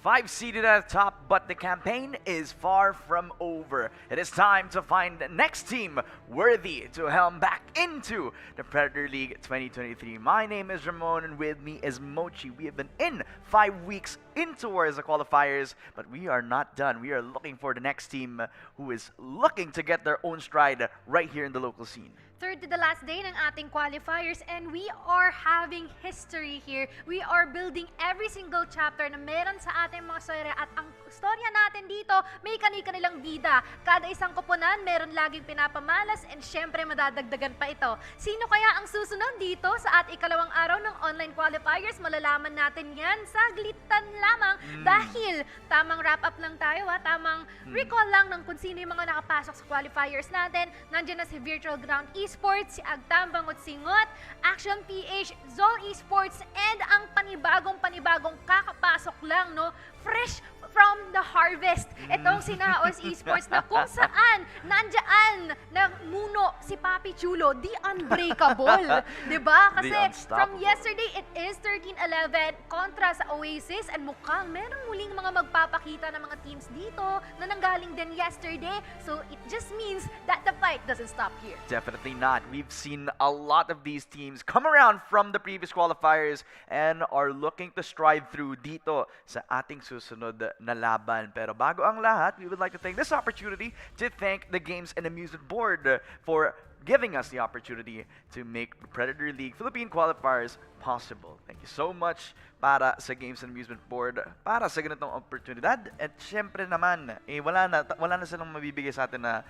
Five seated at the top, but the campaign is far from over. It is time to find the next team worthy to helm back into the Predator League 2023. My name is Ramon, and with me is Mochi. We have been in 5 weeks in towards the qualifiers, but we are not done. We are looking for the next team who is looking to get their own stride right here in the local scene. Third to the last day ng ating qualifiers, and we are having history here. We are building every single chapter na meron sa ating mga storya, at ang storya natin dito may kani-kanilang bida. Kada isang koponan meron laging pinapamalas, and syempre madadagdagan pa ito. Sino kaya ang susunod dito sa ating ikalawang araw ng online qualifiers? Malalaman natin yan saglitan lamang dahil tamang wrap up lang tayo, tamang recall lang ng kung sino yung mga nakapasok sa qualifiers natin. Nandiyan na si Virtual Ground Esports, si Agtambangot Singot, Action PH, Zol Esports, and ang panibagong kakapasok lang, no? Fresh from the harvest. Itong si Naos Esports na kung saan nandiyan na muno si Papi Chulo, the unbreakable. Diba? Kasi from yesterday, it is 13-11 kontra sa Oasis, and mukhang meron muling mga magpapakita ng mga teams dito na nanggaling din yesterday. So it just means that the fight doesn't stop here. Definitely not. We've seen a lot of these teams come around from the previous qualifiers and are looking to stride through dito sa ating susunod na laban. Pero bago ang lahat, we would like to take this opportunity to thank the Games and Amusement Board for giving us the opportunity to make Predator League Philippine qualifiers possible. Thank you so much para sa Games and Amusement Board para sa ganitong oportunidad. At syempre naman, wala na silang mabibigay sa atin na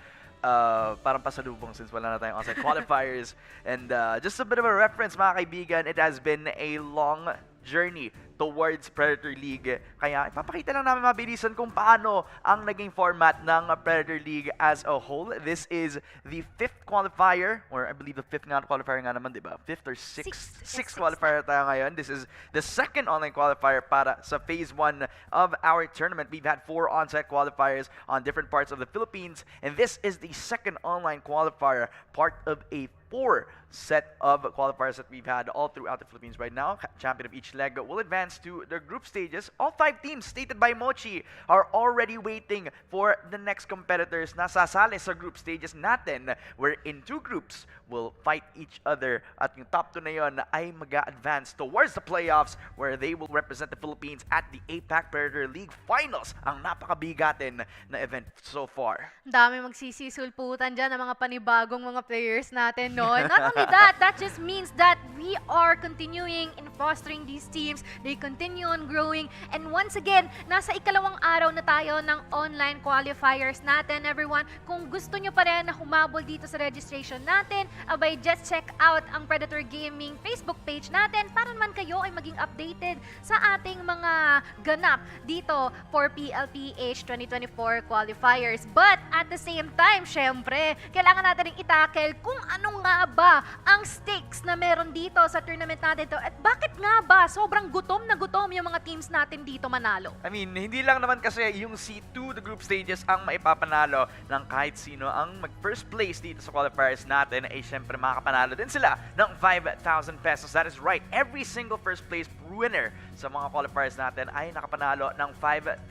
parang pasalubong since wala na tayong outside qualifiers. And just a bit of a reference, mga kaibigan, it has been a long journey towards Predator League. Kaya ipapakita lang namin mabilisan kung paano ang naging format ng Predator League as a whole. This is the 5th qualifier, or I believe the 5th qualifier nga naman, di ba? 5th or 6th? 6th qualifier tayo ngayon. This is the 2nd online qualifier para sa Phase 1 of our tournament. We've had 4 on-site qualifiers on different parts of the Philippines, and this is the 2nd online qualifier, part of a 4 set of qualifiers that we've had all throughout the Philippines right now. Champion of each leg will advance to their group stages. All 5 teams stated by Mochi are already waiting for the next competitors na sasali sa group stages natin, where in 2 groups will fight each other, at yung top 2 na yun ay mag-advance towards the playoffs, where they will represent the Philippines at the APAC Predator League Finals, ang napakabigatin na event so far. Dami magsisisulputan dyan ng mga panibagong mga players natin, no? Not only that, that just means that we are continuing in fostering these teams. They continue on growing. And once again, nasa ikalawang araw na tayo ng online qualifiers natin, everyone. Kung gusto nyo pa rin na humabol dito sa registration natin, abay, just check out ang Predator Gaming Facebook page natin para naman kayo ay maging updated sa ating mga ganap dito for PLPH 2024 qualifiers. But at the same time, syempre, kailangan natin ring itakel kung ano nga ba ang stakes na meron dito sa tournament natin to, at bakit nga ba sobrang gutom na gutom yung mga teams natin dito manalo. I mean, hindi lang naman kasi yung C2, the group stages, ang maipapanalo ng kahit sino. Ang mag-first place dito sa qualifiers natin ay syempre makakapanalo din sila ng 5,000 pesos. That is right. Every single first place winner sa mga qualifiers natin ay nakapanalo ng 5,000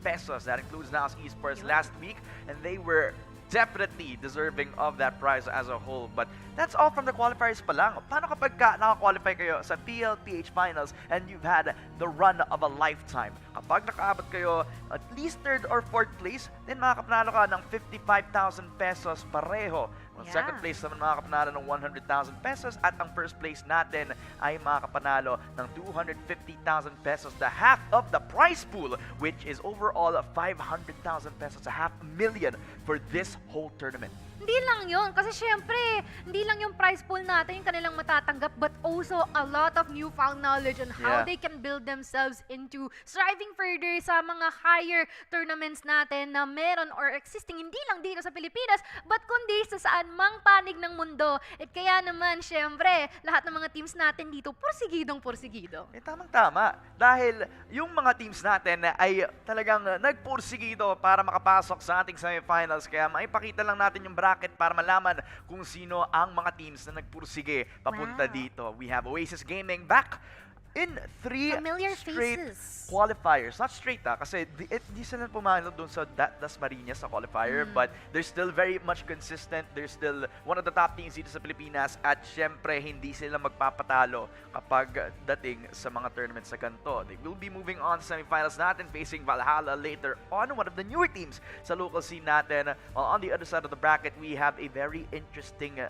pesos. That includes Naos Esports last week, and they were definitely deserving of that prize as a whole. But that's all from the qualifiers pa lang. Paano kapag naka-qualify kayo sa PLPH Finals and you've had the run of a lifetime? Kapag nakaabot kayo at least 3rd or 4th place, then makakapanalo ka ng 55,000 pesos pareho. Ang second place naman makakapanalo ng 100,000 pesos, at ang first place natin ay makakapanalo ng 250,000 pesos, the half of the prize pool, which is overall 500,000 pesos, a $500,000 for this whole tournament. Hindi lang yun, kasi syempre, hindi lang yung prize pool natin yung kanilang matatanggap, but also a lot of newfound knowledge on how they can build themselves into striving further sa mga higher tournaments natin na meron or existing hindi lang dito sa Pilipinas, but kundi sa saan mang panig ng mundo. At kaya naman, syempre, lahat ng mga teams natin dito, pursigidong-pursigido. Tamang-tama. Dahil yung mga teams natin ay talagang nagpursigido para makapasok sa ating semifinals. Kaya maipakita lang natin yung bracket para malaman kung sino ang mga teams na nagpursige papunta dito. We have Oasis Gaming back in 3 Familiar straight faces. qualifiers. Not straight kasi di sila pumanalo dun sa Dasmariñas sa qualifier, but they're still very much consistent. They're still one of the top teams dito sa Pilipinas at syempre hindi sila magpapatalo kapag dating sa mga tournaments sa ganito. They will be moving on sa semifinals natin facing Valhalla later on, one of the newer teams sa local scene natin. While on the other side of the bracket, we have a very interesting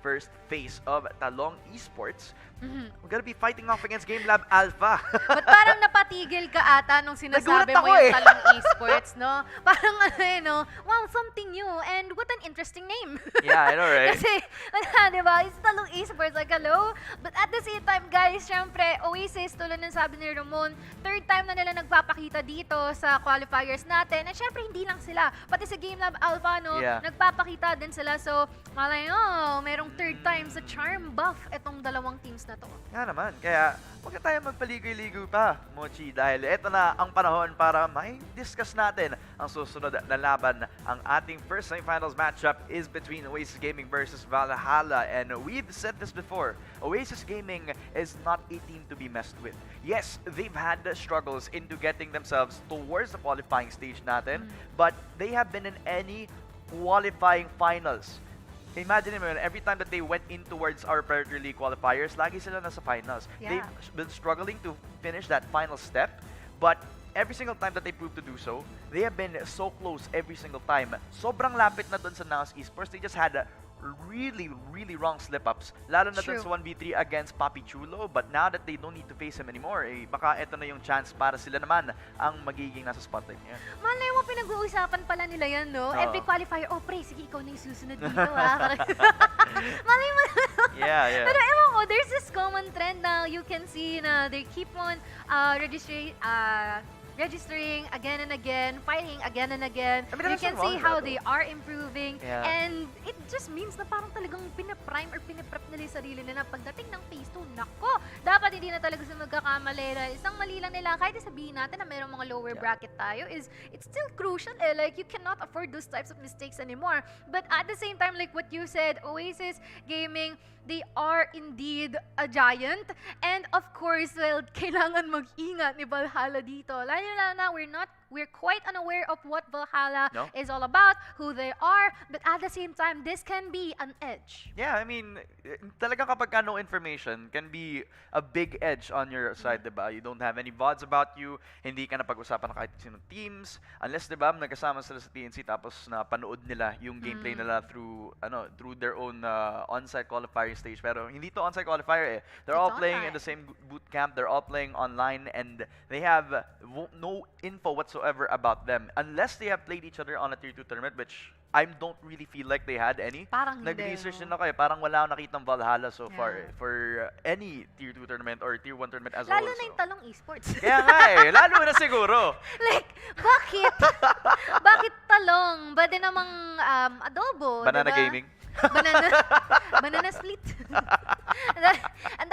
first phase of Talong Esports. We're gonna be fighting off against Game Lab Alpha. But parang napatigil ka ata nung sinasabi Nagulat mo ako yung eh. Talong Esports, no? Parang no? Wow, something new. And what an interesting name. Yeah, I know, right? Kasi, di ba? It's Talong Esports, like, hello? But at the same time, guys, syempre, Oasis, tulad ng sabi ni Ramon, third time na nila nagpapakita dito sa qualifiers natin. At syempre, hindi lang sila. Pati sa Game Lab Alpha, no? Yeah. Nagpapakita din sila. So, malay nyo, merong third time sa charm buff itong dalawang teams na to. Nga naman. Kaya, huwag na tayo magpaligoy-ligoy pa, Mochi, dahil ito na ang panahon para may discuss natin ang susunod na laban. Ang ating first semifinals matchup is between Oasis Gaming versus Valhalla. And we've said this before, Oasis Gaming is not a team to be messed with. Yes, they've had struggles into getting themselves towards the qualifying stage natin, but they have been in any qualifying finals. Imagine mo, every time that they went in towards our Predator League qualifiers, lagi sila nasa finals. Yeah. They've been struggling to finish that final step, but every single time that they prove to do so, they have been so close every single time. Sobrang lapit na dun sa Naos Esports. They just had really, really wrong slip-ups. Lalo na dun True. sa 1v3 against Papi Chulo. But now that they don't need to face him anymore, baka ito na yung chance para sila naman ang magiging nasa spotlight niya. Malay mo, pinag-uusapan pala nila yan, no? Oo. Every qualifier, oh, pre, sige, ikaw na yung susunod dito, Malay mo. Yeah. Pero ewan ko, there's this common trend na you can see na they keep on registering again and again, fighting again and again. I mean, You can there's nothing see wrong with how that, they are improving. Yeah. And it just means na parang talagang pinaprime or pinaprep nila yung sarili nila. Pagdating ng phase 2, nako, dapat hindi na talaga sila magkakamali. Isang mali lang nila, kahit sabihin natin na mayroong mga lower bracket tayo, is it's still crucial eh. Like, you cannot afford those types of mistakes anymore. But at the same time, like what you said, Oasis Gaming, they are indeed a giant. And of course, well, kailangan mag-ingat ni Valhalla dito. Lalo na, we're quite unaware of what Valhalla No. is all about, who they are, but at the same time, this can be an edge. Yeah, I mean, talagang kapag ka no information can be a big edge on your side, diba? You don't have any VODs about you, hindi ka na pag-usapan ng kahit sinong teams, unless, diba, nagkasama sila sa TNC tapos napanood nila yung gameplay nila through their own on-site qualifying stage. Pero hindi to on-site qualifier eh. They're all It's playing in online. the same boot camp, they're all playing online, and they have no info whatsoever about them unless they have played each other on a tier 2 tournament, which I don't really feel like they had any. Parang hindi, Nag-research no? din ako eh. Parang wala akong nakitang Valhalla so far Yeah. for any tier 2 tournament or tier 1 tournament as a Lalo whole. na So. yung Talong Esports. Kaya nga eh. Lalo na siguro. Like, bakit? Bakit talong? Pwede namang adobo, Banana diba? gaming. Banana split. ang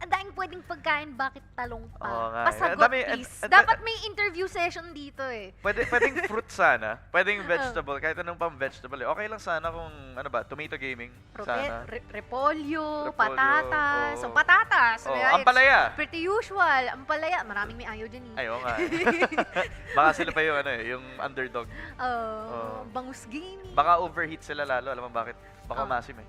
daming pwedeng pagkain, bakit talong pa? Oo nga eh. Pasagot, Ang dami- please. and- Dapat may interview session dito eh. Pwedeng fruit sana. Pwedeng vegetable. Kahit anong pang vegetable eh. Okay lang sana kung tomato gaming. Sana. Repolyo, Repolyo, patatas. oo. So, patatas. Oo, yeah, it's ampalaya. Pretty usual. Ampalaya. Maraming may ayaw dyan eh. Ay, oo nga eh. Baka sila pa yung yung underdog. Oh, bangus gaming. Baka overheat sila lalo. Alam mo bakit? Baka Oh. masim eh.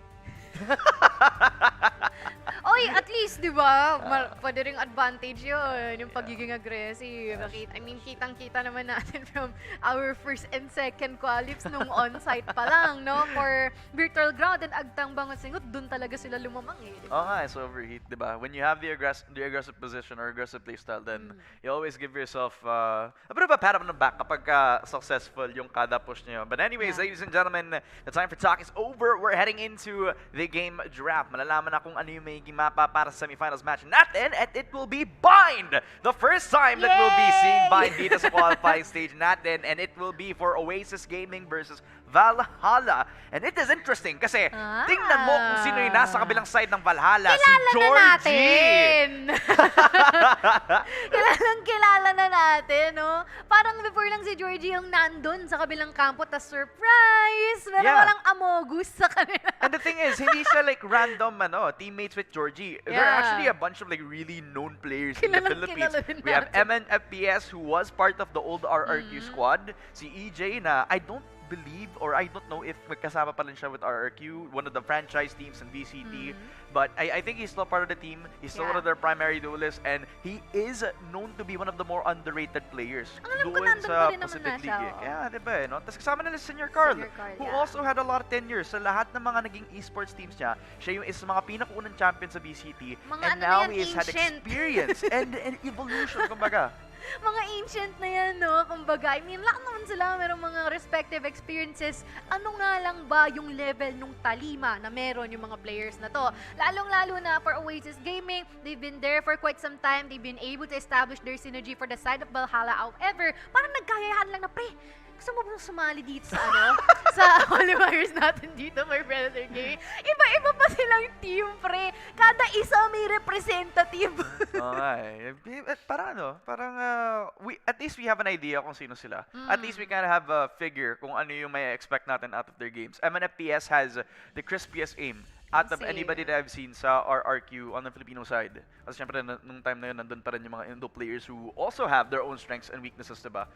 Oy, at least, di ba? Pwede ring advantage yun, yung pagiging aggressive. I mean, kitang-kita naman natin from our first and second qualips nung on-site pa lang, no? For virtual ground and agtang bangasingot, dun talaga sila lumamang eh, di Oo ba? nga, it's overheat, di ba? When you have the aggressive position or aggressive playstyle, then you always give yourself a bit of a pat on the back kapag successful yung kada push niyo. But anyways, Yeah. ladies and gentlemen, the time for talk is over. We're heading into the game draft. Malalaman na kung ano yung may mapa para sa semifinals match natin, and it will be Bind! The first time that we'll be seeing Yay! Bind dito sa qualifying stage natin, and it will be for Oasis Gaming versus Valhalla. And it is interesting kasi tingnan mo kung sino yung nasa kabilang side ng Valhalla. Si Kilala na Georgie! natin! Kilala na natin, no? Parang before lang si Georgie yung nandun sa kabilang kampo, tas surprise! Pero Yeah. walang amogus sa kanila. And the thing is, hindi siya like random teammates with Georgie. There are Yeah. actually a bunch of like really known players in the Kilalang Philippines. kilala din We have natin. MNFPS who was part of the old RRQ squad. Si EJ na I don't believe or I don't know if magkasama pa rin siya with RRQ, one of the franchise teams in VCT. But I think he's still part of the team. He's still one of their primary duelists and he is known to be one of the more underrated players Ang alam ko, doon nandun sa pa rin naman Pacific na League. siya, oo. Kaya, di ba no? Tapos kasama nila si Senior Carl, Senior Carl, who yeah. also had a lot of tenures sa lahat ng mga naging esports teams niya. Siya yung isa sa mga pinakaunang champion sa VCT. Mga And ano na now yan, he has had ancient. experience and evolution, kumbaga. Mga ancient na yan, no? Kumbaga, I mean, lahat naman sila, merong mga respective experiences. Ano nga lang ba yung level nung talima na meron yung mga players na to? Lalong-lalo na for Oasis Gaming, they've been there for quite some time. They've been able to establish their synergy for the side of Valhalla. However, parang nagkayaan lang na, pre, gusto mo bang sumali dito sa sa qualifiers natin dito for Predator Gaming? Iba-iba pa silang team, pre. Kada isa may representative. Okay. Parang at least we have an idea kung sino sila. At least we kind of have a figure kung ano yung may expect natin out of their games. MNFPS has the crispiest aim out of Same. anybody that I've seen sa RRQ on the Filipino side. Kasi syempre, nung time na yun, nandun pa rin yung mga Indo players who also have their own strengths and weaknesses, diba?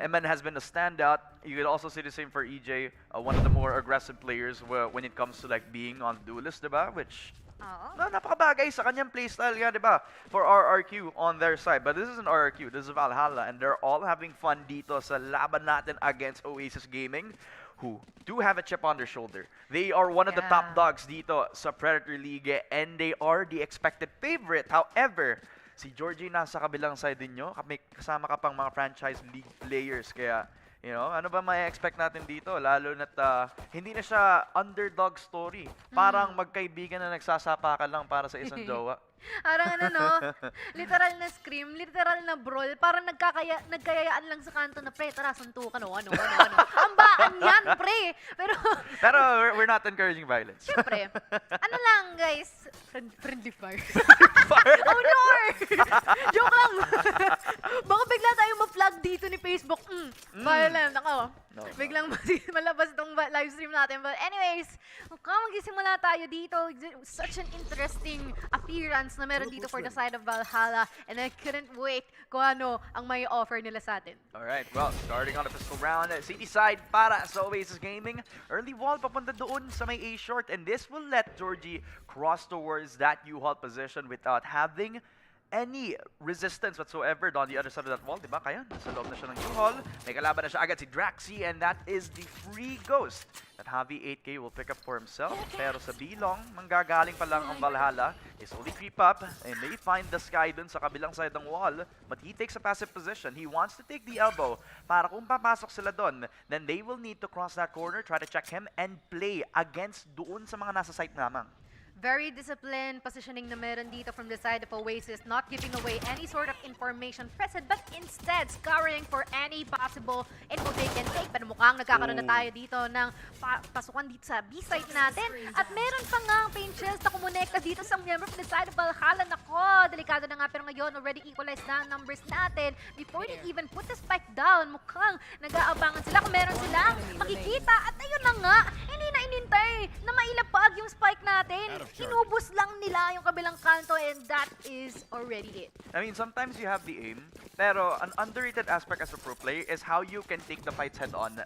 MN has been a standout. You could also say the same for EJ, one of the more aggressive players when it comes to like being on duelist, diba? Which Oo. napakabagay sa kanyang playstyle nga, di ba? For RRQ on their side. But this isn't RRQ, this is Valhalla. And they're all having fun dito sa laban natin against Oasis Gaming, who do have a chip on their shoulder. They are one of the top Yeah. dogs dito sa Predator League and they are the expected favorite. However, si Georgie nasa kabilang side din nyo. May kasama ka pang mga franchise league players. Kaya, ano ba may expect natin dito? Lalo na't hindi na siya underdog story. Parang magkaibigan na nagsasapakan lang para sa isang jowa. Parang ano, no? Literal na scream, literal na brawl. Parang nagkayayaan lang sa kanto na, pre, tara, suntukan, ano. Ambaan yan, pre! Pero we're not encouraging violence. Siyempre, ano lang, guys, friendly fire. Fire. Oh, Lord! Joke lang! Baka bigla tayo ma-flag dito ni Facebook. Violent, ako. No. Biglang malabas itong live stream natin. But anyways, magsisimula tayo dito. Such an interesting appearance na meron dito for the side of Valhalla. And I couldn't wait kung ano ang may offer nila sa atin. Alright, well, starting on the pistol round, city side para sa Oasis Gaming. Early wall papunta doon sa may A short, and this will let Georgie cross towards that U-Haul position without having any resistance whatsoever on the other side of that wall, diba? Kaya nasa loob na siya ng U-Haul. May kalaban na siya agad si Draxi, and that is the free ghost that Javi 8K will pick up for himself. Pero sa B-Long, manggagaling pa lang ang Valhalla. He slowly creep up and may find the Sky dun sa kabilang side ng wall, but he takes a passive position. He wants to take the elbow para kung papasok sila dun, then they will need to cross that corner, try to check him, and play against doon sa mga nasa site lamang. Very disciplined positioning na meron dito from the side of Oasis, not giving away any sort of information present, but instead scouring for any possible info they can take. Pero mukhang nagkakaroon na tayo dito ng pasukan dito sa B-side natin. At meron pa nga ang paint shells na kumonekta dito sa member from the side of Valhalla. Nako, delikado na nga, pero ngayon already equalized na ang numbers natin. Before they even put the spike down, mukhang nag-aabangan sila kung meron silang makikita. At ayun na nga, hindi na inintay na mailapag yung spike natin. Hinubos lang nila yung kabilang kanto, and that is already it. I mean, sometimes you have the aim, pero an underrated aspect as a pro player is how you can take the fights head-on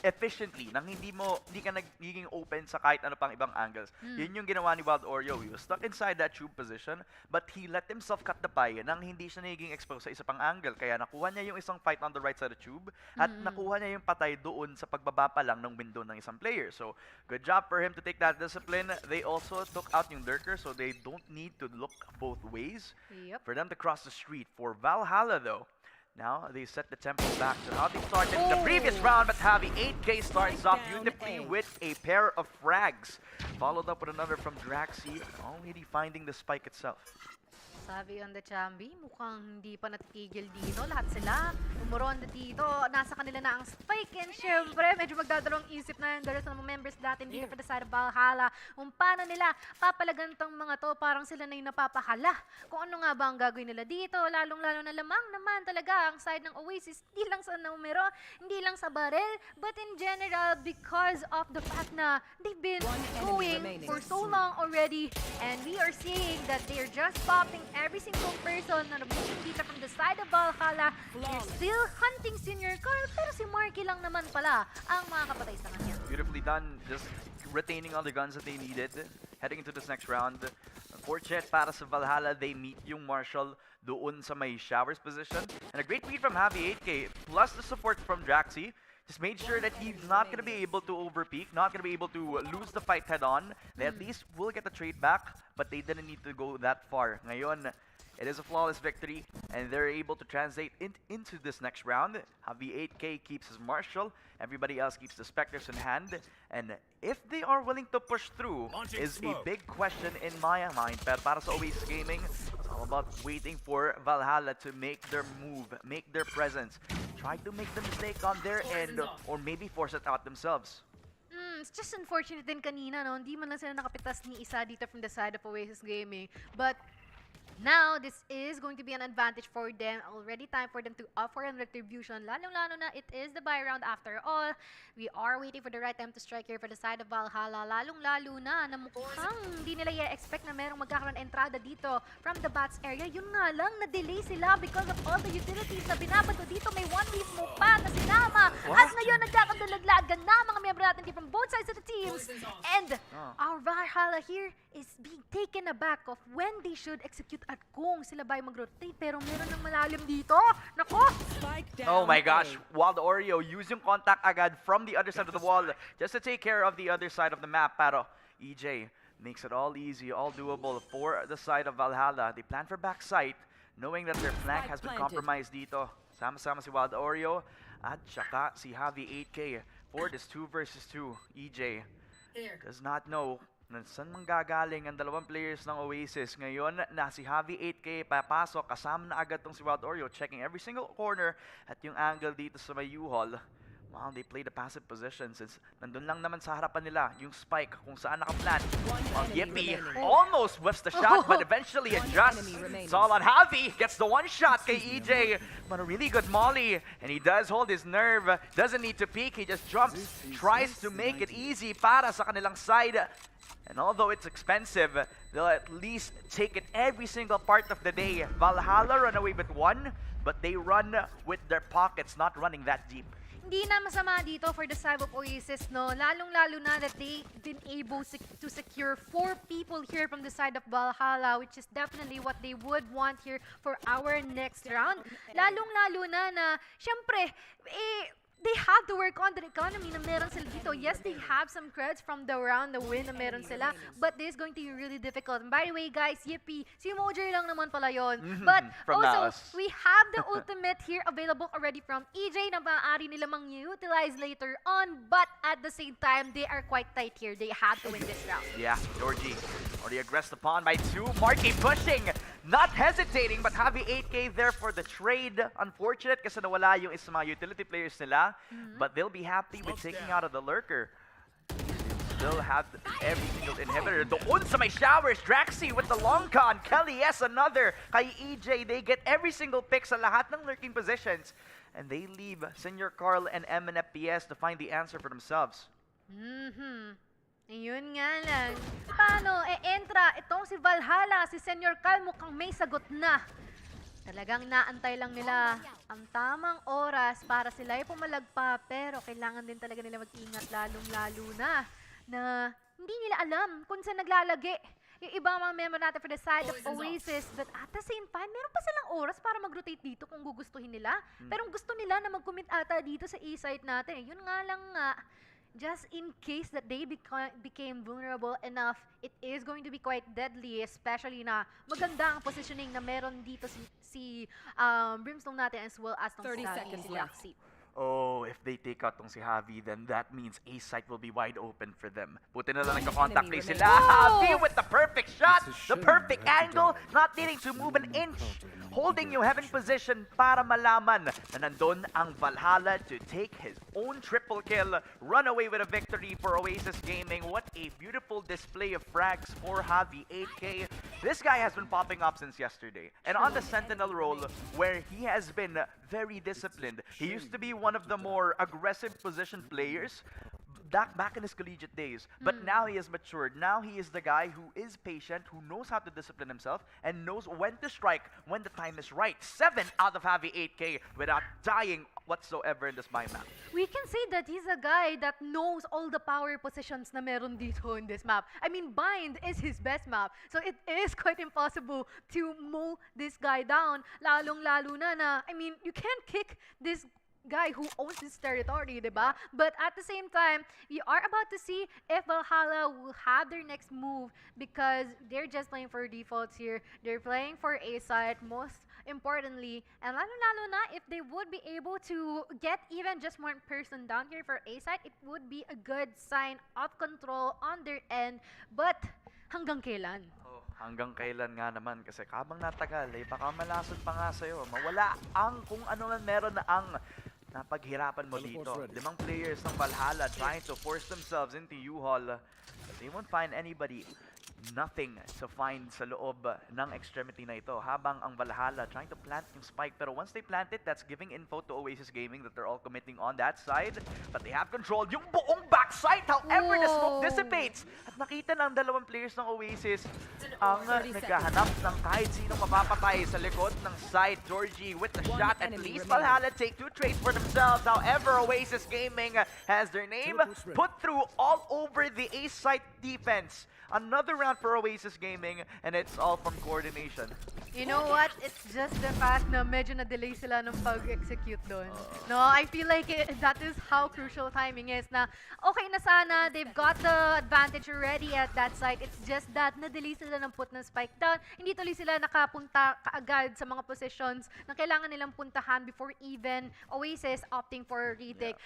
efficiently, nang hindi ka nagiging open sa kahit ano pang ibang angles. Yun yung ginawa ni Wild Oreo. He was stuck inside that tube position, but he let himself cut the pie nang hindi siya nagiging exposed sa isa pang angle. Kaya nakuha niya yung isang fight on the right side of the tube, at nakuha niya yung patay doon sa pagbaba pa lang ng window ng isang player. So, good job for him to take that discipline. They also took out yung Lurker, so they don't need to look both ways Yep. for them to cross the street. For Valhalla, though, now they set the tempo back to how they started in the previous round, but Javi 8K starts off beautifully with a pair of frags, followed up with another from Draxi, already finding the spike itself. Sabi on the Chambi, mukhang hindi pa natitigil dito. Lahat sila umuron dito. Nasa kanila na ang spike. And syempre, medyo magdadalawang isip na yung sa mga members natin dito for the side of Valhalla. Kung paano nila papalagan tong mga to, parang sila na yung napapahala. Kung ano nga ba ang gagawin nila dito. Lalong-lalo na lamang naman talaga ang side ng Oasis. Hindi lang sa numero, hindi lang sa barrel, but in general, because of the fact na they've been going for so long already. And we are seeing that they're just popping every single person na nabuking dito from the side of Valhalla. They're still hunting Senior Carl, pero si Marky lang naman pala ang makakapatay sa kanya. Beautifully done, just retaining all the guns that they needed, heading into this next round. Unfortunate para sa Valhalla, they meet yung Marshall doon sa may showers position. And a great read from Javi 8K, plus the support from Draxi. Just made sure that he's not going to be able to overpeak, not going to be able to lose the fight head-on. They at least will get the trade back, but they didn't need to go that far. Ngayon, it is a flawless victory, and they're able to translate into this next round. Javi 8K keeps his Marshall, everybody else keeps the Spectres in hand. And if they are willing to push through is a big question in my mind. Pero para sa Oasis Gaming, it's all about waiting for Valhalla to make their move, make their presence. Try to make the mistake on their end, or maybe force it out themselves. It's just unfortunate din kanina, no? Hindi man lang sila nakapitas ni isa dito from the side of Oasis Gaming. But now, this is going to be an advantage for them. Already time for them to offer a retribution. Lalong-lalo na, it is the buy round after all. We are waiting for the right time to strike here for the side of Valhalla. Lalong-lalo na mukhang hindi nila i-expect na merong magkakaroon entrada dito from the bats area. Yun nga lang, na-delay sila because of all the utilities na binabato dito. May one leaf mo pa na sinama. At ngayon, nagkakadalaglagan na mga member natin from both sides of the teams. And our Valhalla here is being taken aback of when they should execute at kung sila ba ay mag-rotate. Pero meron ng malalim dito. Nako! Oh my gosh, Wild Oreo using contact agad from the other side of the wall just to take care of the other side of the map. Pero EJ makes it all easy, all doable for the side of Valhalla. They plan for backside, knowing that their flank has been compromised dito. Sama-sama si Wild Oreo at saka si Javi 8K for this 2 versus 2. EJ does not know saan manggagaling ang dalawang players ng Oasis. Ngayon na si Javi 8K papasok, kasama na agad tong si Wild Oreo, checking every single corner at yung angle dito sa may U-Haul. Wow, they played a passive position since nandun lang naman sa harapan nila yung spike kung saan nakaplan. Yippee almost whiffs the shot but eventually adjusts. It's all on Javi, gets the one shot kay EJ, but a really good molly, and he does hold his nerve, doesn't need to peek, he just jumps, tries to make it easy para sa kanilang side. And although it's expensive, they'll at least take it every single part of the day. Valhalla run away with one, but they run with their pockets, not running that deep. Hindi na masama dito for the side of Oasis, no? Lalong-lalo na that they've been able to secure 4 people here from the side of Valhalla, which is definitely what they would want here for our next round. Lalong-lalo na syempre, they have to work on the economy na meron sila dito. Yes, they have some creds from the round, the win na meron sila, but this is going to be really difficult. And by the way, guys, yippee, si Mojer lang naman pala yun. But also, we have the ultimate here available already from EJ na maaari nila mang-utilize later on, but at the same time, they are quite tight here. They have to win this round. Yeah, Georgie already aggressed upon by 2. Marky pushing, not hesitating, but Javi 8K there for the trade. Unfortunate kasi nawala yung isa mga utility players nila, but they'll be happy with taking out of the lurker. Still have every single inhibitor. Doon sa may showers, Draxi with the long con. Kelly, yes, another. Kay EJ, they get every single pick sa lahat ng lurking positions. And they leave Senior Carl and MNFPS to find the answer for themselves. Ayun nga lang. Paano entra itong si Valhalla, si Senior Carl mukhang may sagot na. Talagang naantay lang nila ang tamang oras para sila ay pumalagpa, pero kailangan din talaga nila mag-ingat lalong-lalo na hindi nila alam kung saan naglalagi yung ibang mga member natin for the side of Oasis. But at the same time, meron pa silang oras para mag-rotate dito kung gugustuhin nila. Pero gusto nila na mag-commit ata dito sa E-site natin. Yun nga lang nga, just in case that they became vulnerable enough, it is going to be quite deadly, especially na maganda ang positioning na meron dito si Brimstone natin as well as ng 30 seconds left. Draxi. Oh, if they take out tong si Javi, then that means A site will be wide open for them. Buti na lang nagka-contact play sila. Javi with the perfect shot, the perfect angle, not needing to move an inch. Holding yung heaven position para malaman na nandun ang Valhalla to take his own triple kill. Run away with a victory for Oasis Gaming. What a beautiful display of frags for Javi 8K. This guy has been popping up since yesterday. And on the Sentinel role, where he has been very disciplined. He used to be one of the more aggressive position players back in his collegiate days. But now he has matured. Now he is the guy who is patient, who knows how to discipline himself, and knows when to strike when the time is right. 7 out of Javi 8K without dying whatsoever in this map. We can say that he's a guy that knows all the power positions na meron dito in this map. I mean, Bind is his best map. So it is quite impossible to mow this guy down. Lalong-lalo na, I mean, you can't kick this guy who owns this territory, diba? But at the same time, we are about to see if Valhalla will have their next move because they're just playing for defaults here. They're playing for A site, most importantly. And lalo na, if they would be able to get even just one person down here for A site, it would be a good sign of control on their end. But hanggang kailan? Hanggang kailan nga naman kasi habang natagal baka malasod pa nga sa'yo. Mawala ang kung ano man meron na ang napaghirapan mo dito. 5 players ng Valhalla trying to force themselves into U-Haul. But they won't find anybody. Nothing to find sa loob ng extremity na ito habang ang Valhalla trying to plant yung spike. Pero once they plant it, that's giving info to Oasis Gaming that they're all committing on that side. But they have controlled yung buong backside. However, the smoke dissipates. At nakita ng dalawang players ng Oasis ang naghahanap ng kahit sinong mapapatay sa likod ng side. Georgie with the shot. At least Valhalla take 2 trades for themselves. However, Oasis Gaming has their name put through all over the A site defense. Another round for Oasis Gaming, and it's all from coordination. You know what? It's just the fact na medyo na-delay sila ng pag-execute doon. No, I feel like that is how crucial timing is na okay na sana, they've got the advantage already at that site. It's just that na-delay sila ng put ng spike down. Hindi tuloy sila nakapunta kaagad sa mga positions na kailangan nilang puntahan before even Oasis opting for a retake.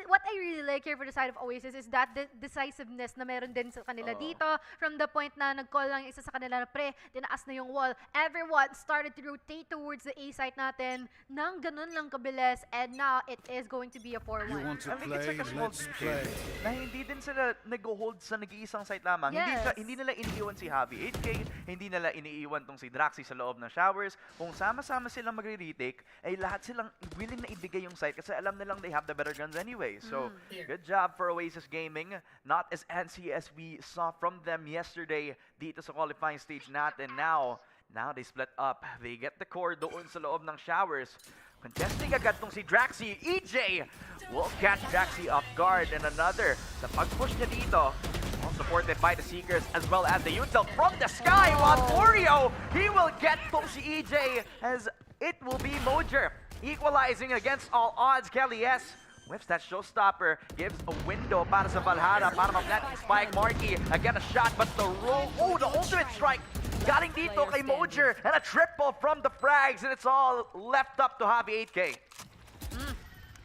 What I really like here for the side of Oasis is that the decisiveness na meron din sa kanila dito. From the point na nag-call lang isa sa kanila na tinaas na yung wall. Everyone started to rotate towards the A site natin nang ganun lang kabilis, and now it is going to be a 4-1. You want to I think it's like a small let's play. na hindi din sila nag-hold sa nag-iisang site lamang. Yes. Hindi nila iniiwan si Javi 8K, hindi nila iniiwan tong si Draxi sa loob ng showers. Kung sama-sama silang magre-retake, ay lahat silang willing na ibigay yung site kasi alam nilang they have the better guns anyway. So, good job for Oasis Gaming. Not as antsy as we saw from them yesterday dito sa qualifying stage natin. Now they split up. They get the core doon sa loob ng showers. Contesting agad tong si Draxi. EJ will catch Draxi off guard. And another, sa pag-push niya dito, all supported by the Seekers as well as the Util from the sky. While Oreo, he will get tong si EJ as it will be Mojer equalizing against all odds. Kelly S whips that showstopper, gives a window para sa Valhalla para ma-plant yung spike. Marky, again a shot, but the roll, the ultimate strike galing dito kay Mojer, and a triple from the frags, and it's all left up to Javi 8K.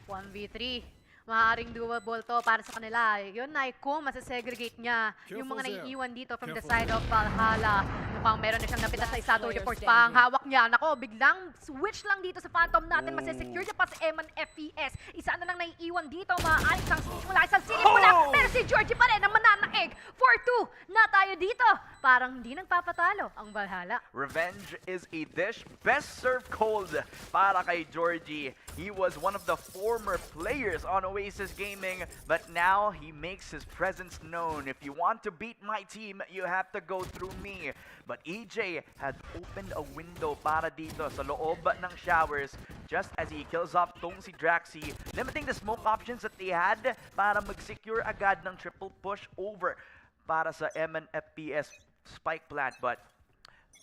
1v3. Maaaring doable to para sa kanila. Yun na kung masasegregate niya yung mga naiiwan dito from the side of Valhalla. Mukhang meron na siyang napitas sa isa. 34 pa ang hawak niya. Nako, biglang switch lang dito sa Phantom natin. Masasecure niya pa sa Eman FPS. Isa na lang naiiwan dito. Maaaring isang switch mula, isang silip mula. Pero si Georgie pa rin ang mananaig. 4-2 na tayo dito. Parang hindi nagpapatalo ang Valhalla. Revenge is a dish best served cold para kay Georgie. He was one of the former players on Oasis Gaming, but now he makes his presence known. If you want to beat my team, you have to go through me. But EJ had opened a window para dito sa loob ng showers just as he kills off tong si Draxi, limiting the smoke options that they had para mag-secure agad ng triple push over para sa Eman FPS spike plant. But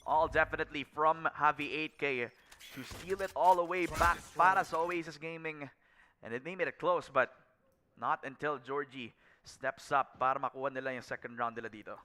all definitely from Javi 8K to steal it all away back para sa Oasis Gaming. And it may made it close, but not until Georgie steps up para makuha nila yung second round nila dito.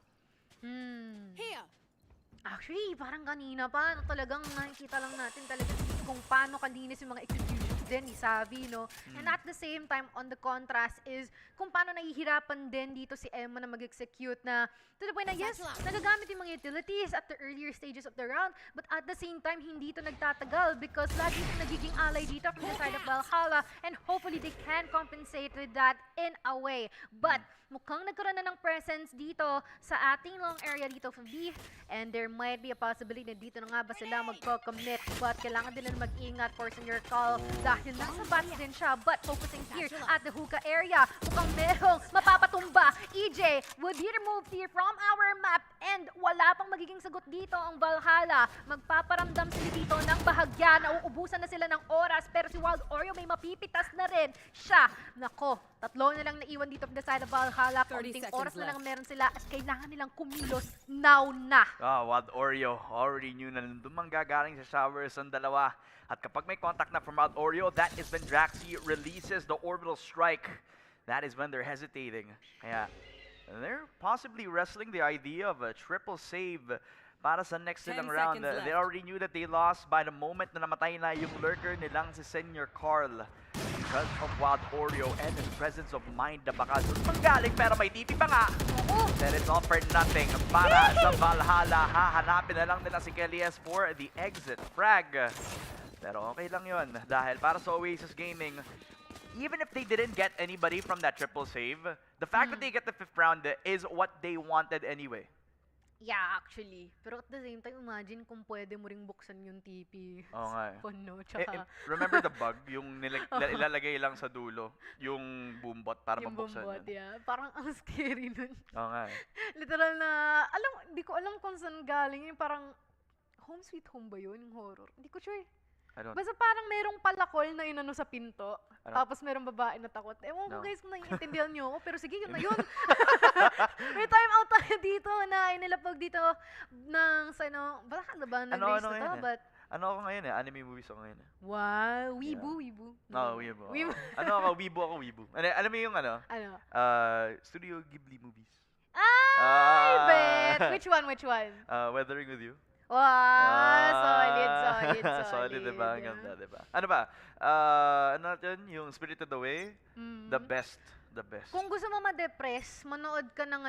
Actually, parang kanina pa, talagang nakikita lang natin talaga kung paano kalinis yung mga executions din ni Savvy, no? And at the same time, on the contrast is kung paano nahihirapan din dito si Emma na mag-execute na to the point na yes, nagagamit yung mga utilities at the earlier stages of the round, but at the same time, hindi ito nagtatagal because lagi itong nagiging ally dito from the side of Valhalla and hopefully they can compensate with that in a way. But mukhang nagkaroon na ng presence dito sa ating long area dito from B and there might be a possibility na dito na nga ba sila magko-commit but kailangan din na mag-ingat for senior call dahil nasa bats din siya but focusing here at the hookah area mukhang merong mapapatumba. EJ would be removed here from our map and wala pang magiging sagot dito ang Valhalla. Magpaparamdam sila dito ng bahagya na uubusan na sila ng oras pero si Wild Oreo may mapipitas na rin siya. Nako, tatlo na lang naiwan dito from the side of Valhalla. Konting oras na lang meron sila at kailangan nilang kumilos now na. Wild Oreo already knew na nandun manggagaling sa showers ang dalawa. At kapag may contact na from Wild Oreo, that is when Draxi releases the orbital strike. That is when they're hesitating. Kaya they're possibly wrestling the idea of a triple save para sa next silang round. They already knew that they lost by the moment na namatay na yung lurker nilang si Senior Carl. Because of Wild Oreo and his presence of mind na baka doon manggaling pero may TP pa nga. Then it's all for nothing para sa Valhalla. Hahanapin na lang nila si Kelly's for the exit frag. Pero okay lang yun dahil para sa Oasis Gaming, even if they didn't get anybody from that triple save, the fact that they get the 5th round is what they wanted anyway. Yeah, actually. Pero at the same time, imagine kung pwede mo ring buksan yung TP. Oo nga eh. Puno, tsaka... Remember the bug? Yung ilalagay lang sa dulo, yung boombot para yung mabuksan bombot, yun. yeah. Parang ang scary nun. Oo nga eh. Literal na, hindi ko alam kung saan galing yung parang Home Sweet Home ba yun, yung horror? Hindi ko sure. Basta parang merong palakol na inano sa pinto, tapos merong babae na takot. Ewan ko guys kung naiintindihan nyo ako, pero sige, yun na yun. May time out tayo dito na inilapag dito ng sa baka na ba nag-race na to, but... Ano ako ngayon eh? Anime movies ako ngayon eh. Wow, Weibo. No, Weibo. Ano ako? Weibo. Alam mo yung ano? Ano? Studio Ghibli movies. I bet! Which one? Weathering with You. Wow, solid. Solid, diba? Ang ganda, diba? Ano ba? Ano natin? Yung Spirited Away? The best. Kung gusto mo ma-depress, manood ka ng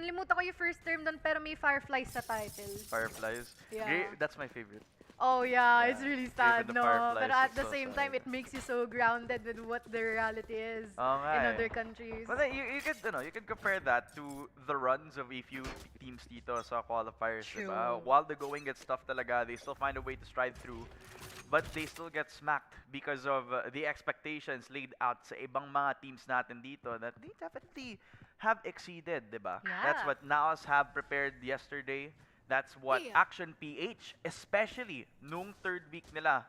nalimutan ko yung first term doon pero may Fireflies sa title. Fireflies? Yeah. That's my favorite. Oh yeah, it's really sad, Even the no? Fireflies Pero at is the so same sad. time, it makes you so grounded with what the reality is nga in eh. other countries. But then you could compare that to the runs of a few teams dito sa qualifiers, True. diba? While the going gets tough talaga, they still find a way to stride through. But they still get smacked because of the expectations laid out sa ibang mga teams natin dito that they definitely have exceeded, diba? Yeah. That's what Naos have prepared yesterday. That's what Action PH, especially nung 3rd week nila,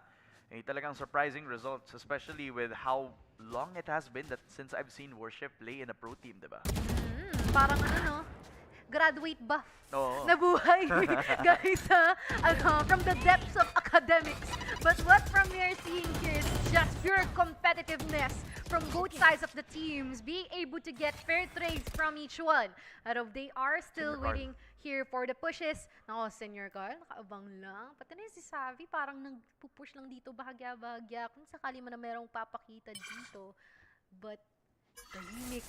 talagang surprising results, especially with how long it has been that since I've seen Worship play in a pro team, diba? Parang graduate buff Oo. na buhay. Guys, from the depths of academics. But what from we are seeing here is just pure competitiveness from both sides of the teams, being able to get fair trades from each one. They are still waiting here for the pushes. Nako, Senior Carl, nakaabang lang. Pati na si Savvy, parang nagpupush lang dito bahagya-bahagya. Kung sakali man na merong papakita dito. But, tahimik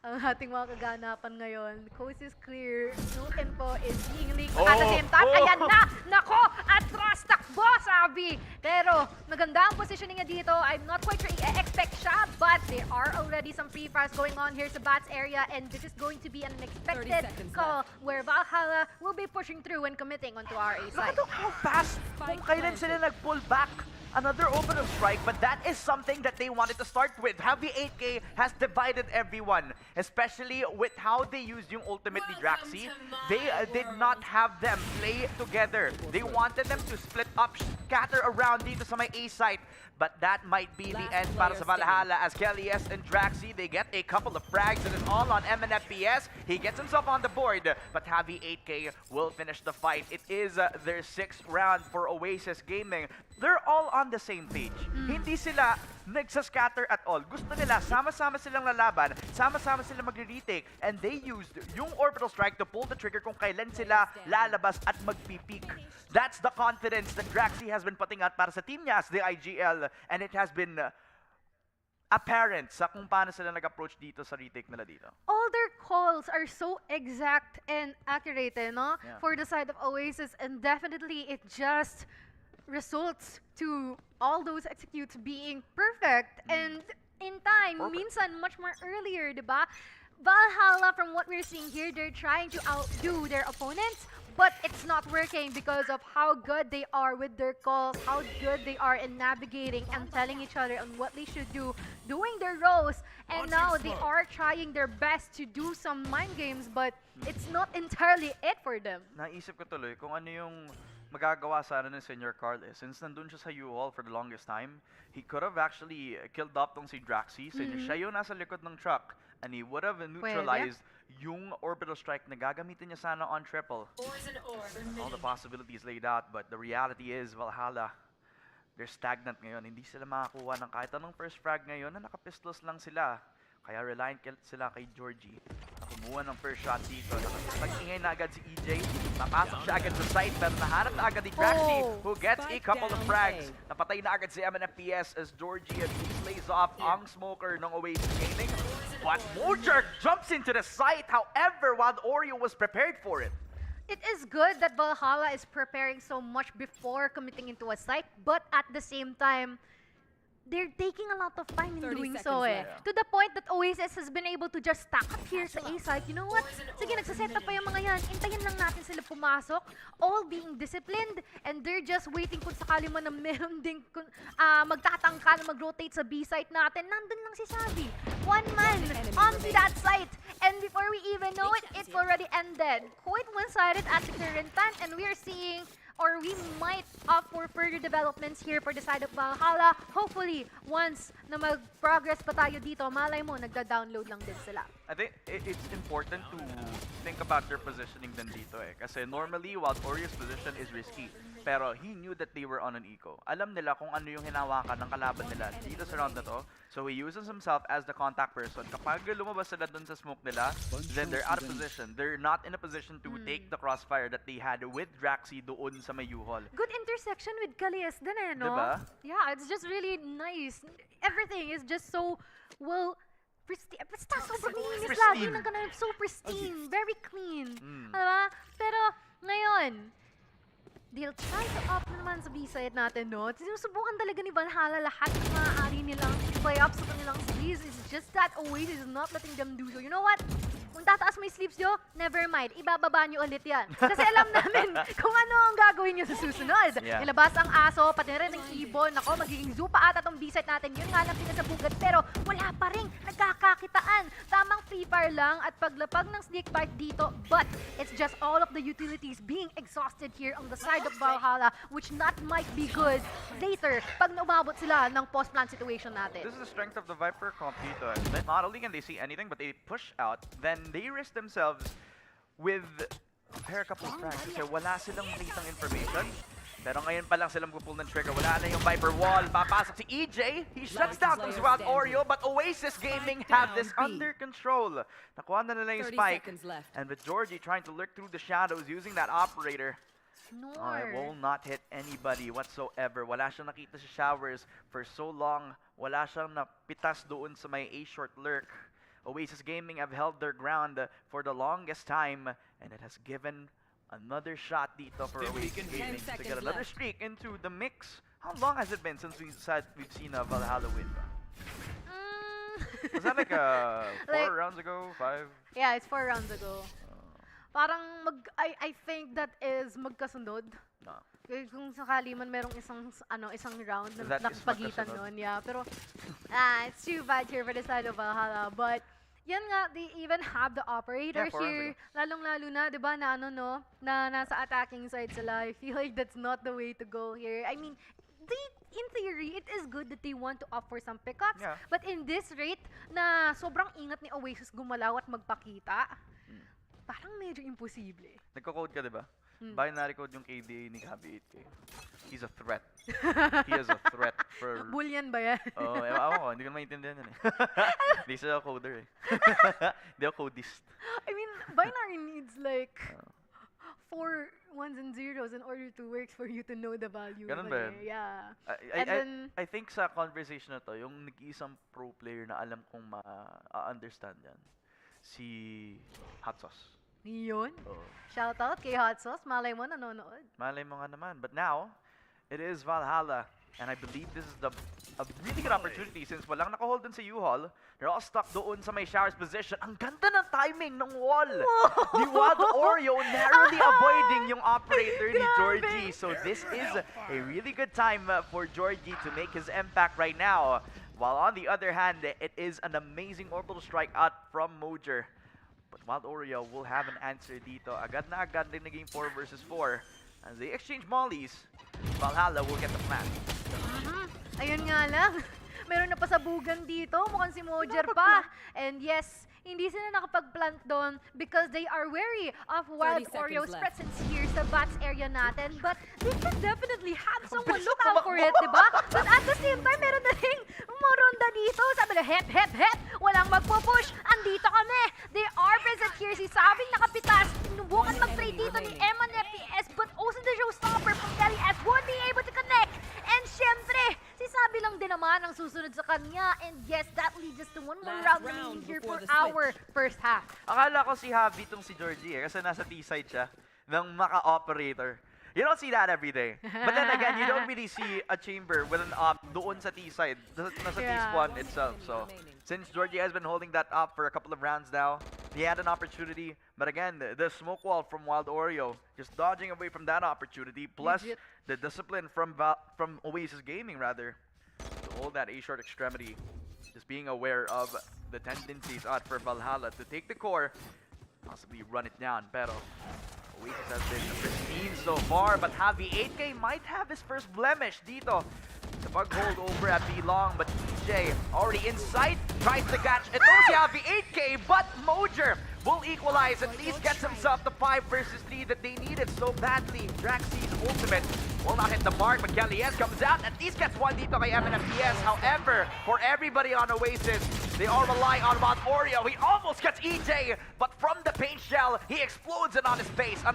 ang ating mga kaganapan ngayon. Coast is clear. No info is being leaked. At the same time, ayan na! Nako! Atras takbo, Sabi! Pero, maganda ang positioning niya dito. I'm not quite sure i-expect siya, but there are already some free fires going on here sa Bats area, and this is going to be an unexpected call where Valhalla will be pushing through and committing onto our A side. Look how fast kung kailan sila nag-pull back. Another orbital strike, but that is something that they wanted to start with. Heavy 8K has divided everyone, especially with how they used yung ultimate ni Draxi. They did not have them play together. They wanted them to split up, scatter around dito sa may A site. But that might be the end para sa Valhalla as Kelly S and Draxi, they get a couple of frags and it's all on MNFPS. He gets himself on the board, but Heavy 8K will finish the fight. It is their 6th round for Oasis Gaming. They're all on the same page. Hindi sila nagsascatter at all. Gusto nila, sama-sama silang lalaban, sama-sama silang magre-retake, and they used yung orbital strike to pull the trigger kung kailan sila lalabas at magpipeak. That's the confidence that Draxi has been putting out para sa team niya as the IGL, and it has been apparent sa kung paano sila nag-approach dito sa retake nila dito. All their calls are so exact and accurate, no? Yeah. For the side of Oasis, and definitely it just results to all those executes being perfect and in time, Perfect. minsan much more earlier, diba? Valhalla, from what we're seeing here, they're trying to outdo their opponents, but it's not working because of how good they are with their calls, how good they are in navigating and telling each other on what they should do, doing their roles, and now they are trying their best to do some mind games, but it's not entirely it for them. Naisip ko tuloy kung ano yung magagawa sana ng Senior Carl eh. Since nandun siya sa U-Hall for the longest time, he could have actually killed off tong si Draxi. Since siya yung nasa likod ng truck, and he would have neutralized yung orbital strike na gagamitin niya sana on triple. All the possibilities laid out, but the reality is Valhalla, they're stagnant ngayon. Hindi sila makakuha ng kahit anong first frag ngayon na nakapistols lang sila. Kaya reliant sila kay Georgie na kumuha ng first shot dito. Nag-ingay na agad si EJ. Napasok siya agad sa site pero nahanap na agad ni Draxi who gets a couple of frags. Napatay na agad si MNFPS as Georgie and he slays off ang smoker ng Oasis Gaming. But Mojerk jumps into the site, however, while Oreo was prepared for it. It is good that Valhalla is preparing so much before committing into a site, but at the same time, they're taking a lot of time in 30 doing seconds so left. To the point that Oasis has been able to just stack up here sa A site. You know what? Sige, nagsaset up pa yung mga yan. Intayin lang natin sila pumasok. All being disciplined. And they're just waiting kung sakali man na meron ding magtatangka na mag-rotate sa B site natin. Nandun lang si Savi. One man onto that site. And before we even know it, it's already ended. Quite one-sided at the current time. And we are seeing, or we might opt for further developments here for the side of Valhalla. Hopefully, once na mag-progress pa tayo dito, malay mo, nagda-download lang din sila. I think it's important to think about their positioning din dito eh. Kasi normally, while Oreo's position is risky, pero he knew that they were on an eco. Alam nila kung ano yung hinawakan ng kalaban nila dito sa round na to. So he uses himself as the contact person. Kapag lumabas sila dun sa smoke nila, then they're out of position. They're not in a position to take the crossfire that they had with Draxi doon sa may U-Hall. Good intersection with Kalias din eh, no? Diba? Yeah, it's just really nice. Everything is just so, well, pristine. Basta sobrang linis lagi ng ganun. So pristine. Very clean. Diba? Pero ngayon, they'll try to up naman sa B-side natin, no? Sinusubukan talaga ni Valhalla lahat ng maaari nilang play up sa kanilang sleeves. It's just that Oasis is not letting them do so. You know what? Kung tataas mo yung sleeves nyo, never mind. Ibababa nyo ulit yan. Kasi alam namin kung ano ang gagawin nyo sa susunod. Yeah. Ilabas ang aso, pati rin ang ibon. Ako, magiging zoo pa ata tong B-side natin. Yun nga lang pinasabugad. Pero wala pa rin. Nagkakakitaan. Tamang free fire lang at paglapag ng snake bite dito. But it's just all of the utilities being exhausted here on the side of Valhalla, which not might be good later pag naumabot sila ng post-plant situation natin. This is the strength of the Viper comp dito. That not only can they see anything, but they push out, then they risk themselves with a couple of frags kasi wala silang nakitang information. Pero ngayon pa lang silang pupull ng trigger. Wala na yung Viper wall. Papasok si EJ. He shuts down those wild Oreo, but Oasis Gaming have this under control. Nakuha na nila yung 30 spike. seconds left. And with Georgie trying to lurk through the shadows using that operator, it will not hit anybody whatsoever. Wala siyang nakita sa showers for so long. Wala siyang napitas doon sa may A-short lurk. Oasis Gaming have held their ground for the longest time, and it has given another shot dito for Oasis Gaming to get another streak into the mix. How long has it been since we've seen a Valhalla win? Was that like 4 rounds ago? 5? Yeah, it's 4 rounds ago. Parang I think that is magkasunod. No. Kung sakali man merong isang round na That is nakapagitan magkasunod. nun, yeah. Pero it's too bad here for the side of Valhalla. But yan nga, they even have the operator Yeah, 4 rounds here. ago. Lalong-lalo na, di ba, na na nasa attacking side sila. I feel like that's not the way to go here. I mean, in theory, it is good that they want to opt for some pickups. Yeah. But in this rate, na sobrang ingat ni Oasis gumalaw at magpakita, parang medyo imposible. Nagko-code ka, di ba? Binary code yung KDA ni Gabi 8K. He's a threat. He is a threat for... Boolean ba yan? Oo, ewan ko. Hindi ko maintindihan yan eh. Hindi siya coder eh. Hindi ako codist. I mean, binary needs like 4 ones and zeros in order to work for you to know the value. Ganun ba yun? Yeah. I, And then, I think sa conversation na to, yung nag-iisang pro player na alam kong ma-understand yan, si Hot Sauce. yun. Oo. Shoutout kay Hot Sauce. Malay mo nanonood. Malay mo nga naman. But now, it is Valhalla. And I believe this is a really good opportunity since walang nakahold dun sa U-Haul. They're all stuck doon sa may shower's position. Ang ganda ng timing ng wall. Ni Wild Oreo narrowly avoiding yung operator ni Georgie. So this is a really good time for Georgie to make his impact right now. While on the other hand, it is an amazing orbital strike out from Mojer. But Wild Oreo will have an answer dito. Agad na agad din naging 4 versus 4. As they exchange mollies, Valhalla will get the plan. Ayun nga lang. Meron na pasabugan dito. Mukhang si Mojer pa. And yes, hindi sila nakapag-plant doon because they are wary of Wild 30 Oreo's seconds left. presence here sa bats area natin. But they can definitely have someone look out for it, diba? But at the same time, meron na ring maronda dito. Sabi na, hep. Walang magpo-push. Andito kami. They are present here. Si Sabing nakapitas. Sinubukan mag-trade dito ni Emma and FPS. But also the showstopper from Kelly S won't be able to connect. And syempre, si Sabi lang din naman ang susunod sa kanya. And yes, that leads us to one more Last round round here before for the our first half. Akala ko si Javi tong si Georgie kasi nasa T-side siya ng maka-operator. You don't see that every day. But then again, you don't really see a chamber with an op doon sa T-side, nasa Yeah. T-spawn itself. So, since Georgie has been holding that up for a couple of rounds now, he had an opportunity. But again, the smoke wall from Wild Oreo, just dodging away from that opportunity, plus Legit. the discipline from Oasis Gaming, rather, to hold that A-short extremity. Just being aware of the tendencies out for Valhalla to take the core, possibly run it down. Pero Oasis has been pristine so far, but Javi 8K might have his first blemish dito. The bug hold over at B-Long, but EJ already in sight, tries to catch. It knows Javi 8K, but Mojer will equalize, at least gets himself the 5 versus 3 that they needed so badly. Draxy's ultimate will not hit the mark, but Galies comes out, at least gets one dito kay MNFPS. However, for everybody on Oasis, they all rely on Wild Oreo. He almost gets EJ, but from the paint shell, he explodes it on his face. A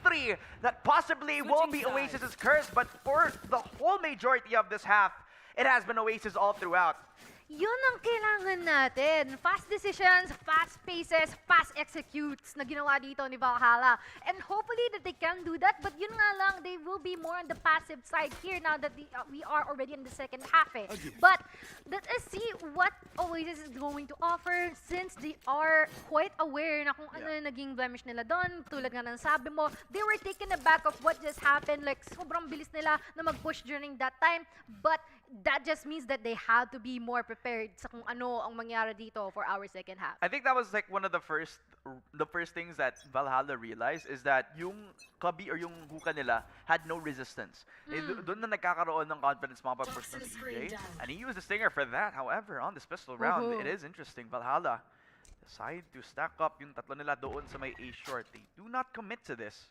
9-3 that possibly will be Switching sides. Oasis's curse, but for the whole majority of this half, it has been Oasis all throughout. Yun ang kailangan natin. Fast decisions, fast paces, fast executes na ginawa dito ni Valhalla. And hopefully that they can do that. But yun nga lang, they will be more on the passive side here now that we are already in the second half eh. But let us see what Oasis is going to offer since they are quite aware na kung ano yung naging blemish nila doon. Tulad nga ng sabi mo, they were taken aback of what just happened. Like, sobrang bilis nila na mag-push during that time. But that just means that they had to be more prepared sa kung ano ang mangyari dito for our second half. I think that was like one of the first things that Valhalla realized is that yung clubby or yung hookah nila had no resistance. Doon na nagkakaroon ng confidence mapag-push ng EJ. And he used the stinger for that. However, on this pistol round, it is interesting. Valhalla decide to stack up yung tatlo nila doon sa may A-short. They do not commit to this,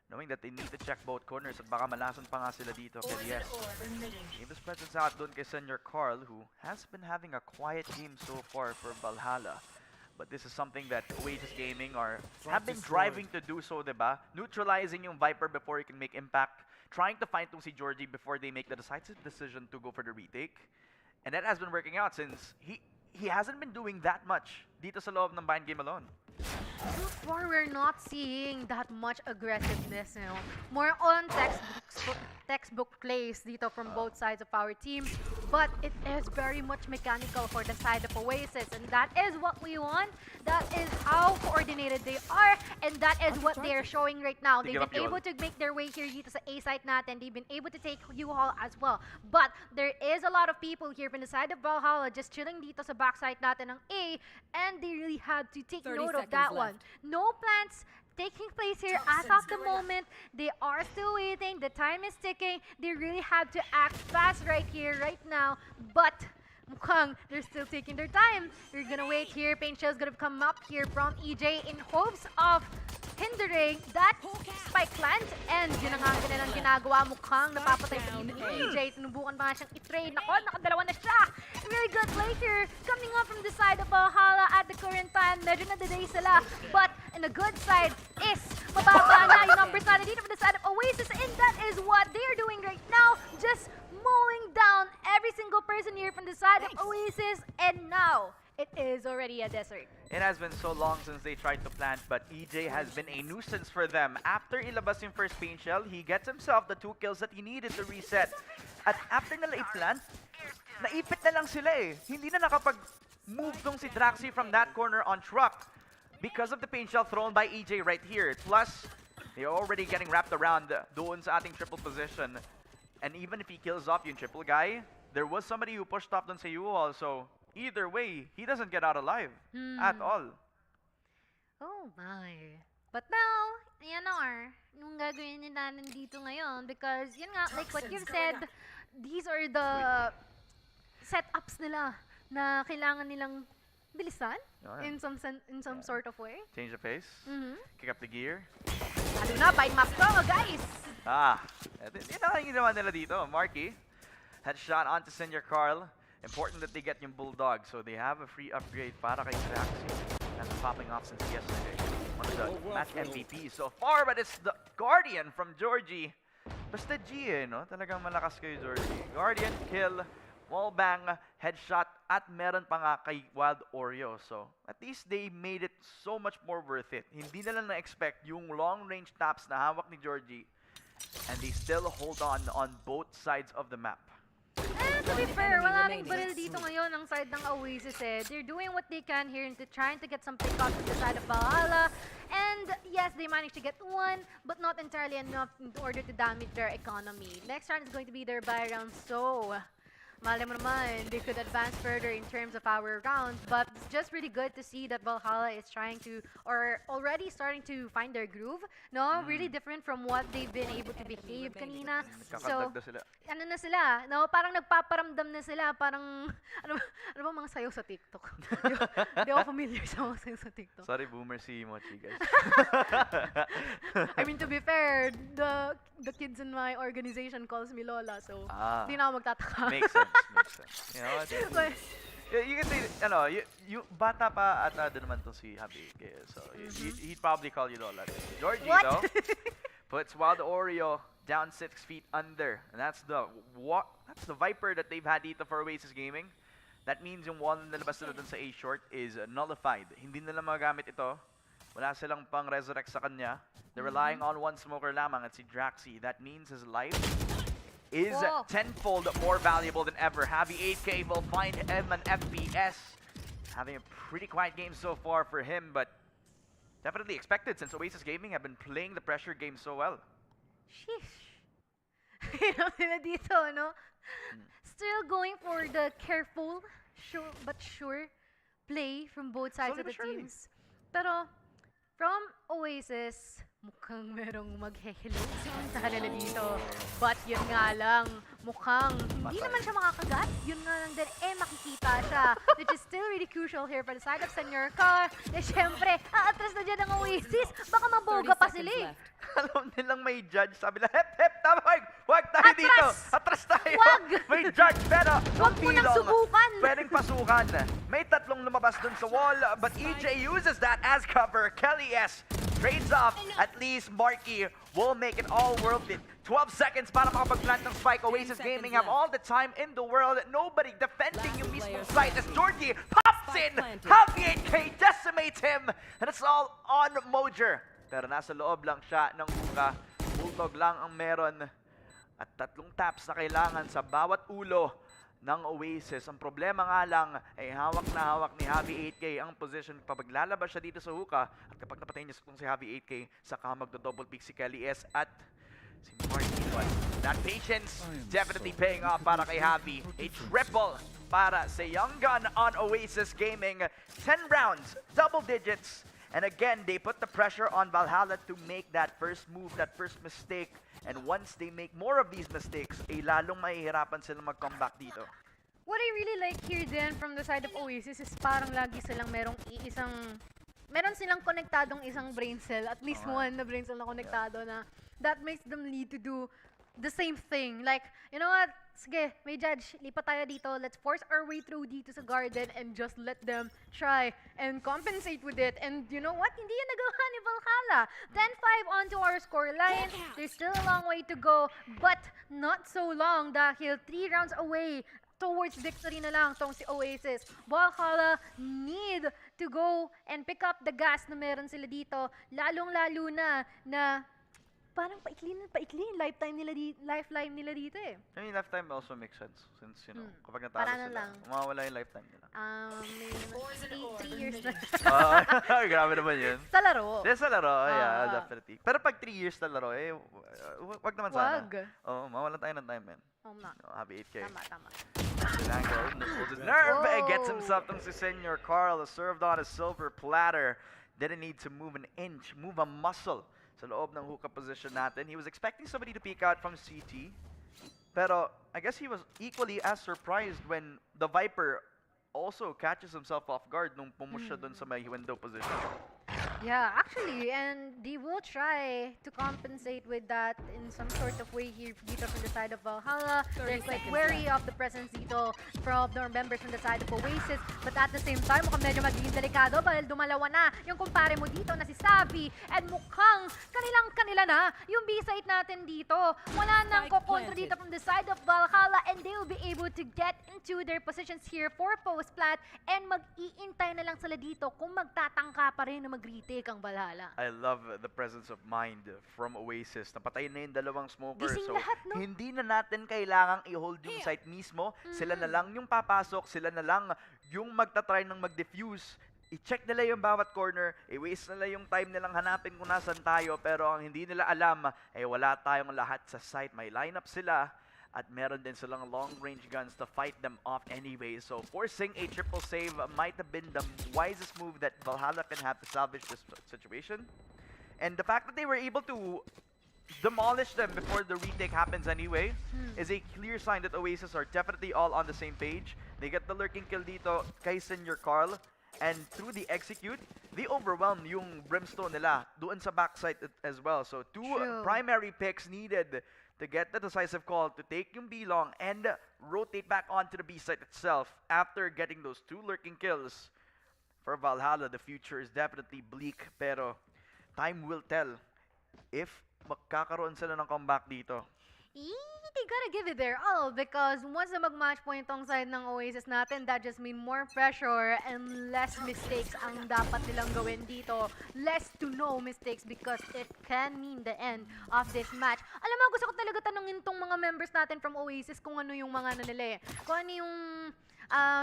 knowing that they need to check both corners at baka malason pa nga sila dito. But yes, gave his presence out doon kay Senior Carl, who has been having a quiet game so far for Valhalla. But this is something that Oasis Gaming have been driving to do so, diba? Neutralizing yung Viper before he can make impact. Trying to find si Georgie before they make the decisive decision to go for the retake. And that has been working out since he hasn't been doing that much dito sa loob ng bind game alone. So far, we're not seeing that much aggressiveness, you know. More on textbook plays dito from both sides of our team. But it is very much mechanical for the side of Oasis. And that is what we want. That is how coordinated they are. And that is what they are showing right now. They've been able to make their way here dito sa A site natin. They've been able to take U-Haul as well. But there is a lot of people here from the side of Valhalla just chilling dito sa backside natin ng A. And they really had to take 30 note of seconds that left. one. No plans taking place here as of the moment. They are still waiting. The time is ticking. They really have to act fast right here, right now. But mukhang they're still taking their time. We're gonna wait here. Pain Shell's gonna come up here from EJ in hopes of hindering that spike plant. And yun ang nga kanilang ginagawa. Mukhang napapatay sa dito ni EJ. Sinubukan pa nga siyang i-trade. Nako, nakadalawa na siya. Really good play here. Coming up from the side of Valhalla at the current time. Medyo nadaday sila. But in the good side is mababa na yung numbers natin dito from the side of Oasis. And that is what they're doing right now. Just mowing down every single person here from the side of Oasis. And now, it is already a desert. It has been so long since they tried to plant, but EJ has been a nuisance for them. After ilabas yung first paint shell, he gets himself the 2 kills that he needed to reset. At after nila i-plant, naipit na lang sila eh. Hindi na nakapag-move tong si Draxi from that corner on truck because of the paint shell thrown by EJ right here. Plus, they're already getting wrapped around doon sa ating triple position. And even if he kills off yung triple guy, there was somebody who pushed up dun sa U-wall, so either way, he doesn't get out alive at all. Oh my. But now, ayan na nung gagawin nila nandito ngayon because yun nga, like what you've said, these are the setups nila na kailangan nilang bilisan in some sort of way. Change the pace, kick up the gear. Lalo na, bind map to, guys! Yun na yung ginawa nila dito. Marky, headshot onto Senior Carl. Important that they get yung Bulldog, so they have a free upgrade para kay Draxi. That's popping off since yesterday. One of the match MVPs so far, but it's the Guardian from Georgie. Basta G no? Talagang malakas kayo, Georgie. Guardian, kill, wallbang, headshot, at meron pa nga kay Wild Oreo. So, at least they made it so much more worth it. Hindi na lang na-expect yung long-range taps na hawak ni Georgie, and they still hold on both sides of the map. And to be fair, wala ring baril dito ngayon ang side ng Oasis eh. They're doing what they can here into trying to get some pick-ups to the side of Valhalla. And yes, they managed to get one, but not entirely enough in order to damage their economy. Next round is going to be their buy round, so malay mo naman, they could advance further in terms of our rounds, but it's just really good to see that Valhalla is trying to, or already starting to find their groove, no? Really different from what they've been able to behave kanina. So, ano na sila, no? Parang nagpaparamdam na sila, parang, ano ba mga sayaw sa TikTok? Di ako familiar sa mga sayaw sa TikTok. Sorry, boomer si Mochi, guys. I mean, to be fair, the kids in my organization calls me Lola, so di na ako magtataka. Makes sense. You know, you can say, you bata pa at doon naman to si Habi. So, he'd probably call you Lola. Georgie, though, puts Wild Oreo down 6 feet under. And that's the Viper that they've had dito for Oasis Gaming. That means yung wall na nalabas nila dun sa A short is nullified. Hindi nila magamit ito. Wala silang pang resurrect sa kanya. They're relying on one smoker lamang at si Draxi. That means his life is tenfold more valuable than ever. Javi 8K will find him an FPS. Having a pretty quiet game so far for him, but definitely expected since Oasis Gaming have been playing the pressure game so well. Sheesh. Hirap nila dito, no? Still going for the careful, but sure play from both sides of the teams. Pero from Oasis, mukhang merong mag-hello sa kanila dito. But yun nga lang, mukhang hindi naman siya makakagat. Yun nga lang din, makikita siya. Which is still really crucial here for the side of Senior Car. Eh, syempre, aatras na dyan ng Oasis. Baka maboga pa sila eh. Alam nilang may judge. Sabi na, hep, tama, wag tayo dito. Atras tayo. Wag. May judge, pero wag mo nang subukan. Pwedeng pasukan. May tatlong lumabas dun sa wall, but EJ uses that as cover. Kelly S trades off. At least Marky will make it all worth it. 12 seconds para makapag-plant ng spike. Oasis Gaming have all the time in the world. Nobody defending yung mismong site as Georgie pops in. Javi 8K decimates him. And it's all on Mojer. Pero nasa loob lang siya ng hookah. Bulldog lang ang meron. At tatlong taps na kailangan sa bawat ulo ng Oasis. Ang problema nga lang ay hawak na hawak ni Javi 8K ang position kapag lalabas siya dito sa hookah. At kapag napatayin niya si Javi 8K, saka magdo-double pick si Kelly S at si Marky. But that patience definitely paying off para kay Javi. A triple para sa Young Gun on Oasis Gaming. 10 rounds, double digits. And again, they put the pressure on Valhalla to make that first move, that first mistake. And once they make more of these mistakes, lalong mahihirapan sila mag-comeback dito. What I really like here then from the side of Oasis is parang lagi silang meron silang konektadong isang brain cell, at least Okay. one na brain cell na konektado na that makes them need to do the same thing. Like, you know what? Sige, may judge, lipat tayo dito. Let's force our way through dito sa garden and just let them try and compensate with it. And you know what? Hindi yan nagawa ni Valhalla. 10-5 onto our scoreline. There's still a long way to go, but not so long dahil 3 rounds away towards victory na lang tong si Oasis. Valhalla need to go and pick up the gas na meron sila dito. Lalong-lalo na parang paikli yung lifeline nila dito eh. I mean, lifetime also makes sense since, you know, kapag natalo Para na sila, lang. mawawala yung lifetime nila. May 3 years na. Grabe naman yun. Sa laro. Yes, sa laro, yeah, Ah. definitely. Pero pag 3 years na laro, wag naman sana. Wag. Mawalan tayo ng time, man. Na. Happy 8K. Tama. Lango holds his nerve, Whoa. gets himself tong si Senor Carl, served on a silver platter. Didn't need to move an inch, move a muscle sa loob ng hookah position natin. He was expecting somebody to peek out from CT. Pero I guess he was equally as surprised when the Viper also catches himself off guard nung pumush siya dun sa may window position. Yeah, actually, and they will try to compensate with that in some sort of way here dito from the side of Valhalla. They're like wary of the presence dito from the members from the side of Oasis, but at the same time, mukhang medyo magiging delikado dahil dumalawa na yung kumpare mo dito na si Savi, and mukhang kanila na yung B-site natin dito. Wala nang kokontra dito from the side of Valhalla, and they will be able to get into their positions here for post-plat, and mag-iintay na lang sila dito kung magtatangka pa rin na mag-retake ang Valhalla. I love the presence of mind from Oasis. Napatay na yung dalawang smokers. Gising So, lahat, no? hindi na natin kailangang i-hold yung site mismo. Sila na lang yung papasok. Sila na lang yung magta-try ng mag-defuse. I-check nila yung bawat corner. I-waste nila yung time nilang hanapin kung nasan tayo. Pero ang hindi nila alam, wala tayong lahat sa site. May lineup sila. At meron din silang long-range guns to fight them off anyway. So forcing a triple save might have been the wisest move that Valhalla can have to salvage this situation. And the fact that they were able to demolish them before the retake happens anyway is a clear sign that Oasis are definitely all on the same page. They get the lurking kill dito kay Senor Carl. And through the execute, they overwhelm yung brimstone nila doon sa backside as well. So two True. primary picks needed to get the decisive call to take yung B-long and rotate back onto the B site itself after getting those 2 lurking kills. For Valhalla, the future is definitely bleak, pero time will tell if magkakaroon sila ng comeback dito. They gotta give it their all because once na mag-match point tong side ng Oasis natin, that just mean more pressure and less mistakes ang dapat nilang gawin dito. Less to no mistakes because it can mean the end of this match. Alam mo, gusto ko talaga tanungin tong mga members natin from Oasis kung ano yung mga ano nila eh. Kung ano yung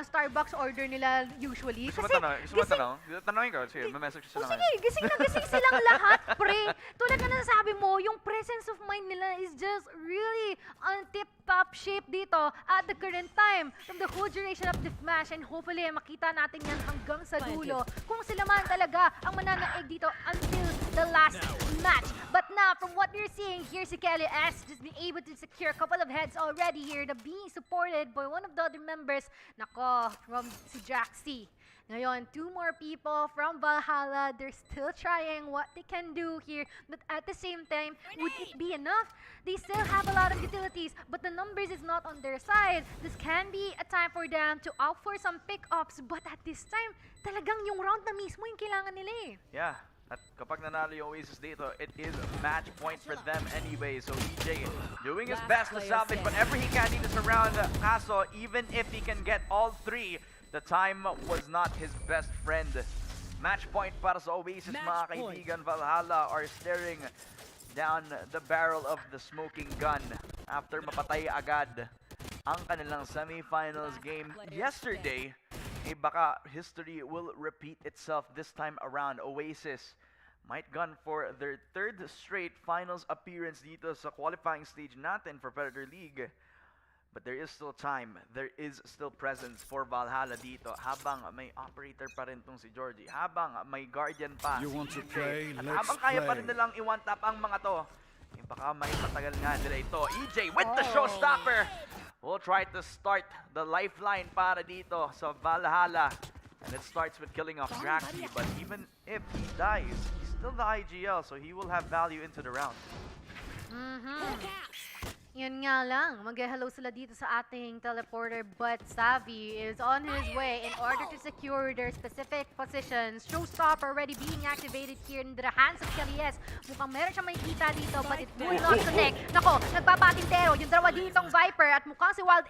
Starbucks order nila usually. Gusto mo Kasi tanong? Gusto mo tanong? Tanongin ko. Sige, may-message sila sige, ngayon. gising na gising silang lahat, pre. Tulad na nasabi mo, yung presence of mind nila is just really on tip-top shape dito at the current time from the whole duration of the match, and hopefully makita natin yan hanggang sa dulo kung sila man talaga ang mananaig dito until the last match. But now, from what we're seeing here, si Kelly S just being able to secure a couple of heads already here, the being supported by one of the other members. Nako, from si Jaxi. Ngayon, 2 more people from Valhalla. They're still trying what they can do here. But at the same time, would it be enough? They still have a lot of utilities, but the numbers is not on their side. This can be a time for them to opt for some pick-ups. But at this time, talagang yung round na mismo yung kailangan nila eh. Yeah. At kapag nanalo yung Oasis dito, it is a match point for them anyway. So EJ doing his best to salvage whatever he can in this round. Kaso, even if he can get all 3, the time was not his best friend. Match point para sa Oasis, mga kaibigan. Valhalla are staring down the barrel of the smoking gun after mapatay agad ang kanilang semifinals game yesterday. Baka history will repeat itself this time around. Oasis might gun for their 3rd straight finals appearance dito sa qualifying stage natin for Predator League. But there is still time. There is still presence for Valhalla dito habang may operator pa rin tong si Georgie. Habang may guardian pa You si want to EJ. play? At Let's habang kaya pa play. rin nilang i-one tap ang mga to. Baka may matagal nga nila ito. EJ with the showstopper. will try to start the lifeline para dito sa Valhalla. And it starts with killing off Draki, but even if he dies, he's still the IGL, so he will have value into the round. Yun nga lang, mag-hello sila dito sa ating teleporter, but Savvy is on his way in order to secure their specific positions. Showstopper already being activated here in the hands of Kalies. Mukhang meron siyang makikita dito, but it will not connect. Nako, nagpapatintero yung dalawa ditong Viper at mukhang si Wild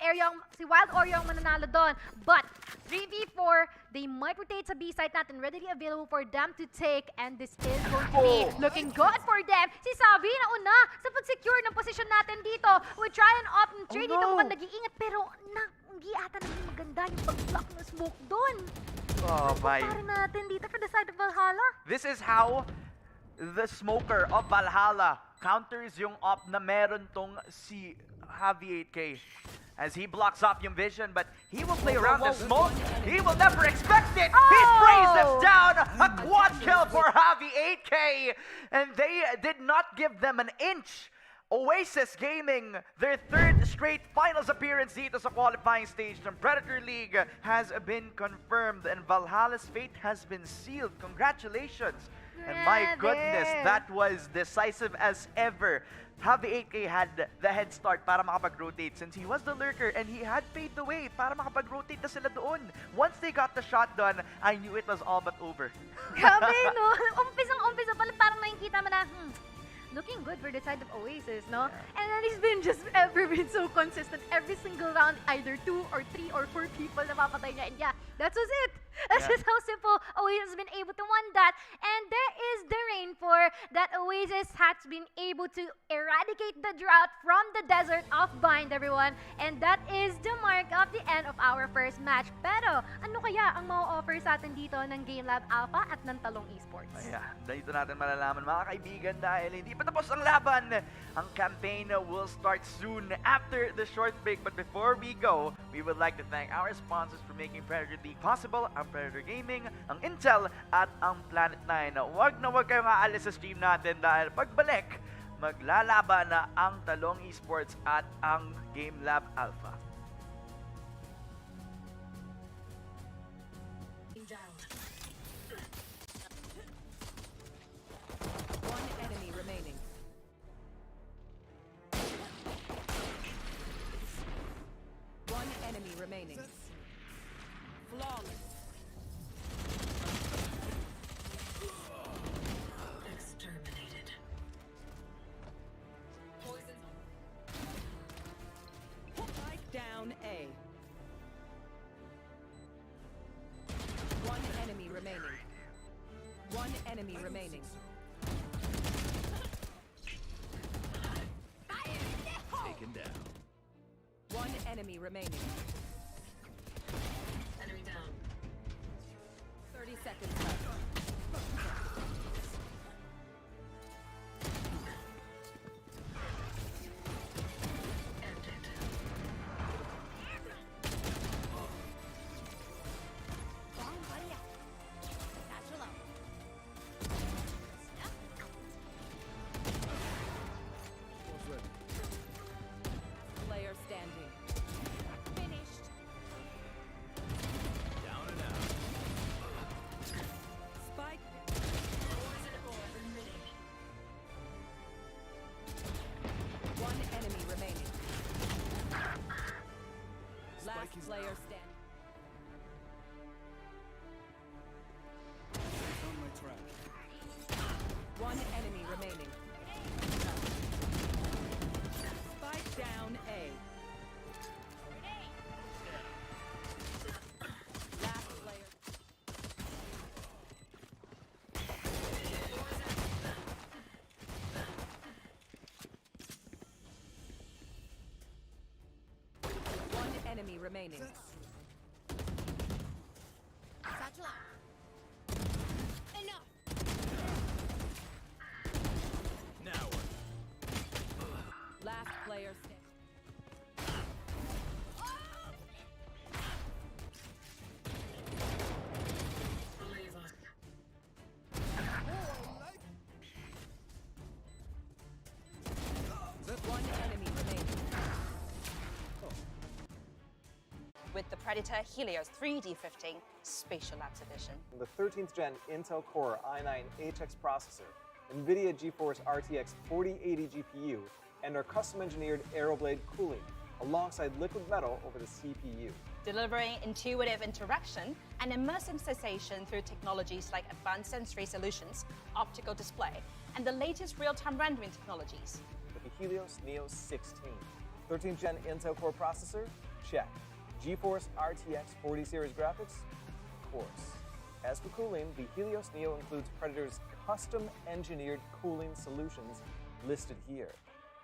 Oreo ang mananalo doon. But 3v4, they might rotate sa B-site natin, readily available for them to take, and this is going to be looking good for them. Si Savvy na una sa pag-secure ng position natin dito. We try and opt and trade dito, mukhang nag-iingat, pero hindi ata naging maganda yung pag-block ng smoke doon. Oh, bye. Pare natin dito for the side of Valhalla. This is how the smoker of Valhalla counters yung op na meron tong si Javi 8K. As he blocks up yung vision, but he will play around the smoke. He will never expect it. He sprays them down. A quad kill for Javi 8K. And they did not give them an inch. Oasis Gaming, their third straight finals appearance dito sa qualifying stage ng Predator League has been confirmed and Valhalla's fate has been sealed. Congratulations! And my goodness, that was decisive as ever. Javi 8K had the head start para makapag-rotate since he was the lurker and he had paved the way para makapag-rotate na sila doon. Once they got the shot done, I knew it was all but over. Grabe, no? Umpisa pala parang nakikita mo na, looking good for the side of Oasis, no? Yeah. And then he's been been so consistent every single round, either 2 or 3 or 4 people na papatay niya. And yeah, that was it. That's just how simple Oasis has been able to win that. And there is the rain for that Oasis has been able to eradicate the drought from the desert of Bind, everyone. And that is the mark of the end of our first match. Pero, ano kaya ang ma-offer sa atin dito ng Game Lab Alpha at ng Talong Esports? Ayan, dito natin malalaman mga kaibigan dahil hindi pa tapos ang laban. Ang campaign will start soon after the short break. But before we go, we would like to thank our sponsors for making Predator League possible. Ang Predator Gaming, ang Intel, at ang Planet 9. Huwag na huwag kayong aalis sa stream natin dahil pagbalik, maglalaban na ang Talong Esports at ang Game Lab Alpha. One enemy remaining. One enemy remaining. Flawless. Exterminated. Poison. Spike down A. One enemy remaining. One enemy remaining. Taken down. One enemy remaining. Enemy down. 30 seconds left. End it. Player standing. Finished. Down and out. Spike. One enemy remaining. Last Spike is player down. standing. It's on my track. One enemy remaining. Spike down A. Last player. One enemy remaining. Now what? Last player standing. One enemy remaining. with the Predator Helios 3D15 Spatial Labs Edition. The 13th gen Intel Core i9 HX processor, NVIDIA GeForce RTX 4080 GPU, and our custom-engineered Aeroblade cooling, alongside liquid metal over the CPU. Delivering intuitive interaction and immersive sensation through technologies like advanced sensory solutions, optical display, and the latest real-time rendering technologies. With the Helios Neo 16. 13th gen Intel Core processor? Check. GeForce RTX 40 series graphics? Of course. As for cooling, the Helios Neo includes Predator's custom-engineered cooling solutions listed here,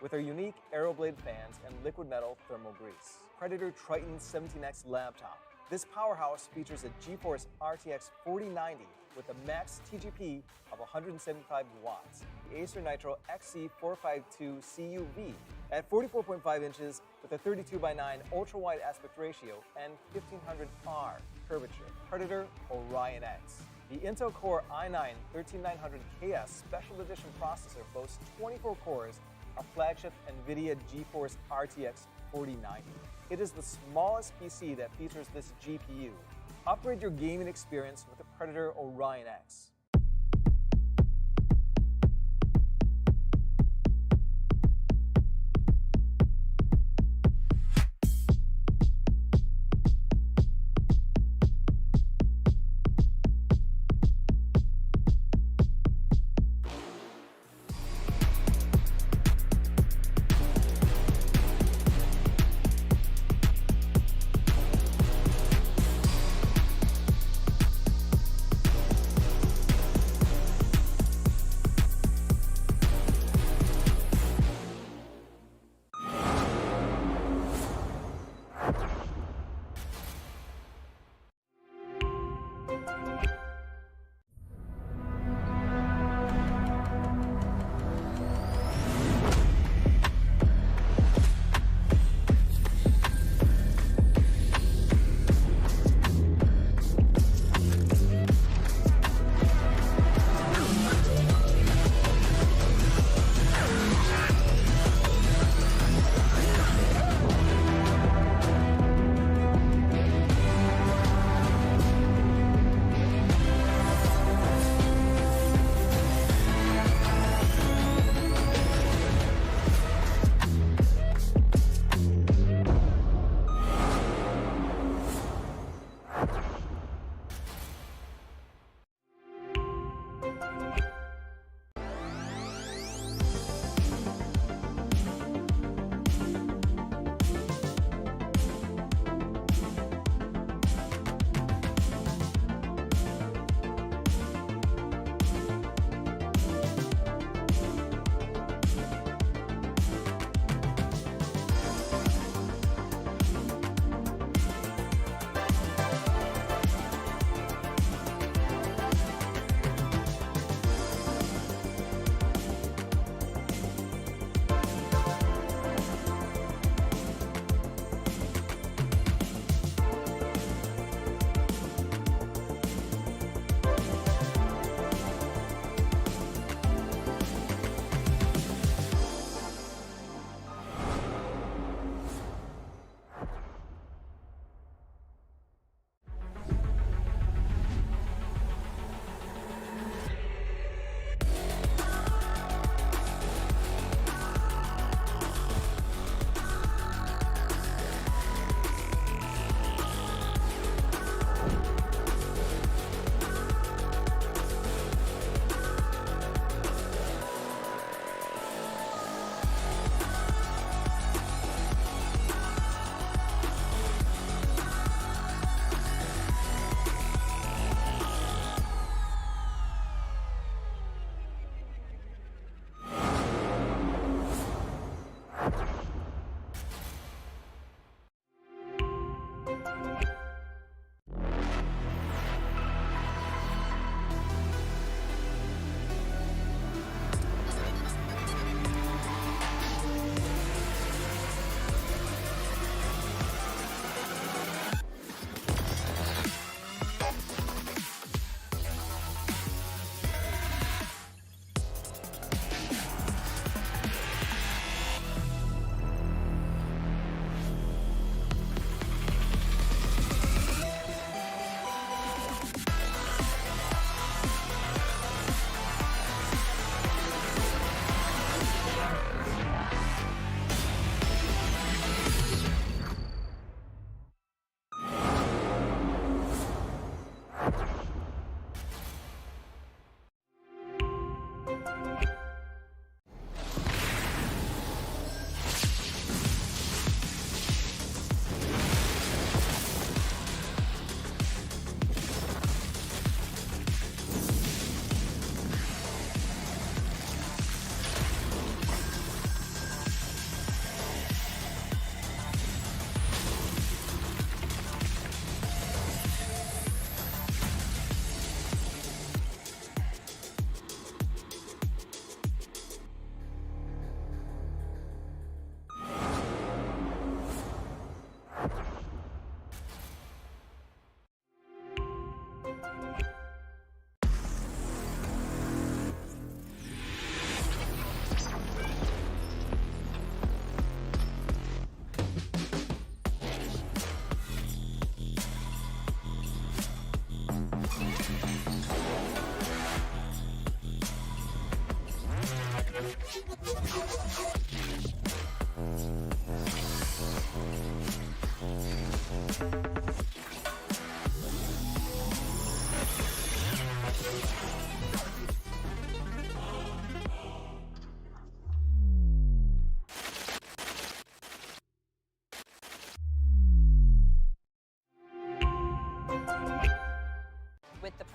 with our unique Aeroblade fans and liquid metal thermal grease. Predator Triton 17X laptop. This powerhouse features a GeForce RTX 4090 with a max TGP of 175 watts. The Acer Nitro XC452 CUV at 44.5 inches with a 32:9 ultra-wide aspect ratio and 1500R curvature. Predator Orion X. The Intel Core i9 13900KS Special Edition processor boasts 24 cores, a flagship NVIDIA GeForce RTX 4090. It is the smallest PC that features this GPU. Upgrade your gaming experience with the Predator Orion X.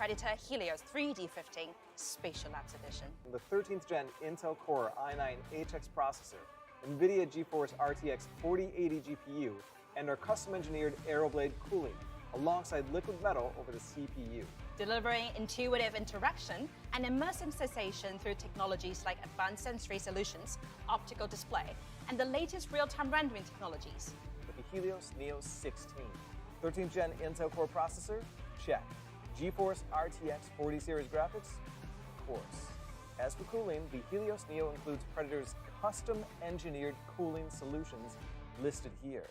Predator Helios 3D15 Spatial Labs Edition. The 13th gen Intel Core i9 HX processor, NVIDIA GeForce RTX 4080 GPU, and our custom-engineered Aeroblade cooling, alongside liquid metal over the CPU. Delivering intuitive interaction and immersive sensation through technologies like advanced sensory solutions, optical display, and the latest real-time rendering technologies. With the Helios Neo 16. 13th gen Intel Core processor? Check. GeForce RTX 40 series graphics? Of course. As for cooling, the Helios Neo includes Predator's custom-engineered cooling solutions listed here,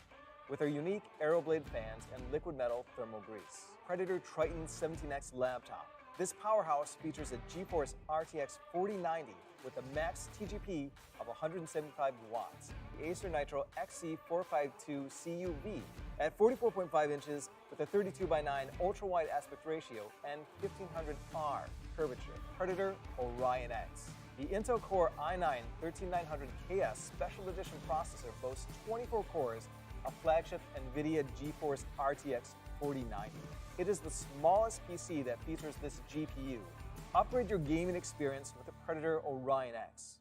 with our unique Aeroblade fans and liquid metal thermal grease. Predator Triton 17X laptop. This powerhouse features a GeForce RTX 4090 with a max TGP of 175 watts, the Acer Nitro XC452 CUV at 44.5 inches with a 32:9 ultra-wide aspect ratio and 1500R curvature. Predator Orion X. The Intel Core i9 13900KS Special Edition processor boasts 24 cores, a flagship NVIDIA GeForce RTX 4090. It is the smallest PC that features this GPU. Upgrade your gaming experience with the Predator Orion X.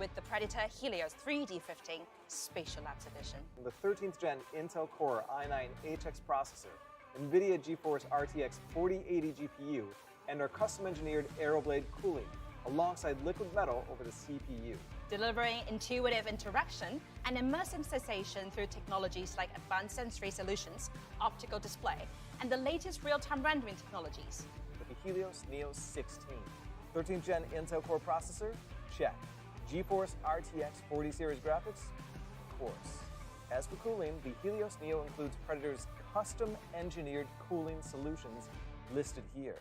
with the Predator Helios 3D15 Spatial Labs Edition. The 13th gen Intel Core i9 HX processor, NVIDIA GeForce RTX 4080 GPU, and our custom-engineered Aeroblade cooling, alongside liquid metal over the CPU. Delivering intuitive interaction and immersive sensation through technologies like advanced sensory solutions, optical display, and the latest real-time rendering technologies. With the Helios Neo 16. 13th gen Intel Core processor? Check. GeForce RTX 40 series graphics? Of course. As for cooling, the Helios Neo includes Predator's custom-engineered cooling solutions listed here,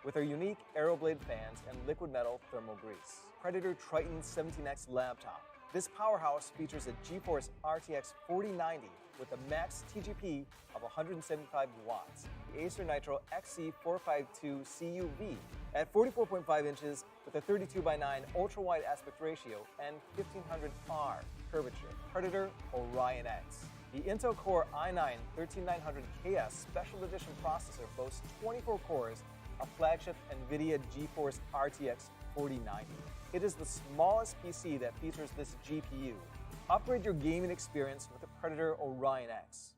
with our unique Aeroblade fans and liquid metal thermal grease. Predator Triton 17X laptop. This powerhouse features a GeForce RTX 4090 with a max TGP of 175 watts. The Acer Nitro XC452 CUV at 44.5 inches with a 32:9 ultra-wide aspect ratio and 1500R curvature. Predator Orion X. The Intel Core i9 13900KS Special Edition processor boasts 24 cores, a flagship NVIDIA GeForce RTX 4090. It is the smallest PC that features this GPU. Upgrade your gaming experience with the Predator Orion X.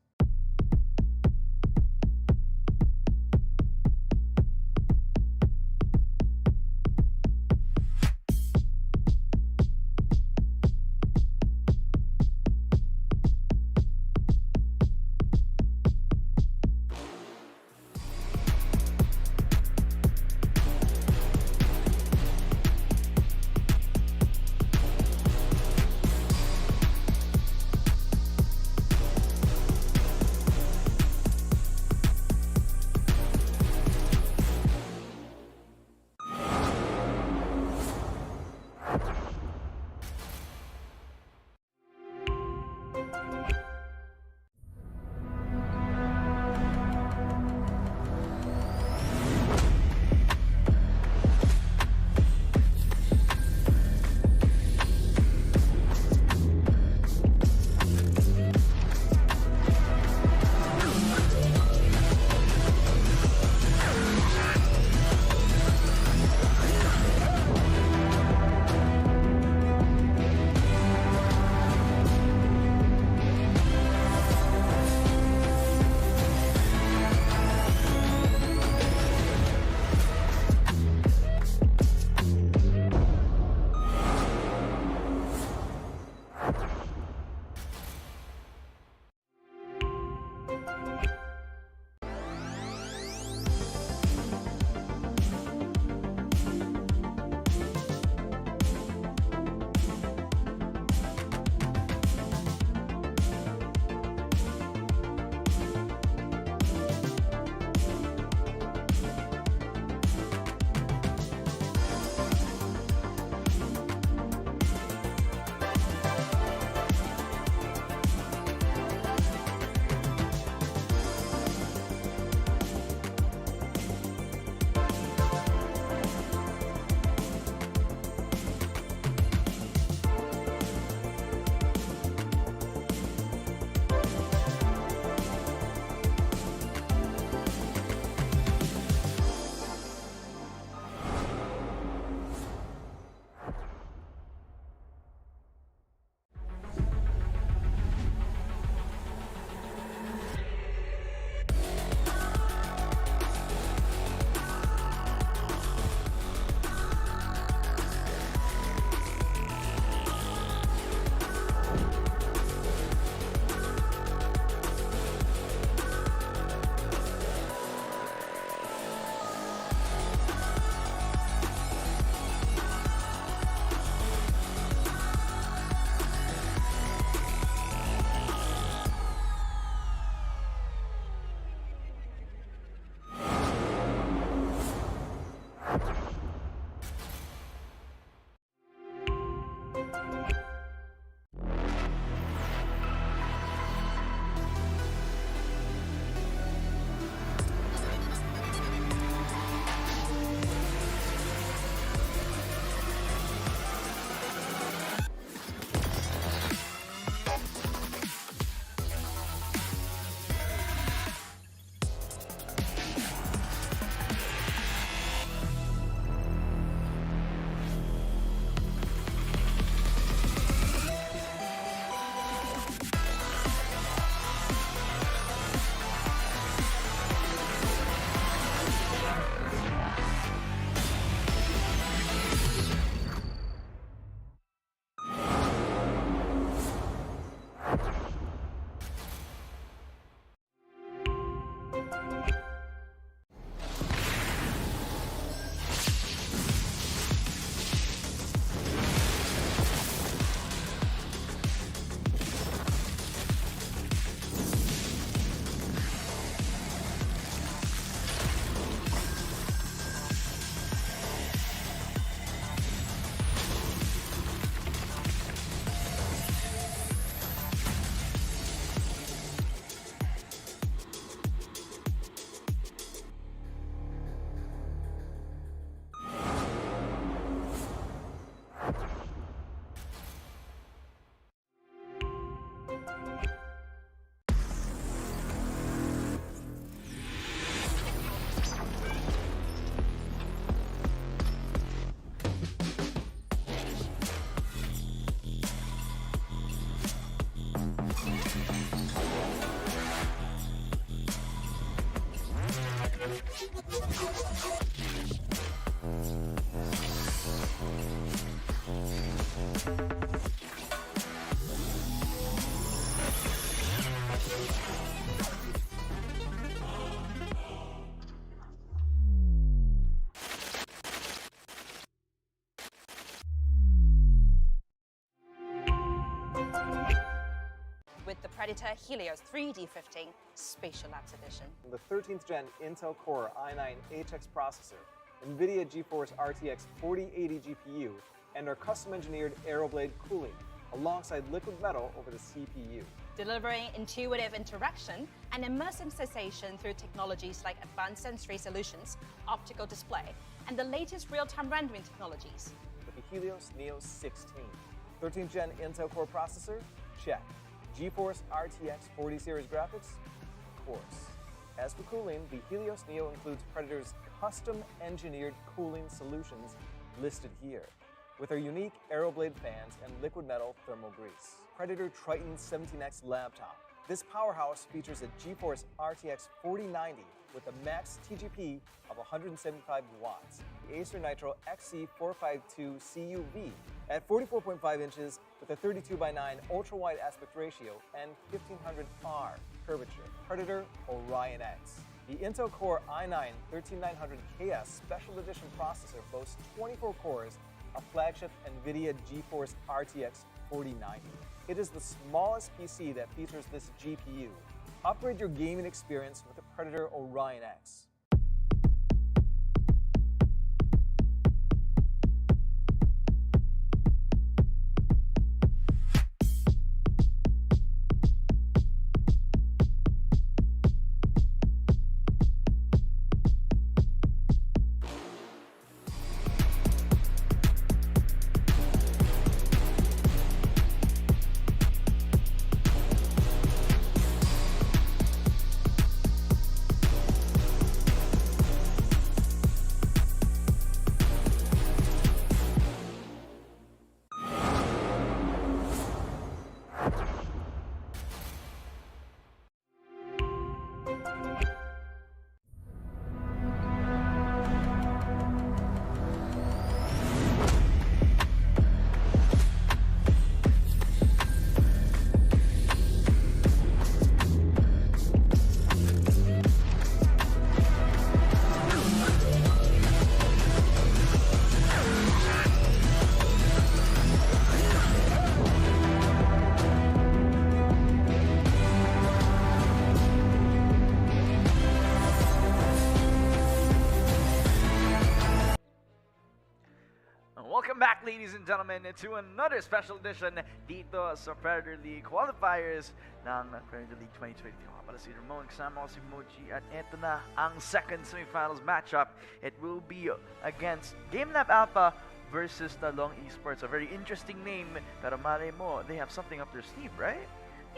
Predator Helios 3D15 Spatial Labs Edition. The 13th gen Intel Core i9 HX processor, NVIDIA GeForce RTX 4080 GPU, and our custom-engineered Aeroblade cooling, alongside liquid metal over the CPU. Delivering intuitive interaction and immersive sensation through technologies like advanced sensory solutions, optical display, and the latest real-time rendering technologies. With the Helios Neo 16. 13th gen Intel Core processor? Check. GeForce RTX 40 series graphics? Of course. As for cooling, the Helios Neo includes Predator's custom-engineered cooling solutions listed here, with our unique Aeroblade fans and liquid metal thermal grease. Predator Triton 17X laptop. This powerhouse features a GeForce RTX 4090 with a max TGP of 175 watts. The Acer Nitro XC452 CUV at 44.5 inches with a 32:9 ultra-wide aspect ratio and 1500R curvature. Predator Orion X. The Intel Core i9 13900KS Special Edition processor boasts 24 cores, a flagship NVIDIA GeForce RTX 4090. It is the smallest PC that features this GPU. Upgrade your gaming experience with the Predator Orion X. Welcome back, ladies and gentlemen, to another special edition dito sa Predator League Qualifiers ng Predator League 2023. Ako pala si Ramon, kasama ko si Mochi, at eto na ang second semifinals matchup. It will be against GameLab Alpha versus Talong Esports. A very interesting name, pero malay mo, they have something up their sleeve, right?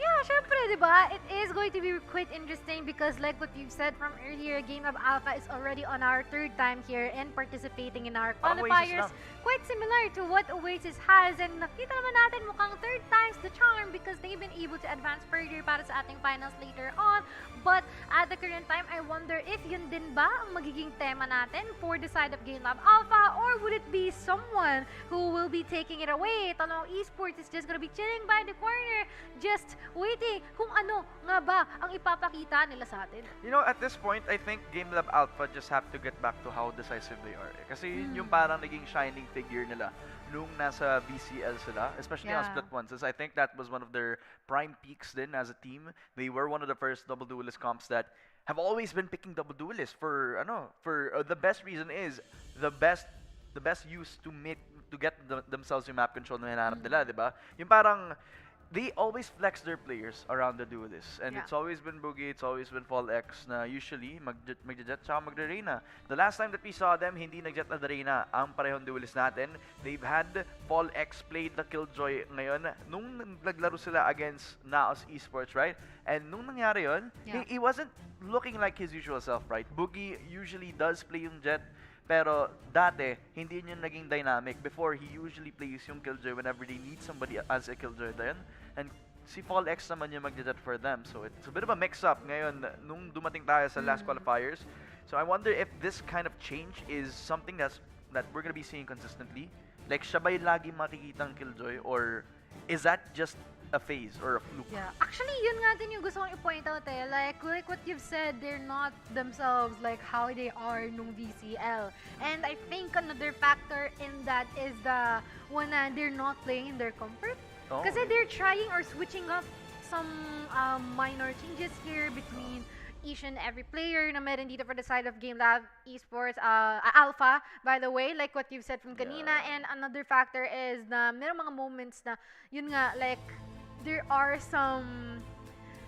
Yeah, syempre, di ba? It is going to be quite interesting because like what you've said from earlier, GameLab Alpha is already on our third time here and participating in our Parang Oasis qualifiers. lang. Quite similar to what Oasis has, and nakita naman natin mukhang third time's the charm because they've been able to advance further para sa ating finals later on. But at the current time, I wonder if yun din ba ang magiging tema natin for the side of GameLab Alpha, or would it be someone who will be taking it away? Talong Esports is just gonna be chilling by the corner, just waiting kung ano nga ba ang ipapakita nila sa atin. You know, at this point, I think GameLab Alpha just have to get back to how decisive they are. Kasi yun yung parang naging shining figure nila nung nasa VCL sila, especially on Yeah. Split Ones. I think that was one of their prime peaks din as a team. They were one of the first double duelist comps that have always been picking double duelists for the best reason is the best use to get themselves yung map control na hinahanap nila, di ba? Yung parang they always flex their players around the duelists. And Yeah. it's always been Boogie, it's always been Fall X na usually magja-jet tsaka magre-Reyna. The last time that we saw them, hindi nag-jet na Reyna ang parehong duelist natin. They've had Fall X play the Killjoy ngayon nung naglaro sila against Naos Esports, right? And nung nangyari yun, Yeah. he wasn't looking like his usual self, right? Boogie usually does play yung jet, pero dati, hindi niya naging dynamic. Before, he usually plays yung Killjoy whenever they need somebody as a Killjoy din. And si Fall X naman yung magja-jet for them. So it's a bit of a mix-up ngayon nung dumating tayo sa last qualifiers. So I wonder if this kind of change is something that we're gonna be seeing consistently. Like, siya ba'y lagi makikitang Killjoy, or is that just a phase or a fluke? Yeah. Actually, yun nga din yung gusto kong i-point out eh. Like what you've said, they're not themselves like how they are nung VCL. And I think another factor in that is the one na they're not playing in their comfort. Oh. Kasi they're trying or switching up some minor changes here between each and every player na meron dito for the side of Game Lab Esports Alpha, by the way, like what you've said from kanina. And another factor is na meron mga moments na, yun nga, like, there are some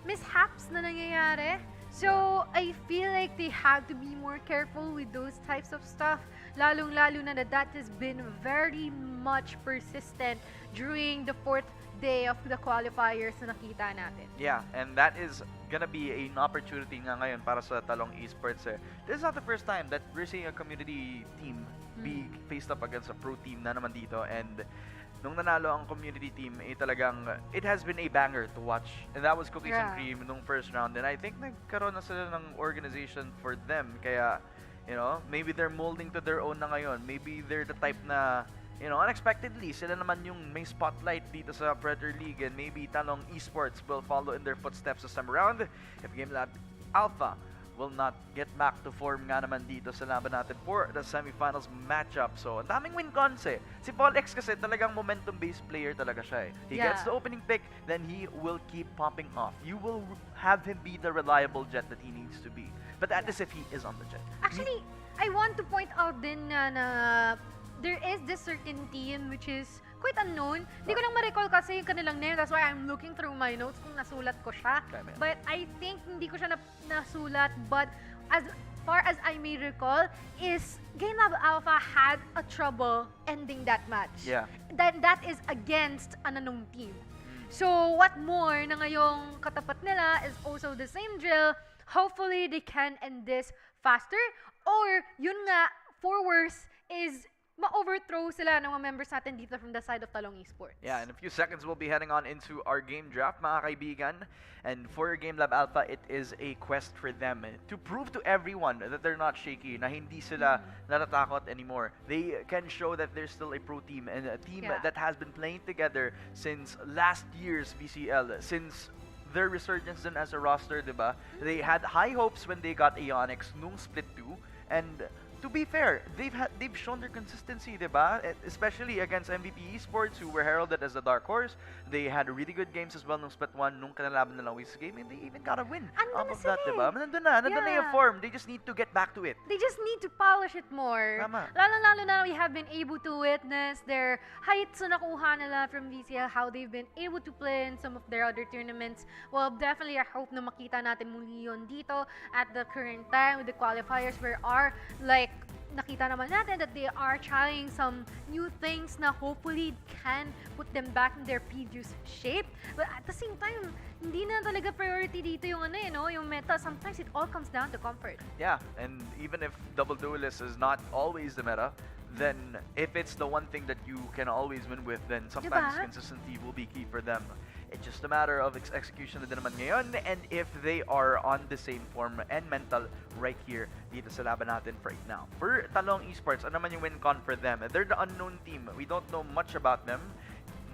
mishaps na nangyayari. So, I feel like they have to be more careful with those types of stuff. Lalong-lalo na that has been very much persistent during the 4th day of the qualifiers na nakita natin. Yeah, and that is gonna be an opportunity nga ngayon para sa Talong Esports. This is not the first time that we're seeing a community team be faced up against a pro team na naman dito, and nung nanalo ang community team, talagang it has been a banger to watch. And that was Cookies and Cream nung first round, and I think nagkaroon na sila ng organization for them, kaya maybe they're molding to their own na ngayon. Maybe they're the type na unexpectedly, sila naman yung may spotlight dito sa Predator League, and maybe Talong Esports will follow in their footsteps this time around if Game Lab Alpha will not get back to form nga naman dito sa laban natin for the semifinals matchup. So, ang daming win cons eh. Si Paul X kasi talagang momentum-based player talaga siya eh. He gets the opening pick, then he will keep popping off. You will have him be the reliable jet that he needs to be. But that is if he is on the jet. Actually, I want to point out din na there is this certain team which is quite unknown. Hindi ko lang ma-recall kasi yung kanilang name. That's why I'm looking through my notes kung nasulat ko siya. But I think hindi ko siya nasulat. But as far as I may recall, is Game Lab Alpha had a trouble ending that match. Yeah. That is against an unknown team. So what more na ngayong katapat nila is also the same drill. Hopefully they can end this faster. Or yun nga, for worse, is ma-overthrow sila ng mga members natin dito from the side of Talong Esports. Yeah, in a few seconds, we'll be heading on into our game draft, mga kaibigan. And for Game Lab Alpha, it is a quest for them to prove to everyone that they're not shaky, na hindi sila natatakot anymore. They can show that they're still a pro team, and a team that has been playing together since last year's VCL, since their resurgence then as a roster, diba? They had high hopes when they got Aeonix nung Split 2, and to be fair, they've shown their consistency, diba? Especially against MVP Esports, who were heralded as the dark horse. They had really good games as well nung Split 1, nung kanalaban nila Wiz game, and they even got a win off of that, diba? Nandun na yung form. They just need to get back to it. They just need to polish it more. Tama. Lalo na we have been able to witness their heights na nakuha nila from VCL, how they've been able to play in some of their other tournaments. Well, definitely I hope na makita natin muli yun dito at the current time with the qualifiers where nakita naman natin that they are trying some new things na hopefully can put them back in their previous shape. But at the same time, hindi na talaga priority dito yung yung meta. Sometimes it all comes down to comfort. Yeah, and even if double duelist is not always the meta, then if it's the one thing that you can always win with, then sometimes consistency will be key for them. It's just a matter of execution na din naman ngayon, and if they are on the same form and mental right here dito sa laban natin right now. For Talong Esports, ano naman yung win con for them? They're the unknown team. We don't know much about them.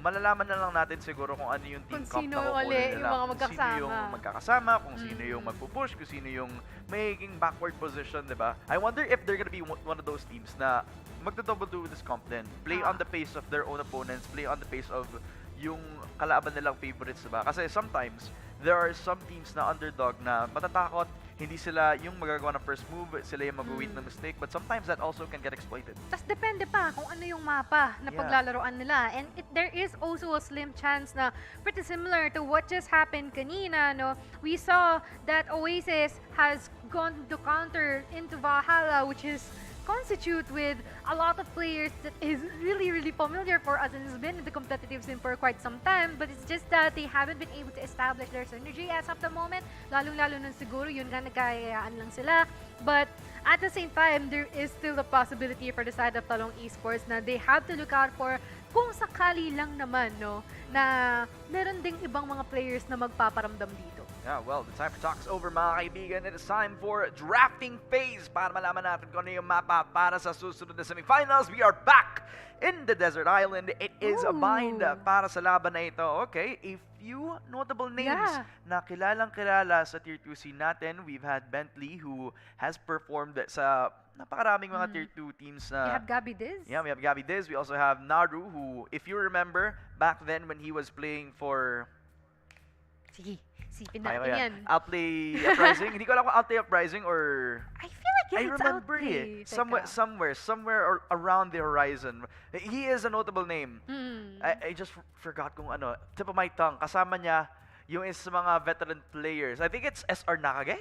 Malalaman na lang natin siguro kung ano yung team comp na kukunin nila. Yung mga kung sino yung magkakasama, kung sino yung magpupush, kung sino yung magiging backward position, diba? I wonder if they're gonna be one of those teams na magda-double do with this comp din. Play on the pace of their own opponents, play on the pace of yung kalaban nilang favorites, diba? Kasi sometimes, there are some teams na underdog na matatakot, hindi sila yung magagawa ng first move, sila yung mag-wait ng mistake, but sometimes that also can get exploited. Tas depende pa kung ano yung mapa na paglalaroan nila. And there is also a slim chance na pretty similar to what just happened kanina, no? We saw that Oasis has gone to counter into Valhalla, which is constitute with a lot of players that is really, really familiar for us and has been in the competitive scene for quite some time, but it's just that they haven't been able to establish their synergy as of the moment. Lalong-lalo nun siguro, yun nga nagkayaan lang sila. But at the same time, there is still the possibility for the side of Talong Esports na they have to look out for kung sakali lang naman, no, na meron ding ibang mga players na magpaparamdam dito. Yeah, well, the time for talk's over, mga kaibigan. It is time for drafting phase para malaman natin kung ano yung mapa para sa susunod na semifinals. We are back in the desert island. It is a bind para sa laban na ito. Okay, a few notable names na kilalang-kilala sa Tier 2 scene natin. We've had Bentley, who has performed sa napakaraming mga Tier 2 teams na... We have Gabby Diz. Yeah, we have Gabby Diz. We also have Naru, who, if you remember, back then when he was playing for... Sige, sipin Kaya ko natin yan. yan. Outplay Uprising. Hindi ko alam kung Outplay Uprising or... I feel like I it's remember outplay. somewhere around the horizon. He is a notable name. Hmm. I just forgot kung ano. Tip of my tongue. Kasama niya yung is mga veteran players. I think it's SR Nakage.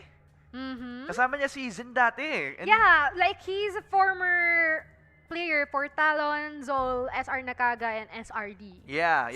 Mhm. Kasama niya si Zin dati. And Yeah, like he's a former player for Talon, Zol, SR Nakaga, and SRD. Yeah.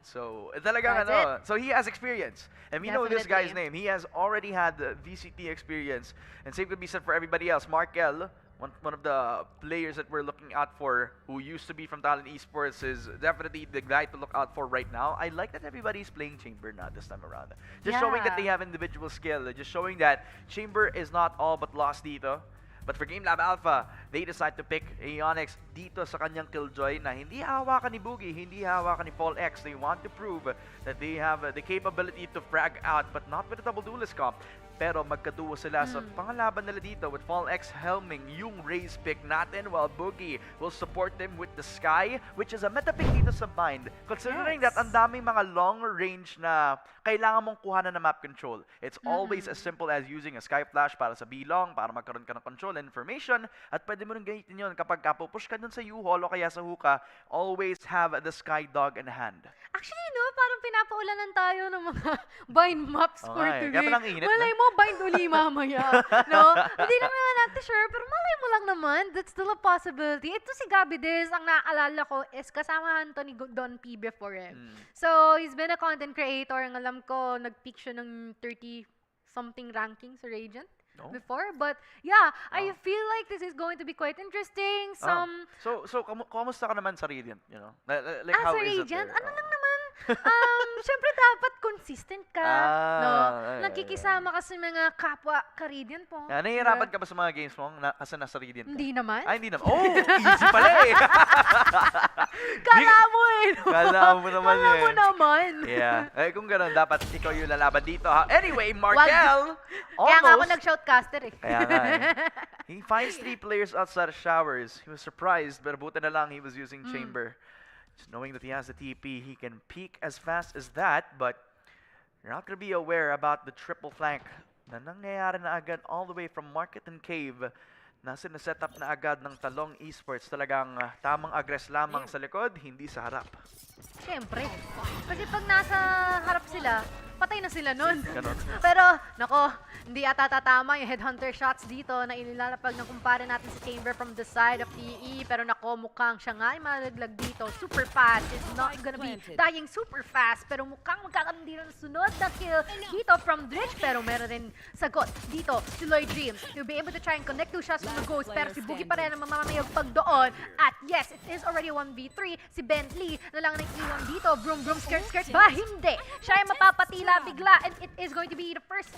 So, Talagang that's ano. So he has experience. And we know this guy's Definitely. name. He has already had the VCT experience. And same could be said for everybody else. Markel, one of the players that we're looking out for, who used to be from Talon Esports, is definitely the guy to look out for right now. I like that everybody's playing Chamber now this time around. Just showing that they Yeah. have individual skill. Just showing that Chamber is not all but lost dito. But for Game Lab Alpha, they decide to pick Aeonix dito sa kanyang Killjoy na hindi hawakan ni Boogie, hindi hawakan ni Paul X. They want to prove that they have the capability to frag out, but not with a double duelist comp. Pero magkaduo sila sa pangalaban nila dito with Paul X helming yung raise pick natin while Boogie will support them with the Sky, which is a meta pick dito sa Bind. Considering that ang daming mga long range na kailangan mong kuhanan na map control. It's always as simple as using a Sky Flash para sa B-Long, para magkaroon ka ng control and information, at pwede mo rin gamitin yun kapag kapupush ka dun sa U-Hall o kaya sa hookah, always have the Sky Dog in hand. actually, no, parang pinapaulanan tayo ng mga bind maps Oo for nga eh. today. Kaya palang init na. Malay mo, bind uli mamaya. No? Hindi lang naman natin sure, pero malay mo lang naman, that's still a possibility. Ito si Gabby Diz, ang naaalala ko is kasamahan to ni Don P before eh. So, he's been a content creator. Ang alam ko, nag-peak siya ng 30-something ranking sa Radiant Oh. before. But, yeah, I feel like this is going to be quite interesting. Some So, kamusta ka naman sa Radiant, you know? Like, how sa is it Radiant, there? ano lang naman, syempre dapat consistent ka, no? Nakikisama ka sa mga kapwa ka-Radiant po. Nahihirapan ka ba sa mga games mo kasi nasa Radiant ka? Hindi naman. Ay, hindi naman. Oh, easy pala eh. Kala mo eh, no? Kala mo naman Kala eh. mo naman. Yeah. Eh, kung gano'n, dapat ikaw yung lalaban dito, ha? Anyway, Markel, Kaya nga ako almost. nag-shoutcaster eh. Kaya nga eh. He finds 3 players outside of showers. He was surprised, but buti na lang he was using Chamber. Just knowing that he has the TP, he can peek as fast as that, but you're not gonna be aware about the triple flank na nangyayari na agad all the way from Market and Cave na sineset-up na agad ng Talong Esports. Talagang tamang agres lamang sa likod, hindi sa harap. Siyempre. Kasi pag nasa harap sila, patay na sila nun. Ganon. Pero, nako, hindi ata tatama yung headhunter shots dito na inilalapag ng kumpare natin sa Chamber from the side of TE. Pero nako, mukhang siya nga ay malaglag dito. Super fast. It's not gonna be dying super fast. Pero mukhang magkakaroon dito ng sunod na kill dito from Dritch. Pero meron rin sagot dito si Lloyd Dream. He'll be able to try and connect 2 shots from the Ghost. Pero si Boogie pa rin ang mamamayag pag doon. At yes, it is already 1v3. Si Bentley na lang nang iwan dito. Vroom, vroom, skirt, skirt. Ba, hindi. Siya ay mapapatila bigla. And it is going to be the first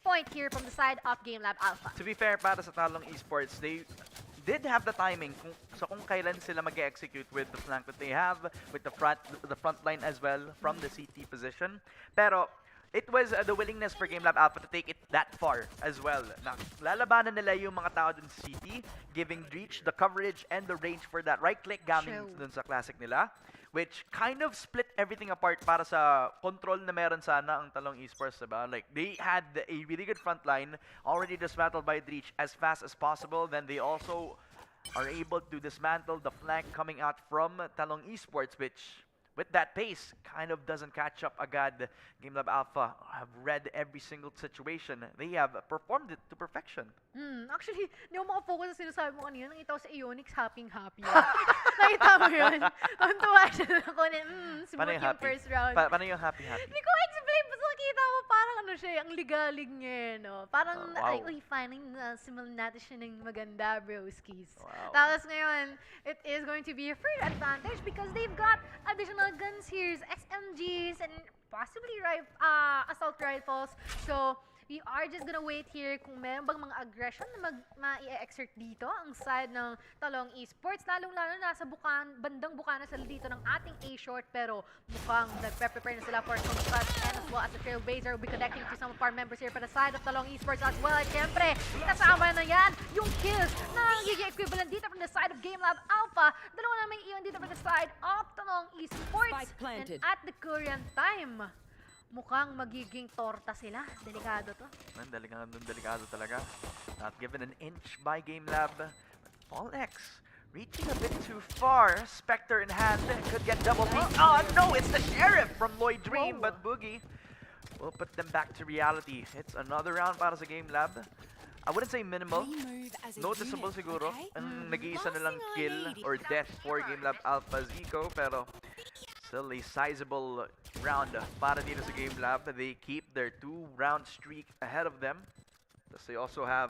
point here from the side of Game Lab Alpha. To be fair, para sa Talong Esports, they did have the timing kung kailan sila mag-execute with the flank that they have, with the front line as well from the CT position. Pero it was the willingness for Game Lab Alpha to take it that far as well. Na lalabanan nila yung mga tao dun sa CT, giving Breach the coverage and the range for that right-click gaming dun sa classic nila, which kind of split everything apart para sa control na meron sana ang Talong Esports, diba? Like, they had a really good front line, already dismantled by Breach as fast as possible. Then they also are able to dismantle the flank coming out from Talong Esports, which, with that pace, kind of doesn't catch up agad. Game Lab Alpha have read every single situation. They have performed it to perfection. Actually, hindi ako makafocus sa sinasabi mo kanina. Nakita ko sa Ionix, happy-happy. Nakita mo yun? Tuwa siya na ako na, Paano smooth yung yung happy? first round. Paano yung happy-happy? Hindi ko explain, basta nakita mo parang ano siya, ang ligalig niya, no? Parang, wow. ay, uy, finally, simulan natin siya ng maganda, broskies. Wow. Tapos ngayon, it is going to be a free advantage because they've got additional guns here, SMGs, and possibly assault rifles. So, we are just gonna wait here kung meron bang mga aggression na ma-exert dito ang side ng Talong Esports. Lalong-lalo nasa bandang bukana sila dito ng ating A-short, pero mukhang nagpe-prepare na sila for some shots, and as well as the Trailblazer will be connecting to some of our members here for the side of Talong Esports as well. At syempre, kasama na yan yung kills na nagiging equivalent dito from the side of Game Lab Alpha. Dalawa na may iwan dito from the side of Talong Esports. Spike planted. And at the current time, mukhang magiging torta sila. Delikado to. Delikado talaga. Not given an inch by Game Lab. But Paul X reaching a bit too far. Spectre in hand could get double beat. Oh no, it's the Sheriff from Lloyd Dream, Whoa. but Boogie will put them back to reality. It's another round para sa Game Lab. I wouldn't say minimal. We move as a Noticeable unit, siguro. okay? Ang nag-iisa na lang Bossing kill lady. or death for Game Lab Alpha's Eco, pero still a sizable round para dito sa Game Lab. They keep their 2-round streak ahead of them. Plus they also have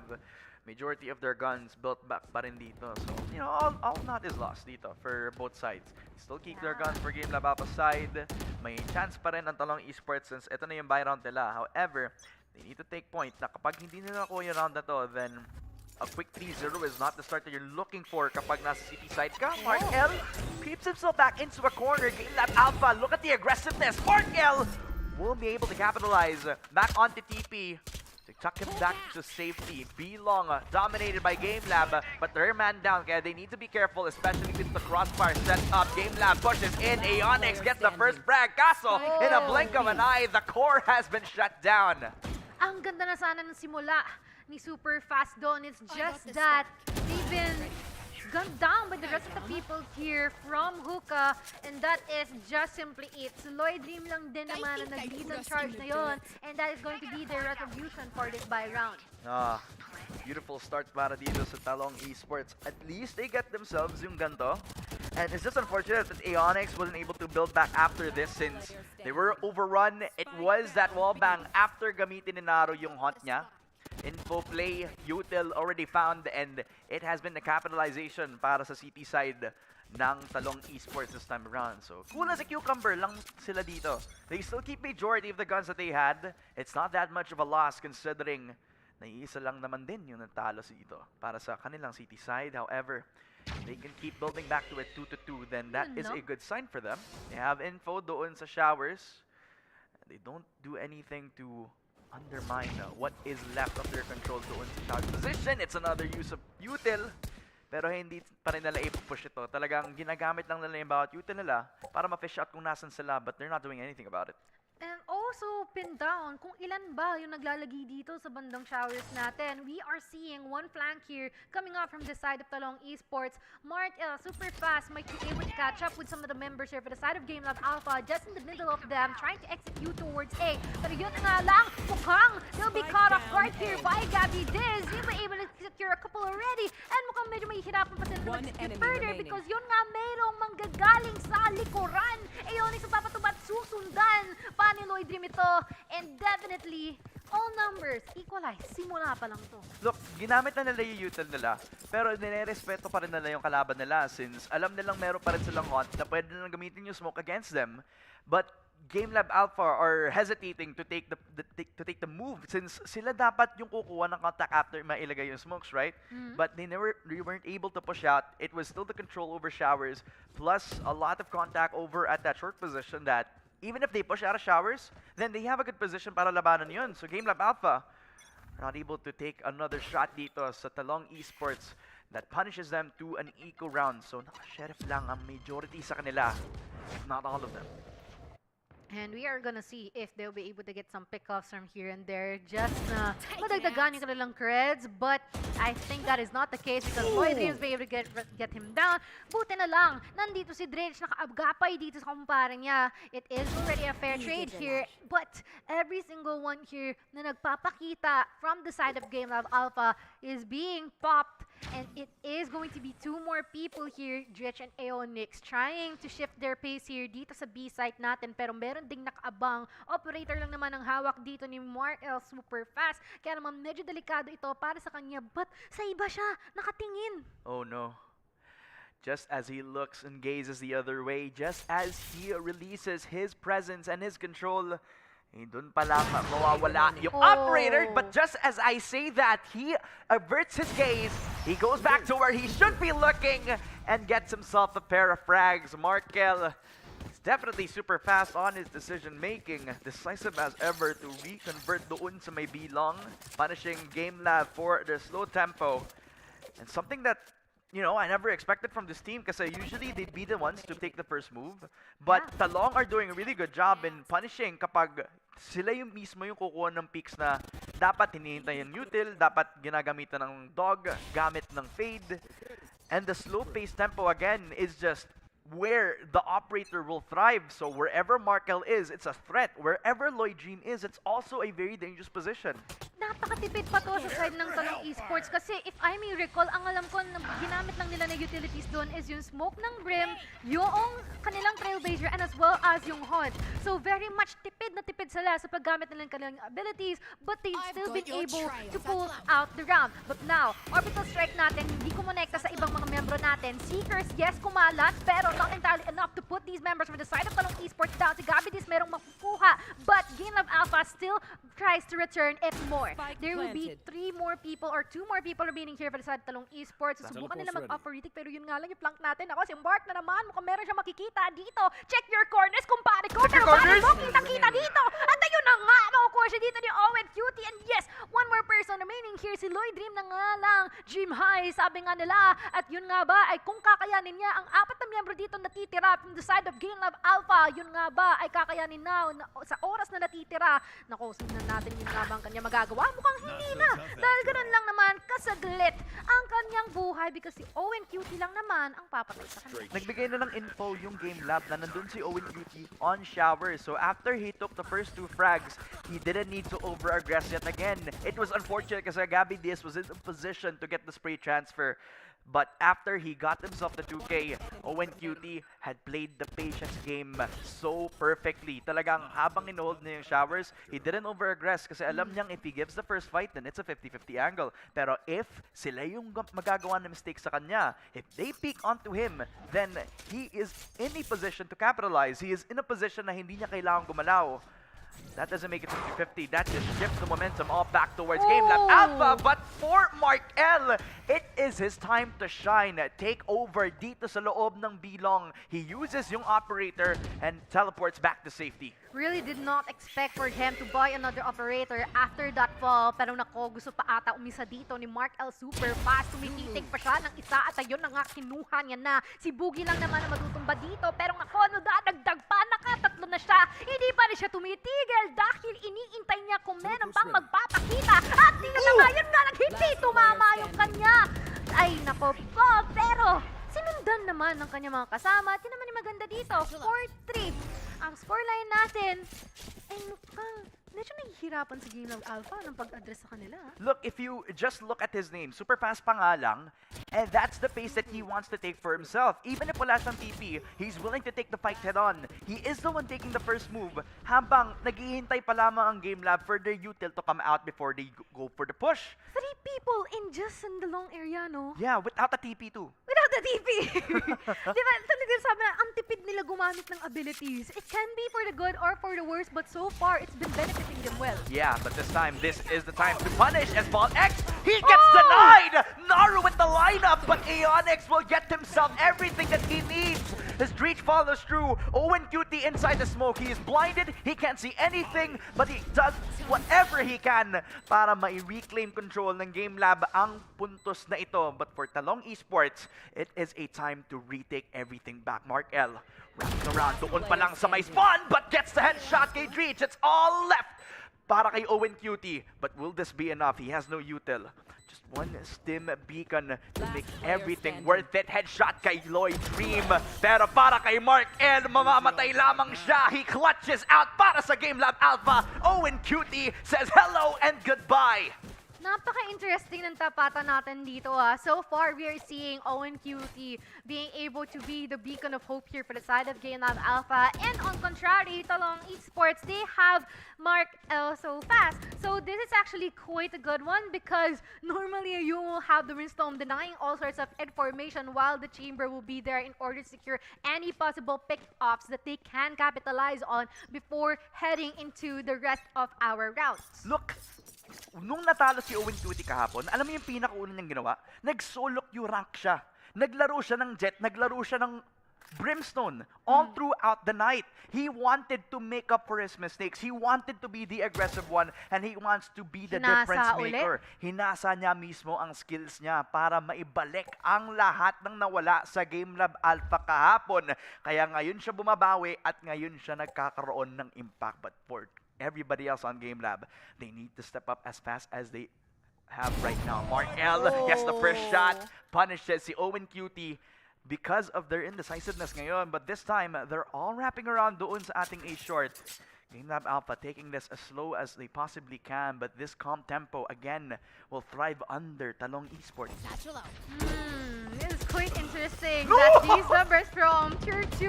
majority of their guns built back pa rin dito. So, you know, all not is lost dito for both sides. Still keep their guns for Game Lab Alpha side. May chance pa rin ang Talong Esports since ito na yung buy round nila. However, they need to take point na kapag hindi nila nakuha yung round na to, then a quick 3-0 is not the start that you're looking for kapag nasa city side ka. Mark L creeps himself back into a corner. Game Lab Alpha, look at the aggressiveness. Mark L will be able to capitalize. Back onto TP to tuck him back to safety. B-Long dominated by Game Lab, but they're man down, kaya they need to be careful, especially with the crossfire set up. Game Lab pushes in. Aeonix gets the first frag. Kaso, in a blink of an eye, the core has been shut down. Ang ganda na sana ng simula ni Super Fast doon. It's just the that they've been gunned down by the rest of the people here from Hookah, and that is just simply it. So Lloyd Dream lang din naman ang nag-lead ng charge na yun, and that is going to be their retribution for this buy round. Beautiful start para dito sa Talong Esports. At least they get themselves yung ganto. And it's just unfortunate that Aeonix wasn't able to build back after this since they were overrun. It was that wallbang after gamitin ni Naro yung haunt niya. Info play, util already found, and it has been the capitalization para sa city side ng Talong Esports this time around. So, cool na sa Cucumber lang sila dito. They still keep majority of the guns that they had. It's not that much of a loss considering na iisa lang naman din yung natalo dito para sa kanilang city side. However, they can keep building back to a 2-2, then that is a good sign for them. They have info doon sa showers. They don't do anything to undermine what is left of their control doon sa shower position. It's another use of util. Pero hindi pa rin nila i-push ito. Talagang ginagamit lang nila yung bawat util nila para ma-fish out kung nasan sila, but they're not doing anything about it. And also, pin down, kung ilan ba yung naglalagi dito sa bandang showers natin. We are seeing one flank here coming up from the side of Talong Esports. Mark super fast might be able to catch up with some of the members here for the side of Game Lab Alpha, just in the middle of them, trying to execute towards A. Pero yun nga lang, mukhang they'll be caught off guard here by Gabby Diz. He was able to secure a couple already, and mukhang medyo mahihirapan pa sila na One mag-skip enemy further remaining. because yun nga mayroong manggagaling sa likuran. Aeonix ang papatubat, susundan pa ni Lloyd Dream ito, and definitely all numbers equalize. Simula pa lang to. Look, ginamit na nila yung util nila, pero nire-respeto pa rin nila yung kalaban nila since alam nilang meron pa rin silang haunt na pwede nilang gamitin yung smoke against them. But Game Lab Alpha are hesitating to take the move since sila dapat yung kukuha ng contact after mailagay yung smokes, right? But they weren't able to push out. It was still the control over showers plus a lot of contact over at that short position that even if they push out of showers, then they have a good position para labanan yun. So Game Lab Alpha not able to take another shot dito sa Talong Esports that punishes them to an eco round. So naka-sheriff lang ang majority sa kanila, not all of them. And we are gonna see if they'll be able to get some pickoffs from here and there. Just na madagdagan yung kanilang creds. But I think that is not the case because Lloyd Dreams be able to get him down. Buti na lang, nandito si Dredge, nakaagapay dito sa kumpare niya. It is already a fair trade here. But every single one here na nagpapakita from the side of Game Lab Alpha is being popped. And it is going to be two more people here, Dredge and Aeonix, trying to shift their pace here dito sa B site natin. Pero meron ding nakaabang. Operator lang naman ang hawak dito ni Mark L super fast. Kaya naman medyo delikado ito para sa kanya. But sa iba siya, nakatingin. Oh no. Just as he looks and gazes the other way, just as he releases his presence and his control, doon pa lang mawawala yung operator. But just as I say that, he averts his gaze. He goes back to where he should be looking and gets himself a pair of frags. Markel is definitely super fast on his decision making. Decisive as ever to reconvert doon sa may B-long, punishing Game Lab for their slow tempo. And something that you know, I never expected from this team kasi usually they'd be the ones to take the first move. But Talong are doing a really good job in punishing kapag sila yung mismo yung kukuha ng picks na dapat hinihintay yung util, dapat ginagamitan ng dog, gamit ng fade. And the slow-paced tempo again is just where the operator will thrive. So wherever Markel is, it's a threat. Wherever Lloyd Dream is, it's also a very dangerous position. Napakatipid pa to sa side ng Talong Esports kasi if I may recall, ang alam ko na ginamit lang nila na utilities doon is yung smoke ng Brim, yung kanilang Trailblazer, and as well as yung HUD. So very much tipid na tipid sila sa paggamit nila ng kanilang abilities, but they've still been able to pull out the round. But now, Orbital Strike natin, hindi kumonekta sa ibang mga membro natin. Seekers, yes, kumalat, pero not entirely enough to put these members from the side of Talong Esports down. Si Gabidis merong makukuha, but Game Lab Alpha still tries to return it more. There will be 3 more people or 2 more people remaining here for the side of Talong Esports. Susubukan nila mag-offer retake, pero yun nga lang yung flank natin. Ako, si Mark na naman, mukhang meron siya makikita dito. Check your corners, kumpare ko. Pero bakit mo kita-kita dito? At ayun na nga, makukuha siya dito ni Owen Cutie. And yes, 1 more person remaining here, si Lloyd Dream na nga lang. Dream High, sabi nga nila. At yun nga ba, ay kung kakayanin niya ang 4 na miyembro dito natitira from the side of Game Lab Alpha, yun nga ba, ay kakayanin na sa oras na natitira. Naku, signan natin yun nga ba ang kanya magagawa. Mukhang hindi na. Dahil ganun lang naman, kasaglit ang kanyang buhay because si Owen Cutie lang naman ang papatay sa kanya. Nagbigay na ng info yung Game Lab na nandun si Owen Cutie on shower. So after he took the first 2 frags, he didn't need to over-aggress yet again. It was unfortunate kasi Gabby Diaz was in a position to get the spray transfer. But after he got himself the 2K, Owen Cutie had played the patience game so perfectly. Talagang habang inohold niya yung showers, he didn't over-aggress kasi alam niyang if he gives the first fight, then it's a 50-50 angle. Pero if sila yung magagawa ng mistake sa kanya, if they peek onto him, then he is in a position to capitalize. He is in a position na hindi niya kailangang gumalaw. That doesn't make it 50-50. That just shifts the momentum all back towards Game Lab Alpha. But for Markel, it is his time to shine. Take over dito sa loob ng bilong. He uses yung operator and teleports back to safety. Really did not expect for him to buy another operator after that fall. Pero nako, gusto pa ata umisa dito ni Mark L. Super fast. Tumititig pa siya ng isa at ayun na nga, kinuha niya na. Si Boogie lang naman ang matutumba dito. Pero ngako, no, dadagdag pa, nakatatlo na siya. Hindi pa rin siya tumitigil dahil iniintay niya kung meron pang magpapakita. At tingnan na nga, yun nga lang, hindi tumama yung kanya. Ay, nako po, pero sinundan naman ng kanyang mga kasama. At yun naman yung maganda dito, 4-3. Ang scoreline natin ay mukhang medyo nahihirapan si Game Lab Alpha ng pag-address sa kanila. Look, if you just look at his name, super fast pa nga lang, and that's the pace that he wants to take for himself. Even if wala siyang TP, he's willing to take the fight head-on. He is the one taking the first move, habang naghihintay pa lamang ang Game Lab for their util to come out before they go for the push. 3 people in just in the long area, no? Yeah, without a TP too. Without the TP! Diba, talagang sabi na, ang tipid nila gumamit ng abilities. It can be for the good or for the worse, but so far, it's been benefiting them well. Yeah, but this time, this is the time to punish as Ball X. He gets denied! Naru with the lineup, but Aeonix will get himself everything that he needs. His Breach follows through. Owen Cutie inside the smoke. He is blinded. He can't see anything, but he does whatever he can para ma-reclaim control ng Game Lab ang puntos na ito. But for Talong Esports, it is a time to retake everything back. Mark L. wrapping around. Doon pa lang sa may spawn, but gets the headshot kay Dreach. It's all left para kay Owen Cutie. But will this be enough? He has no util. Just one stim beacon to make everything worth it. Headshot kay Lloyd Dream. Pero para kay Mark L, mamamatay lamang siya. He clutches out para sa Game Lab Alpha. Owen Cutie says hello and goodbye. Napaka-interesting ng tapatan natin dito So far, we are seeing Owen Cutie being able to be the beacon of hope here for the side of Game Lab Alpha. And on contrary, Talong Esports, they have Mark L so fast. So this is actually quite a good one because normally you will have the Windstorm denying all sorts of information while the Chamber will be there in order to secure any possible pick-offs that they can capitalize on before heading into the rest of our rounds. Look, nung natalo si Owen Cutie kahapon, alam mo yung pinakauna niyang ginawa? Nag-solo queue rank siya. Naglaro siya ng Jet, naglaro siya ng Brimstone all throughout the night. He wanted to make up for his mistakes. He wanted to be the aggressive one and he wants to be the Hinasa difference uli. maker. Hinasa niya mismo ang skills niya para maibalik ang lahat ng nawala sa Game Lab Alpha kahapon. Kaya ngayon siya bumabawi at ngayon siya nagkakaroon ng impact. But for everybody else on Game Lab, they need to step up as fast as they have right now. Mark L gets the first shot, punishes si Owen Cutie because of their indecisiveness ngayon. But this time, they're all wrapping around doon sa ating A short. Game Lab Alpha taking this as slow as they possibly can, but this calm tempo again will thrive under Talong Esports. Satchel out. This is quite interesting that these members from Tier 2,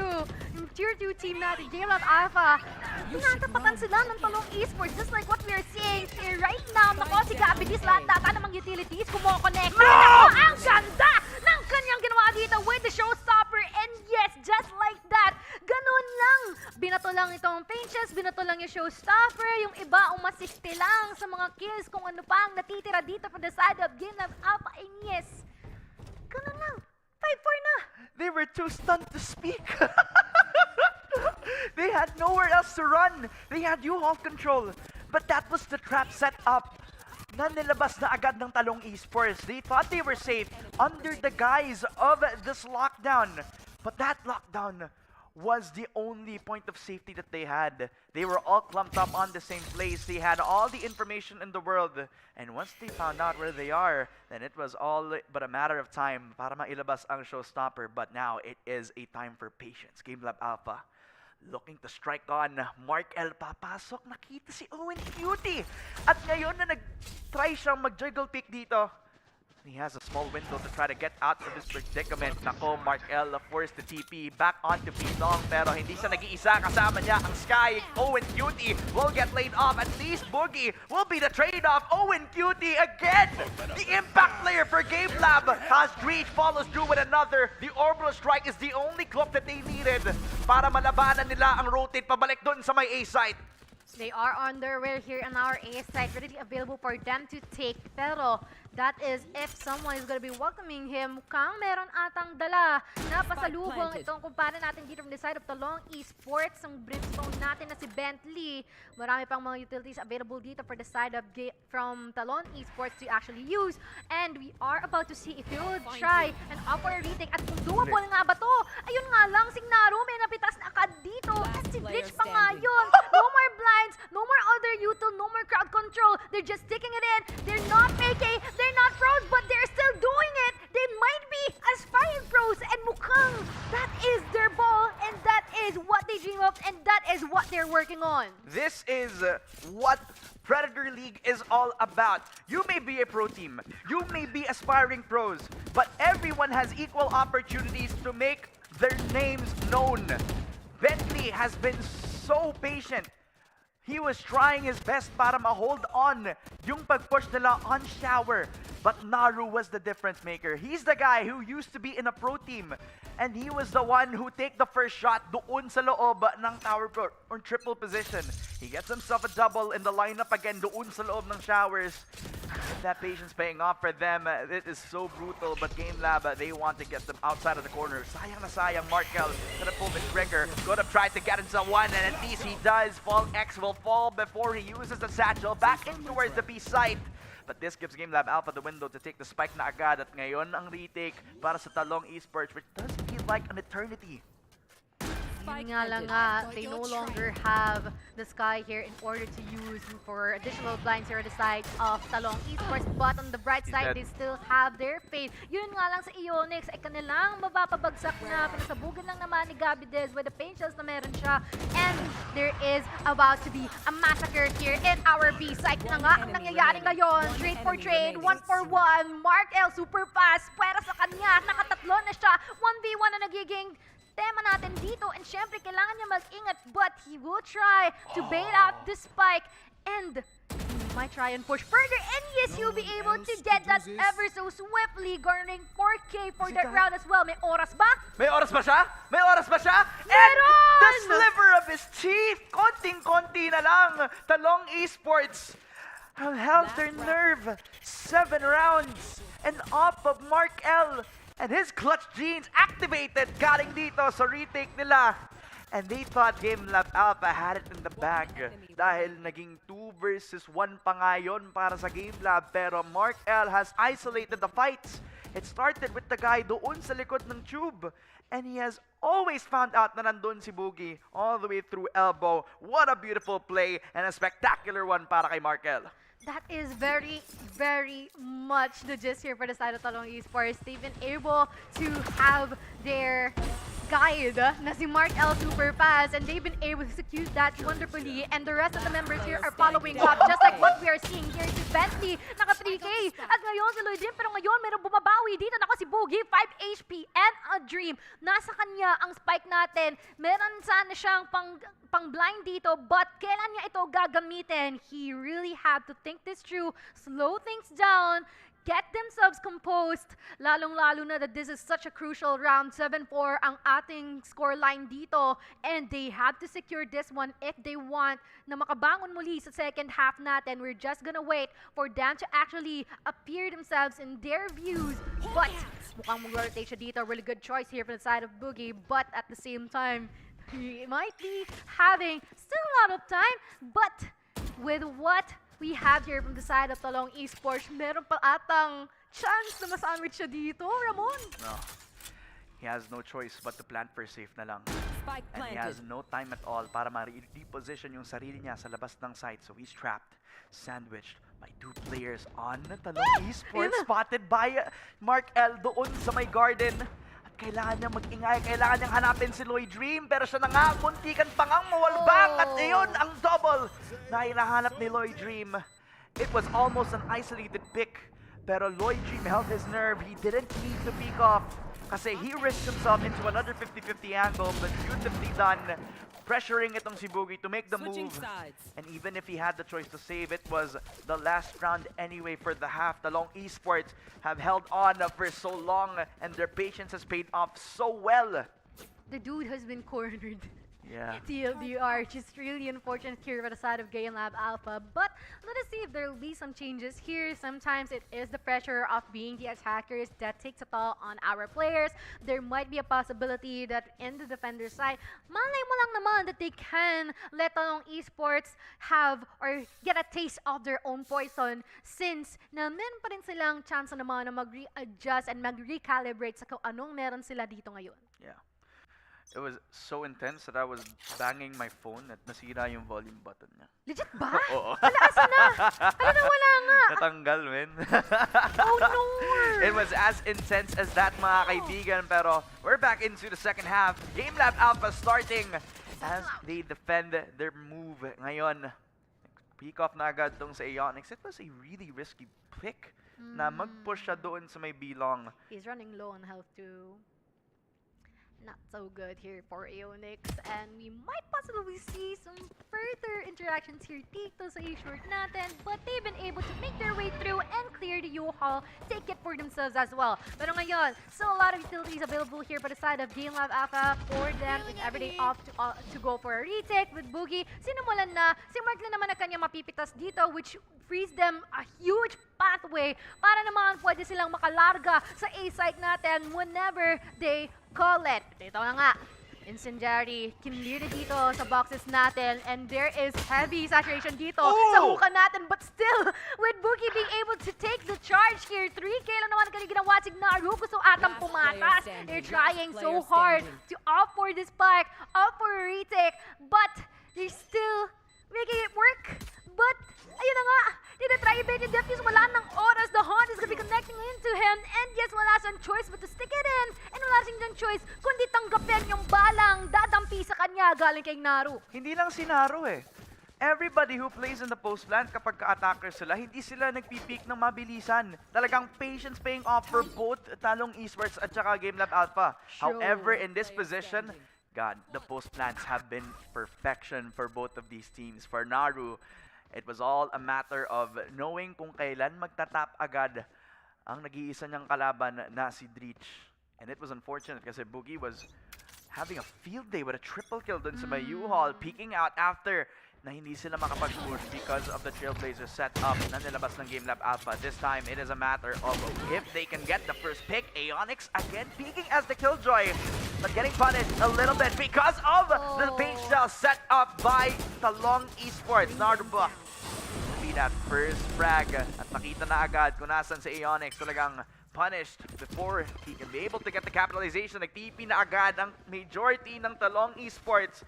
yung Tier 2 team natin, Game Lab Alpha, tinatapatan sila ng Talong Esports, just like what we are seeing here right now. Nako, si Gabidis, lahat data namang utilities, kumo-connect. Nako, ang ganda ng kanyang ginawa dito with the showstopper. And yes, just like that, ganun lang. Binato lang itong pinches, binato lang yung showstopper, yung iba umasiste lang sa mga kills kung ano pa ang natitira dito from the side of Game Lab Alpha. And yes, ganun lang. 5-4 na. They were too stunned to speak. They had nowhere else to run. They had U-Haul control. But that was the trap set up. Nanilabas na agad ng Talong Esports. They thought they were safe under the guise of this lockdown. But that lockdown was the only point of safety that they had. They were all clumped up on the same place. They had all the information in the world. And once they found out where they are, then it was all but a matter of time para mailabas ang showstopper. But now it is a time for patience. Game Lab Alpha looking to strike on. Mark L papasok. Nakita si Owen Cutie. At ngayon na nag-try siyang mag-juggle pick dito, he has a small window to try to get out of this predicament. Nako, Mark L forced the TP back onto P-Long, pero hindi siya nag-iisa. Kasama niya ang Sky. Owen Cutie will get laid off. At least Boogie will be the trade-off. Owen Cutie again! The impact player for Game Lab has reached, follows through with another. The orbital strike is the only club that they needed para malabanan nila ang rotate pabalik dun sa may A site. They are on their way here on our A site, readily available for them to take. Pero that is if someone is going to be welcoming him. Mukhang meron atang dala na pasalubong itong kumpara natin dito from the side of Talong Esports. Ang Brimstone natin na si Bentley. Marami pang mga utilities available dito for the side of from Talong Esports to actually use. And we are about to see if he will try an upper retake. At kung doable nga ba to? Ayun nga lang, si Naru may napitas na agad dito. At si Glitch pa nga yun. No more blinds, no more other util, no more crowd control. They're just sticking it in. They're not making, they're not pros, but they're still doing it. They might be aspiring pros, and mukhang that is their ball, and that is what they dream of, and that is what they're working on. This is what Predator League is all about. You may be a pro team, you may be aspiring pros, but everyone has equal opportunities to make their names known. Bentley has been so patient. He was trying his best para ma-hold on yung pag-push nila on Shower. But Naru was the difference maker. He's the guy who used to be in a pro team. And he was the one who take the first shot doon sa loob ng tower or triple position. He gets himself a double in the lineup again doon sa loob ng Showers. That patience paying off for them. It is so brutal, but Game Lab, they want to get them outside of the corner. Sayang na sayang. Markel gonna pull the trigger. Gonna try to get into one, and at least he does. Fall X will fall before he uses the satchel back in towards the B site. But this gives Game Lab Alpha the window to take the spike na agad. At ngayon ang retake para sa Talong Esports, which does feel like an eternity. Yun nga lang nga, they no longer have the Sky here in order to use for additional blinds here on the side of Talong Esports. But on the bright side, they still have their faith. Yun nga lang sa Ionix, ay kanilang mapapabagsak na. Pinasabugan lang naman ni Gabides with the paint shells na meron siya. And there is about to be a massacre here in our B site na nga ang nangyayari ngayon. Trade for trade, 1-for-1. Mark L, super fast. Pwera sa kanya, nakatatlo na siya. 1v1 na nagiging tema natin dito, and syempre kailangan niya mag-ingat, but he will try to bait out the spike, and he might try and push further, and yes, he'll be able to get that ever so swiftly, garnering 4K for that round as well. May oras ba? May oras ba siya? May oras ba siya? And Meron! the sliver of his teeth, konting-konti na lang. Talong Esports have held their nerve. 7 rounds, and off of Mark L. And his clutch genes activated galing dito sa retake nila. And they thought GameLab Alpha had it in the bag dahil naging 2 versus 1 pa ngayon para sa GameLab, pero Mark L has isolated the fights. It started with the guy doon sa likod ng tube, and he has always found out na nandun si Boogie all the way through elbow. What a beautiful play and a spectacular one para kay Mark L. That is very, very much the gist here for the side of Talong Esports. They've been able to have their guide na si Mark L super fast, and they've been able to execute that wonderfully, and the rest of the members here are following up, just like what we are seeing here. Si Bentley, naka 3K, at ngayon si Lloyd Jim, pero ngayon merong bumabawi dito, naka si Boogie, 5 HP and a dream. Nasa kanya ang spike natin. Meron sana siyang pang blind dito, but kailan niya ito gagamitin? He really had to think this through, slow things down, get themselves composed, lalong-lalo na that this is such a crucial round. 7-4 ang ating scoreline dito, and they have to secure this one if they want na makabangon muli sa second half natin. We're just gonna wait for them to actually appear themselves in their views, but mukhang mag-rotate siya dito. Really good choice here from the side of Boogie, but at the same time, he might be having still a lot of time, but with what we have here from the side of Talong Esports, meron pa atang chance na masandwich siya dito, Ramon. No. He has no choice but to plant for safe na lang. Spike And he has planted. no time at all para ma-reposition yung sarili niya sa labas ng site. So he's trapped, sandwiched by 2 players on Talong Esports, spotted by Mark L doon sa may garden. Kailangan niyang mag-ingay, kailangan niyang hanapin si Lloyd Dream, pero siya na nga, muntikan pa ngang mawalbang, at iyon ang double na hinahanap ni Lloyd Dream. It was almost an isolated pick, pero Lloyd Dream held his nerve. He didn't need to peek off kasi he risked himself into another 50-50 angle, but beautifully done, pressuring itong si Boogie to make the Switching move. sides. And even if he had the choice to save, it was the last round anyway for the half. Talong Esports have held on for so long, and their patience has paid off so well. The dude has been cornered. Yeah. TLDR, just really unfortunate here for the side of GameLab Alpha. But let us see if there will be some changes here. Sometimes it is the pressure of being the attackers that takes a toll on our players. There might be a possibility that in the defender side, malay mo lang naman that they can let Talong Esports have or get a taste of their own poison, since na meron pa rin silang chance naman na mag-readjust and mag-recalibrate sa kung anong meron sila dito ngayon. Yeah. It was so intense that I was banging my phone at nasira yung volume button niya. Legit ba? Oo. Wala, asan na? Ano, wala nga. Natanggal, men. Oh no! It was as intense as that, mga kaibigan, pero we're back into the second half. GameLab Alpha starting as they defend their move. Ngayon, pick off na agad tong sa Aeonix. It was a really risky pick na mag-push siya doon sa may bilong. He's running low on health too. Not so good here for Aeonix, and we might possibly see some further interactions here dito sa A-short natin, but they've been able to make their way through and clear the U-Haul, take it for themselves as well. Pero ngayon, still a lot of utilities available here for the side of GameLab Alpha for them if ever they opt to go for a retake with Boogie. Sinimulan na, si Mark na naman na kanya mapipitas dito, which frees them a huge pathway para naman pwede silang makalarga sa A-site natin whenever they call it. Ito na nga. Incendiary, kinlear na dito sa boxes natin, and there is heavy saturation dito sa huka natin, but still, with Boogie being able to take the charge here, 3K lang naman kanya ginawa si Naru, gusto atang pumatas. They're trying so hard to opt for this spike, opt for a retake, but they're still making it work. But, ayun na nga, tinatry i-bait yung Defuse, wala nang oras, the Hunt is gonna be connecting into him, and yes, wala siyang choice but to stick it in, and wala siyang choice kundi tanggapin yung balang dadampi sa kanya galing kay Naru. Hindi lang si Naru eh. Everybody who plays in the post plant, kapag ka-attacker sila, hindi sila nagpipeak ng mabilisan. Talagang patience paying off for both Talong Esports at saka GameLab Alpha. Sure. However, in this position, God, the post plants have been perfection for both of these teams. For Naru, it was all a matter of knowing kung kailan magtatap agad ang nag-iisa niyang kalaban na si Dreech. And it was unfortunate kasi Boogie was having a field day with a triple kill dun sa may U-Haul, peeking out after na hindi sila makapag-push because of the Trailblazers setup na nilabas ng Game Lab Alpha. This time, it is a matter of if they can get the first pick. Aeonix again peeking as the Killjoy, but getting punished a little bit because of the page shell set up by Talong Esports. Narduba be that first frag at nakita na agad kung nasan si Aeonix. Talagang punished before he can be able to get the capitalization. Nag-TP na agad ang majority ng Talong Esports.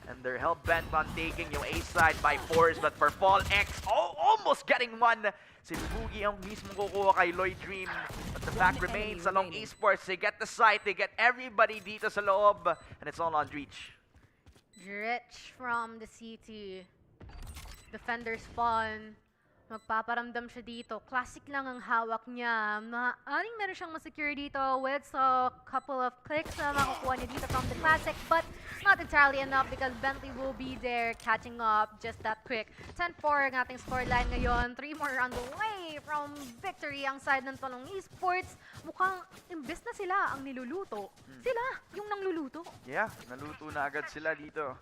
And they're hell-bent on taking yung A side by force, but for Fall X, almost getting one. Si Boogie ang mismo kukuha kay Lloyd Dream. But the fact remains, Talong Esports, they get the site, they get everybody dito sa loob, and it's all on Dreach. Rich from the city. Defender spawn. Magpaparamdam siya dito. Classic lang ang hawak niya. Maaring meron siyang masecure dito with a couple of clicks na makukuha niya dito from the Classic, but not entirely enough because Bentley will be there catching up just that quick. 10-4 ang ating scoreline ngayon. 3 more on the way from victory ang side ng Talong Esports. Mukhang imbes na sila ang niluluto. Sila yung nangluluto. Yeah, naluto na agad sila dito.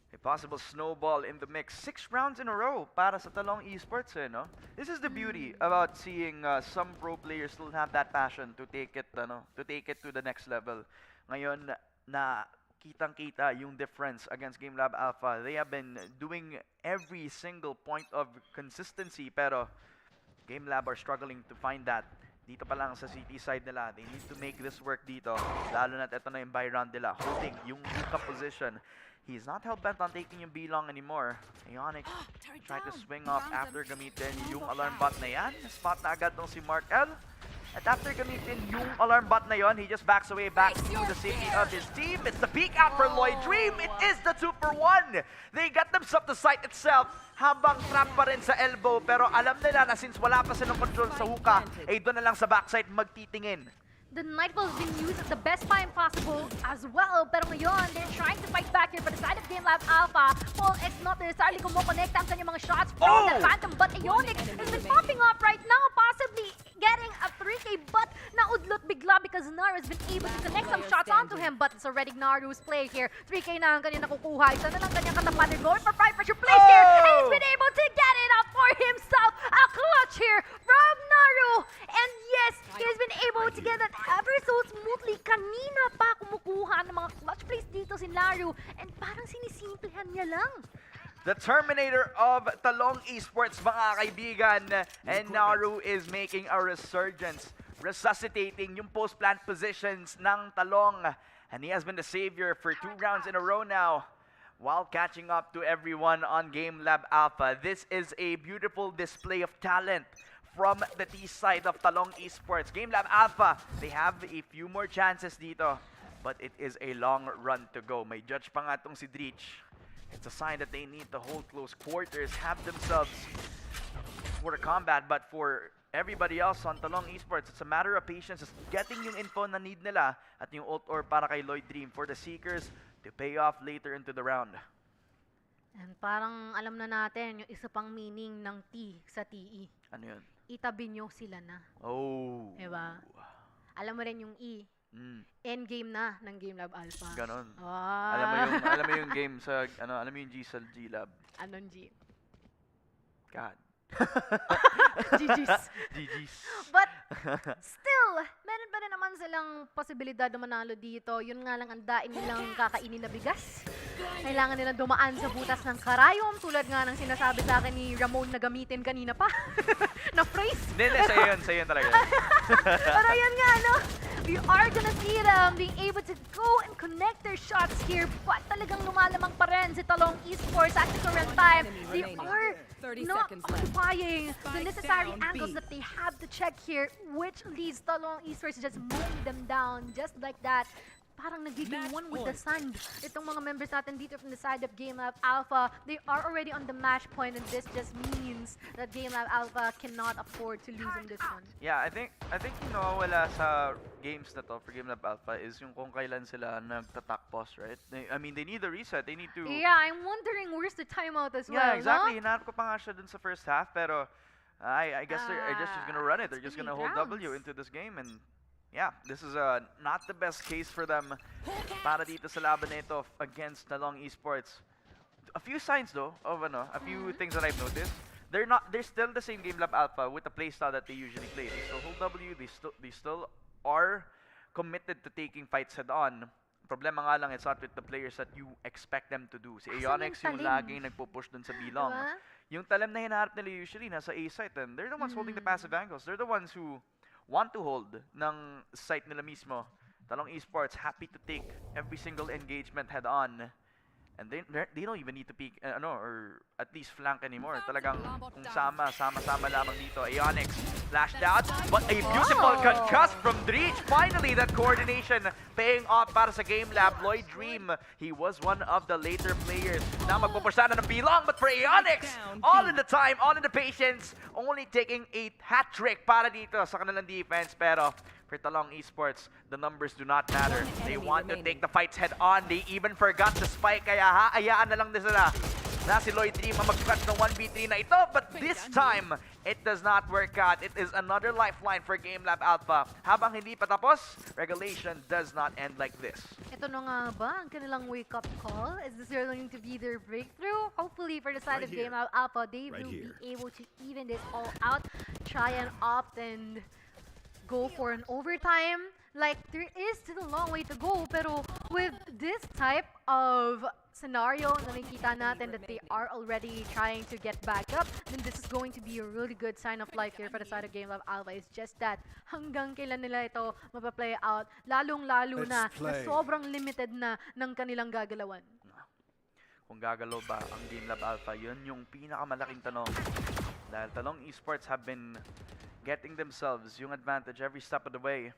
A possible snowball in the mix. 6 rounds in a row para sa Talong Esports, no? This is the beauty about seeing some pro players still have that passion to take it, to the next level. Ngayon na kitang-kita yung difference against Game Lab Alpha. They have been doing every single point of consistency, pero Game Lab are struggling to find that. Dito pa lang sa city side nila, they need to make this work dito. Lalo na't ito na yung buy round nila, holding yung hookah position. He's not hell-bent on taking yung B-long anymore. Aeonix tried to swing off after gamitin yung alarm bot na yan. Spot na agad tong si Mark L. At after gamitin yung alarm bot na yon, he just backs away back to the safety of his team. It's the peek out for Lloyd Dream. It is the 2-for-1. They got themselves the site itself habang trap pa rin sa elbow. Pero alam nila na since wala pa silang control sa hookah, ay doon na lang sa backside magtitingin. The Nightfall has been used at the best time possible as well. Pero ngayon, they're trying to fight back here for the side of Game Lab Alpha. Paul X not necessarily kumokonect ang kanyang mga shots from the Phantom. But Aeonix has been popping up right now, possibly getting a 3K. But naudlot bigla because Naru has been able to connect some shots onto him. But it's already Naru's play here. 3K na ang kanyang nakukuha. Isa na lang kanyang katapat. They're going for fight pressure place here. And he's been able to get it up for himself. A clutch here from Naru. And yes, he has been able to get that ever so smoothly. Kanina pa kumukuha ng mga clutch plays dito si Naru. And parang sinisimplihan niya lang. The Terminator of Talong Esports, mga kaibigan. And Naru is making a resurgence, resuscitating yung post-plant positions ng Talong. And he has been the savior for 2 rounds in a row now, while catching up to everyone on Game Lab Alpha. This is a beautiful display of talent from the T side of Talong Esports. Game Lab Alpha, they have a few more chances dito, but it is a long run to go. May judge pa nga tong si Dreach. It's a sign that they need to hold close quarters, have themselves for the combat, but for everybody else on Talong Esports, it's a matter of patience, just getting yung info na need nila at yung ult or para kay Lloyd Dream for the Seekers to pay off later into the round. And parang alam na natin yung isa pang meaning ng T sa TE. Ano yun? Itabi nyo sila na. Oh. Diba? Alam mo rin yung E. Endgame na ng Game Lab Alpha. Ganon. Ah. Alam mo yung game sa alam mo yung G sa G Lab. Anong G? God. GG's. GG's. But still, meron pa rin naman silang posibilidad na manalo dito. Yun nga lang ang daing nilang kakainin na bigas. Kailangan nila dumaan sa butas ng karayom tulad nga ng sinasabi sa akin ni Ramon na gamitin kanina pa na phrase. Hindi, sa'yo yun talaga. Pero yun nga, no? We are gonna see them being able to go and connect their shots here, but talagang lumalamang pa rin si Talong Esports at the current time. They are 30 not seconds left. occupying the necessary angles that they have to check here, which leads Talong Esports just mowing them down just like that. Parang nagiging one with the sun. Itong mga members natin dito from the side of Game Lab Alpha, they are already on the match point, and this just means that Game Lab Alpha cannot afford to lose in this one. Yeah, I think yung nawawala sa games na to for Game Lab Alpha is yung kung kailan sila nagtatak pause, right? I mean, they need a reset. They need to... Yeah, I'm wondering where's the timeout as well, Yeah, exactly. no? Hinahanap ko pa nga siya dun sa first half, pero I guess they're just gonna run it. They're just gonna hold W into this game, and yeah, this is not the best case for them para dito sa laban na ito against Talong Esports. a few signs though of a few things that I've noticed. They're still the same Game Lab Alpha with the playstyle that they usually play. They still hold W, they still are committed to taking fights head on. Problema nga lang, it's not with the players that you expect them to do. Si Aeonix yung talim? laging nagpo-push dun sa bilong. Diba? Yung talim na hinaharap nila usually nasa A site, and they're the ones holding the passive angles. They're the ones who want to hold ng site nila mismo. Talong Esports happy to take every single engagement head on. And they don't even need to peek, or at least flank anymore. Talagang kung sama-sama lamang dito. Aeonix flashed out, but a beautiful concuss from Dreech. Finally, that coordination paying off para sa Game Lab. Lloyd Dream, he was one of the later players na magpupursana ng bilong. But for Aeonix, all in the time, all in the patience, only taking a hat-trick para dito sa kanilang defense. Pero for Talong Esports, the numbers do not matter. They want to take the fights head on. They even forgot the spike. Kaya haayaan na lang din sila na si Lloyd Dream ang mag-clutch ng 1v3 na ito. But this time, it does not work out. It is another lifeline for Game Lab Alpha. Habang hindi pa tapos, regulation does not end like this. Ito na nga ba ang kanilang wake-up call? Is this going to be their breakthrough? Hopefully, for the side Right of here. Game Lab Alpha, they Right will here. be able to even this all out, try and opt and go for an overtime. Like, there is still a long way to go, pero with this type of scenario na nakikita natin that they are already trying to get back up, then this is going to be a really good sign of life here for the side of Game Lab Alpha. It's just that hanggang kailan nila ito mapaplay out, lalong-lalo na sobrang limited na ng kanilang gagalawan. Kung gagalaw ba ang Game Lab Alpha, yun yung pinakamalaking tanong. Dahil Talong Esports have been getting themselves yung advantage every step of the way.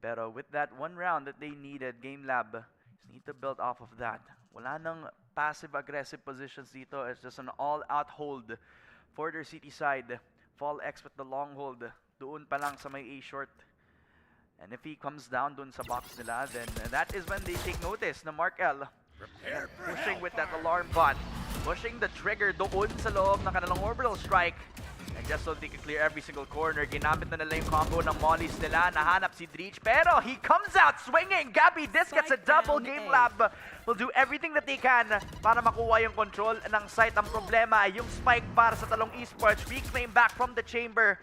Pero with that one round that they needed, Game Lab just need to build off of that. Wala nang passive-aggressive positions dito. It's just an all-out hold for their city side. Fall X with the long hold. Doon pa lang sa may A short. And if he comes down doon sa box nila, then that is when they take notice na Mark L pushing with that alarm bot. Pushing the trigger doon sa loob ng kanilang orbital strike. And just so they can clear every single corner, ginamit na nila yung combo ng mollies nila. Nahanap si Dreech, pero he comes out swinging. Gabby, this gets a double. Game Lab will do everything that they can para makuha yung control ng site. Ang problema, yung spike para sa Talong Esports. Reclaim back from the chamber.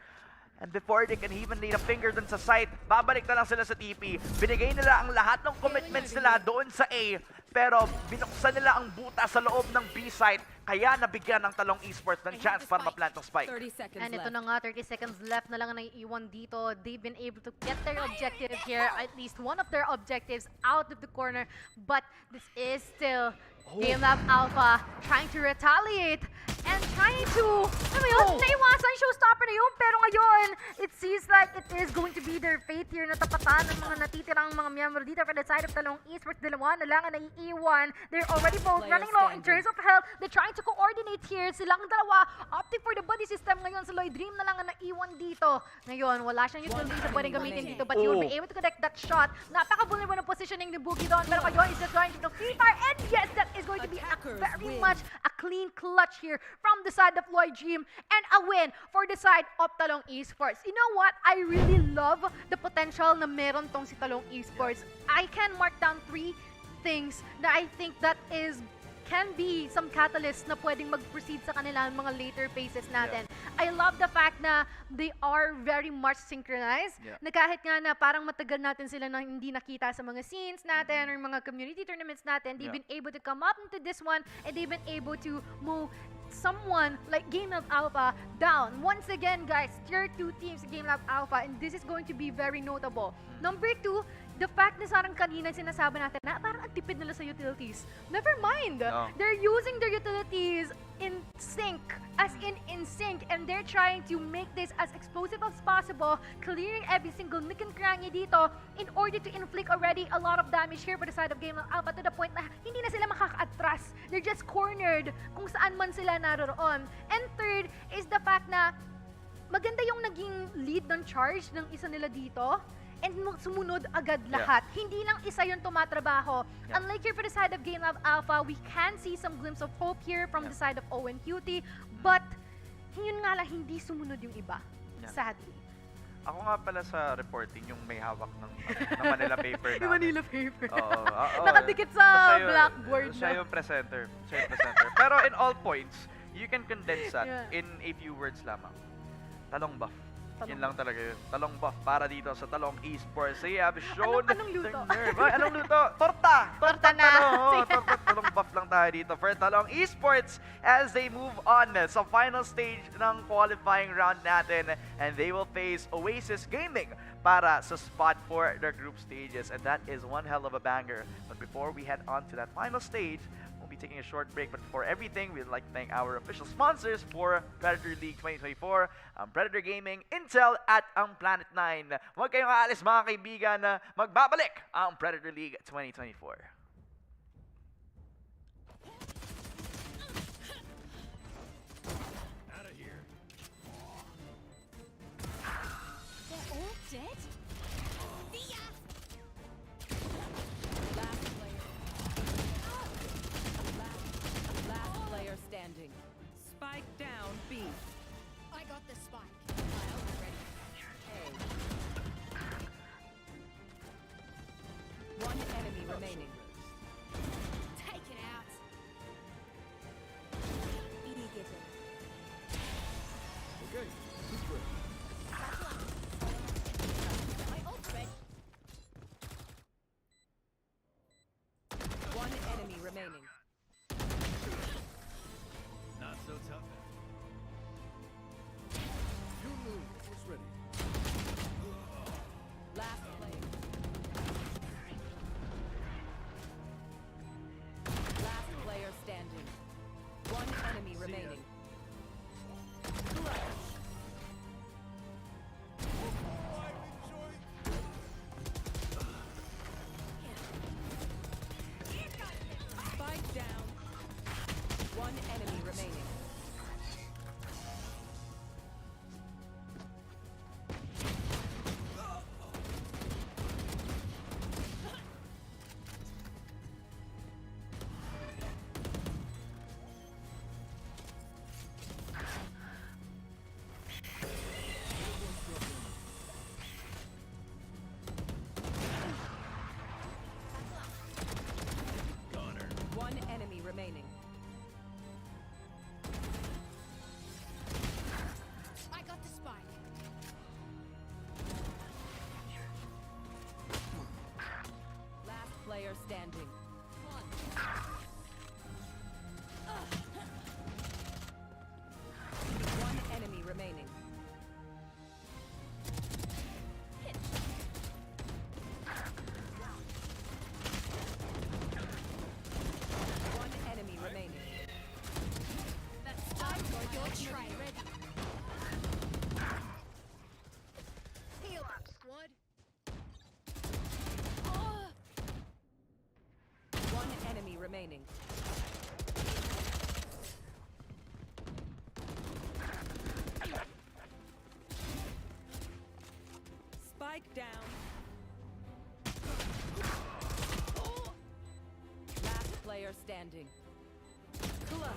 And before they can even lay a finger dun sa site, babalik na lang sila sa TP. Binigay nila ang lahat ng commitments nila doon sa A. Pero binuksan nila ang buta sa loob ng B site. Kaya nabigyan ng Talong Esports ng chance para ma-plant ang spike. 30 seconds And ito left. na nga, 30 seconds left na lang na iiwan dito. They've been able to get their objective here, at least one of their objectives out of the corner. But this is still Game Lab Alpha trying to retaliate and trying to, naiwasan showstopper na yun. Pero ngayon, it seems like it is going to be their fate here na tapatan ng mga natitirang mga miyembro dito for the side of Talong Esports. Dalawa na lang ang naiiwan. They're already both Player running low in standing. terms of health. They're trying to coordinate here. Silang dalawa, opting for the body system ngayon. Sa Lloyd Dream na lang ang naiwan dito. Ngayon, wala siyang utility sa pwedeng gamitin dito, but he will be able to connect that shot. Napaka-vulnerable ng positioning ni Boogie doon. Pero ngayon, he's just going to free fire. And yes, that is going to be very much a clean clutch here from the side of Lloyd Dream. And a win for the side of Talong Esports. You know what? I really love the potential na meron tong si Talong Esports. I can mark down 3 things na I think that can be some catalyst na pwedeng mag-proceed sa kanilang mga later phases natin. I love the fact na they are very much synchronized. Na kahit nga na parang matagal natin sila na hindi nakita sa mga scenes natin or mga community tournaments natin, they've been able to come up into this one and they've been able to move someone like Game Lab Alpha down. Once again, guys, tier 2 teams Game Lab Alpha, and this is going to be very notable. Number 2, the fact na sarang kanina sinasabi natin na parang ang tipid nila sa utilities. Never mind. They're using their utilities in sync, as in sync, and they're trying to make this as explosive as possible, clearing every single nook and cranny dito in order to inflict already a lot of damage here for the side of Game Lab Alpha to the point na hindi na sila makaka-atras. They're just cornered kung saan man sila naroon. And third is the fact na maganda yung naging lead ng charge ng isa nila dito. And sumunod agad lahat. Hindi lang isa yung tumatrabaho. Unlike here for the side of Game Lab Alpha, we can see some glimpse of hope here from the side of ONQT. But, yun nga lang, hindi sumunod yung iba. Sadly. Ako nga pala sa reporting yung may hawak ng Manila paper namin. Yung Manila paper. Oo. Nakadikit sa blackboard Siya na. yung presenter. Pero in all points, you can condense that Yeah. in a few words lamang. Talong buff. Talong Yun lang talaga yun. Talong buff para dito sa Talong Esports. They have shown Anong luto? their nerve. Ay, anong luto? Torta! Torta na. Talong. Torta, talong buff lang tayo dito for Talong Esports as they move on sa final stage ng qualifying round natin, and they will face Oasis Gaming para sa spot for their group stages, and that is one hell of a banger. But before we head on to that final stage, we'll be taking a short break. But before everything, we'd like to thank our official sponsors for Predator League 2024, Predator Gaming, Intel, at ang Planet 9. Huwag kayong aalis mga kaibigan, magbabalik ang Predator League 2024. Out of here. They're all dead? See ya! Last player. Last player standing. Spike down B. I got the spike. I'll be ready. A. One enemy remaining. Take it out. Idiot. Okay, who's ready? My ult's ready. One enemy remaining. Not so tough. You move. Who's ready? Last player. Last player standing. One enemy remaining. Spike down. One enemy remaining. Connor. One enemy remaining. I got the spike. Last player standing. One enemy remaining. One enemy remaining. That's time for your tray. Ready. Heal up, squad. Oh, One enemy remaining. Spike down. Last player standing. Clutch.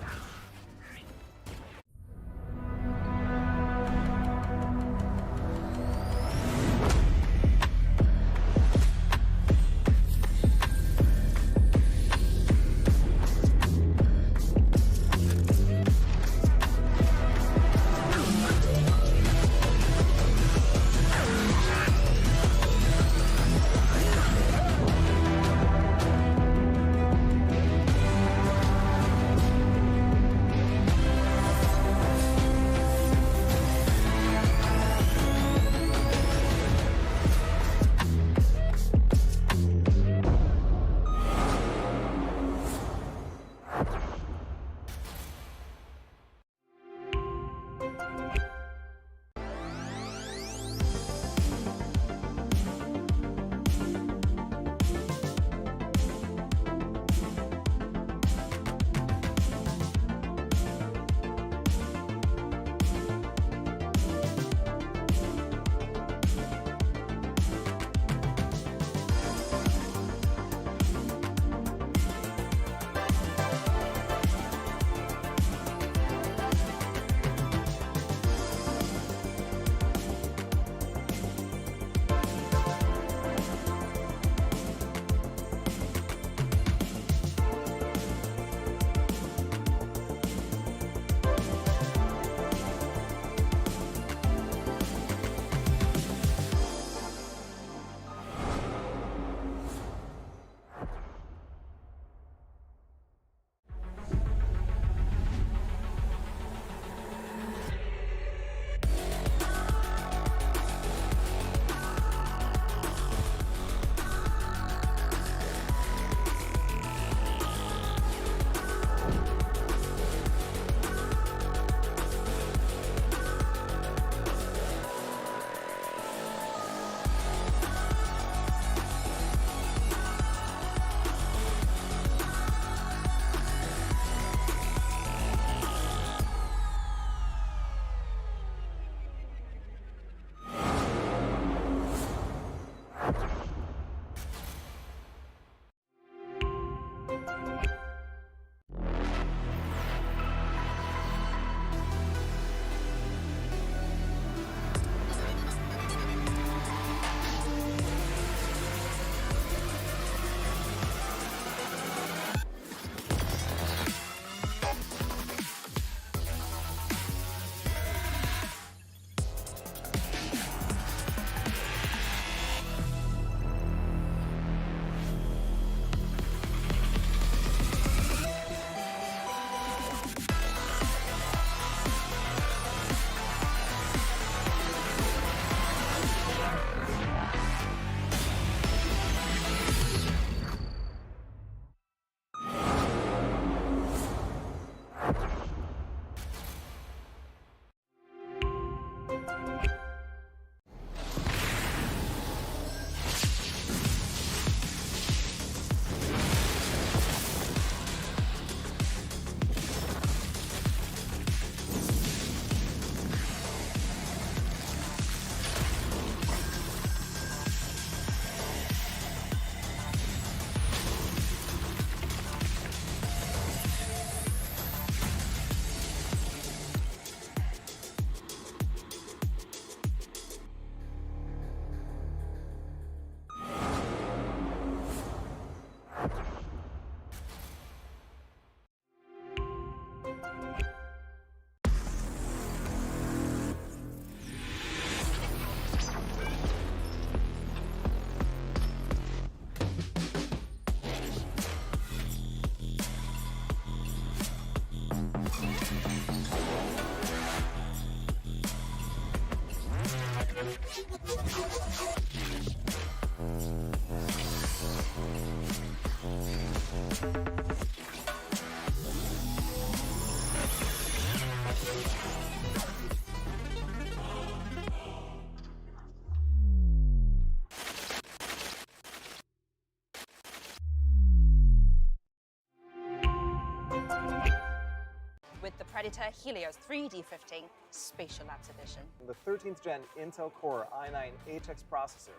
Predator Helios 3D15 Spatial Labs Edition. The 13th gen Intel Core i9 HX processor,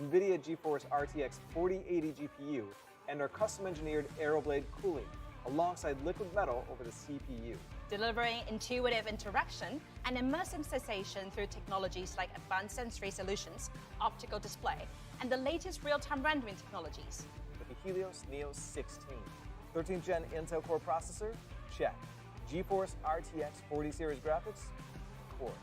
NVIDIA GeForce RTX 4080 GPU, and our custom-engineered Aeroblade cooling, alongside liquid metal over the CPU. Delivering intuitive interaction and immersive sensation through technologies like advanced sensory solutions, optical display, and the latest real-time rendering technologies. With the Helios Neo 16. 13th gen Intel Core processor? Check. GeForce RTX 40 series graphics? Of course.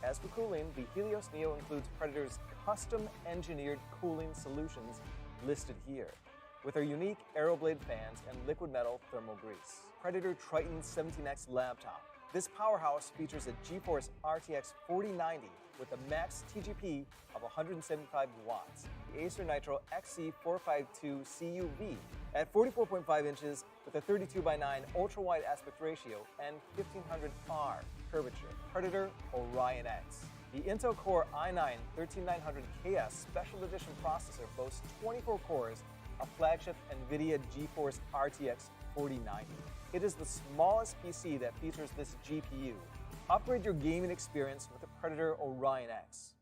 As for cooling, the Helios Neo includes Predator's custom-engineered cooling solutions listed here, with our unique Aeroblade fans and liquid metal thermal grease. Predator Triton 17X laptop. This powerhouse features a GeForce RTX 4090 with a max TGP of 175 watts. The Acer Nitro XC452 CUV at 44.5 inches with a 32:9 ultra-wide aspect ratio and 1500R curvature. Predator Orion X. The Intel Core i9 13900KS Special Edition processor boasts 24 cores, a flagship NVIDIA GeForce RTX 4090. It is the smallest PC that features this GPU. Upgrade your gaming experience with the Predator Orion X.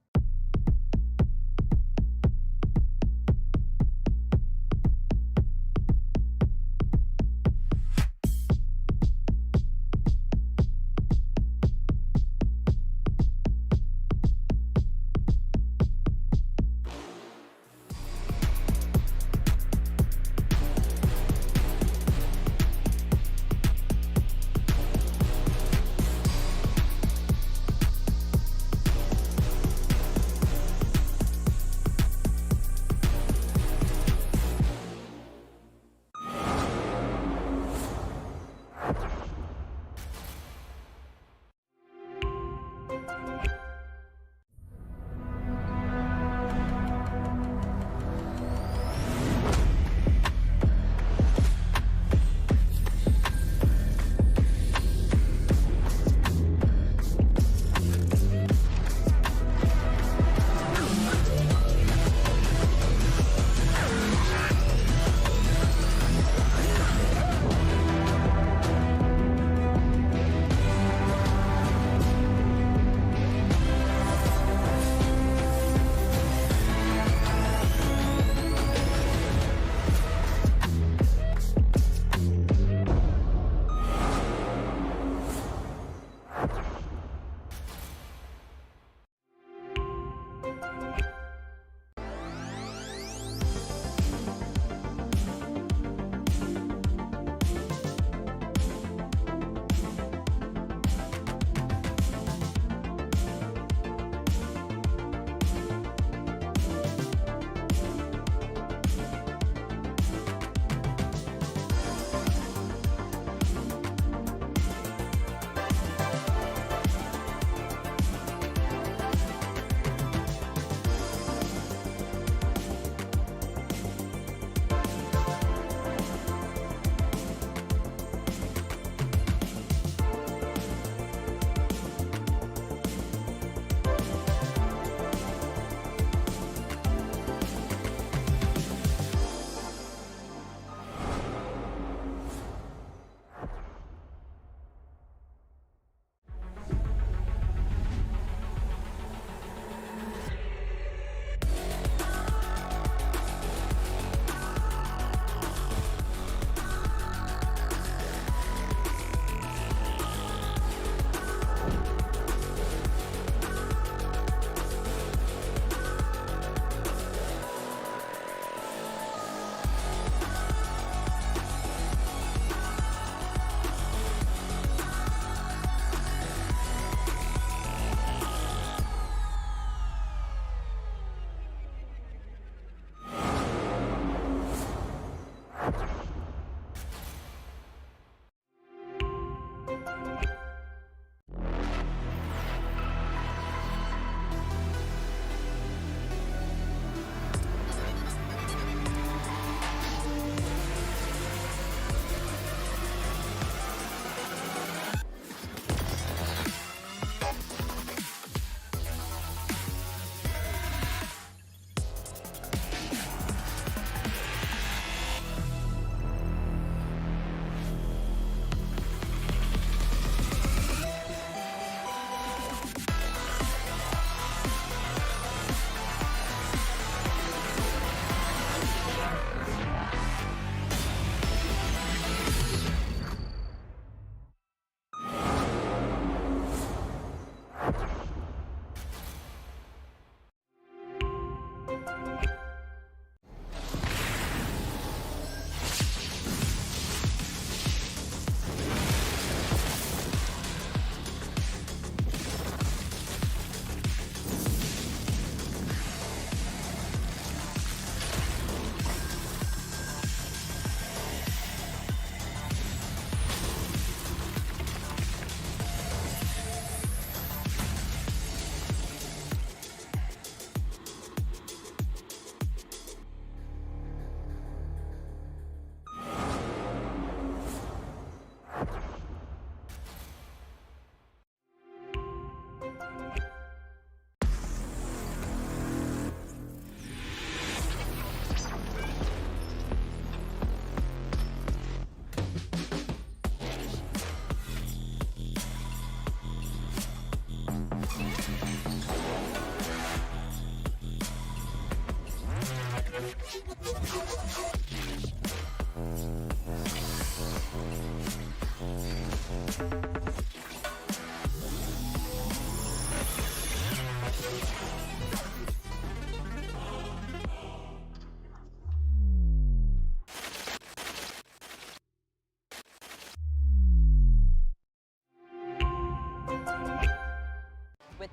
With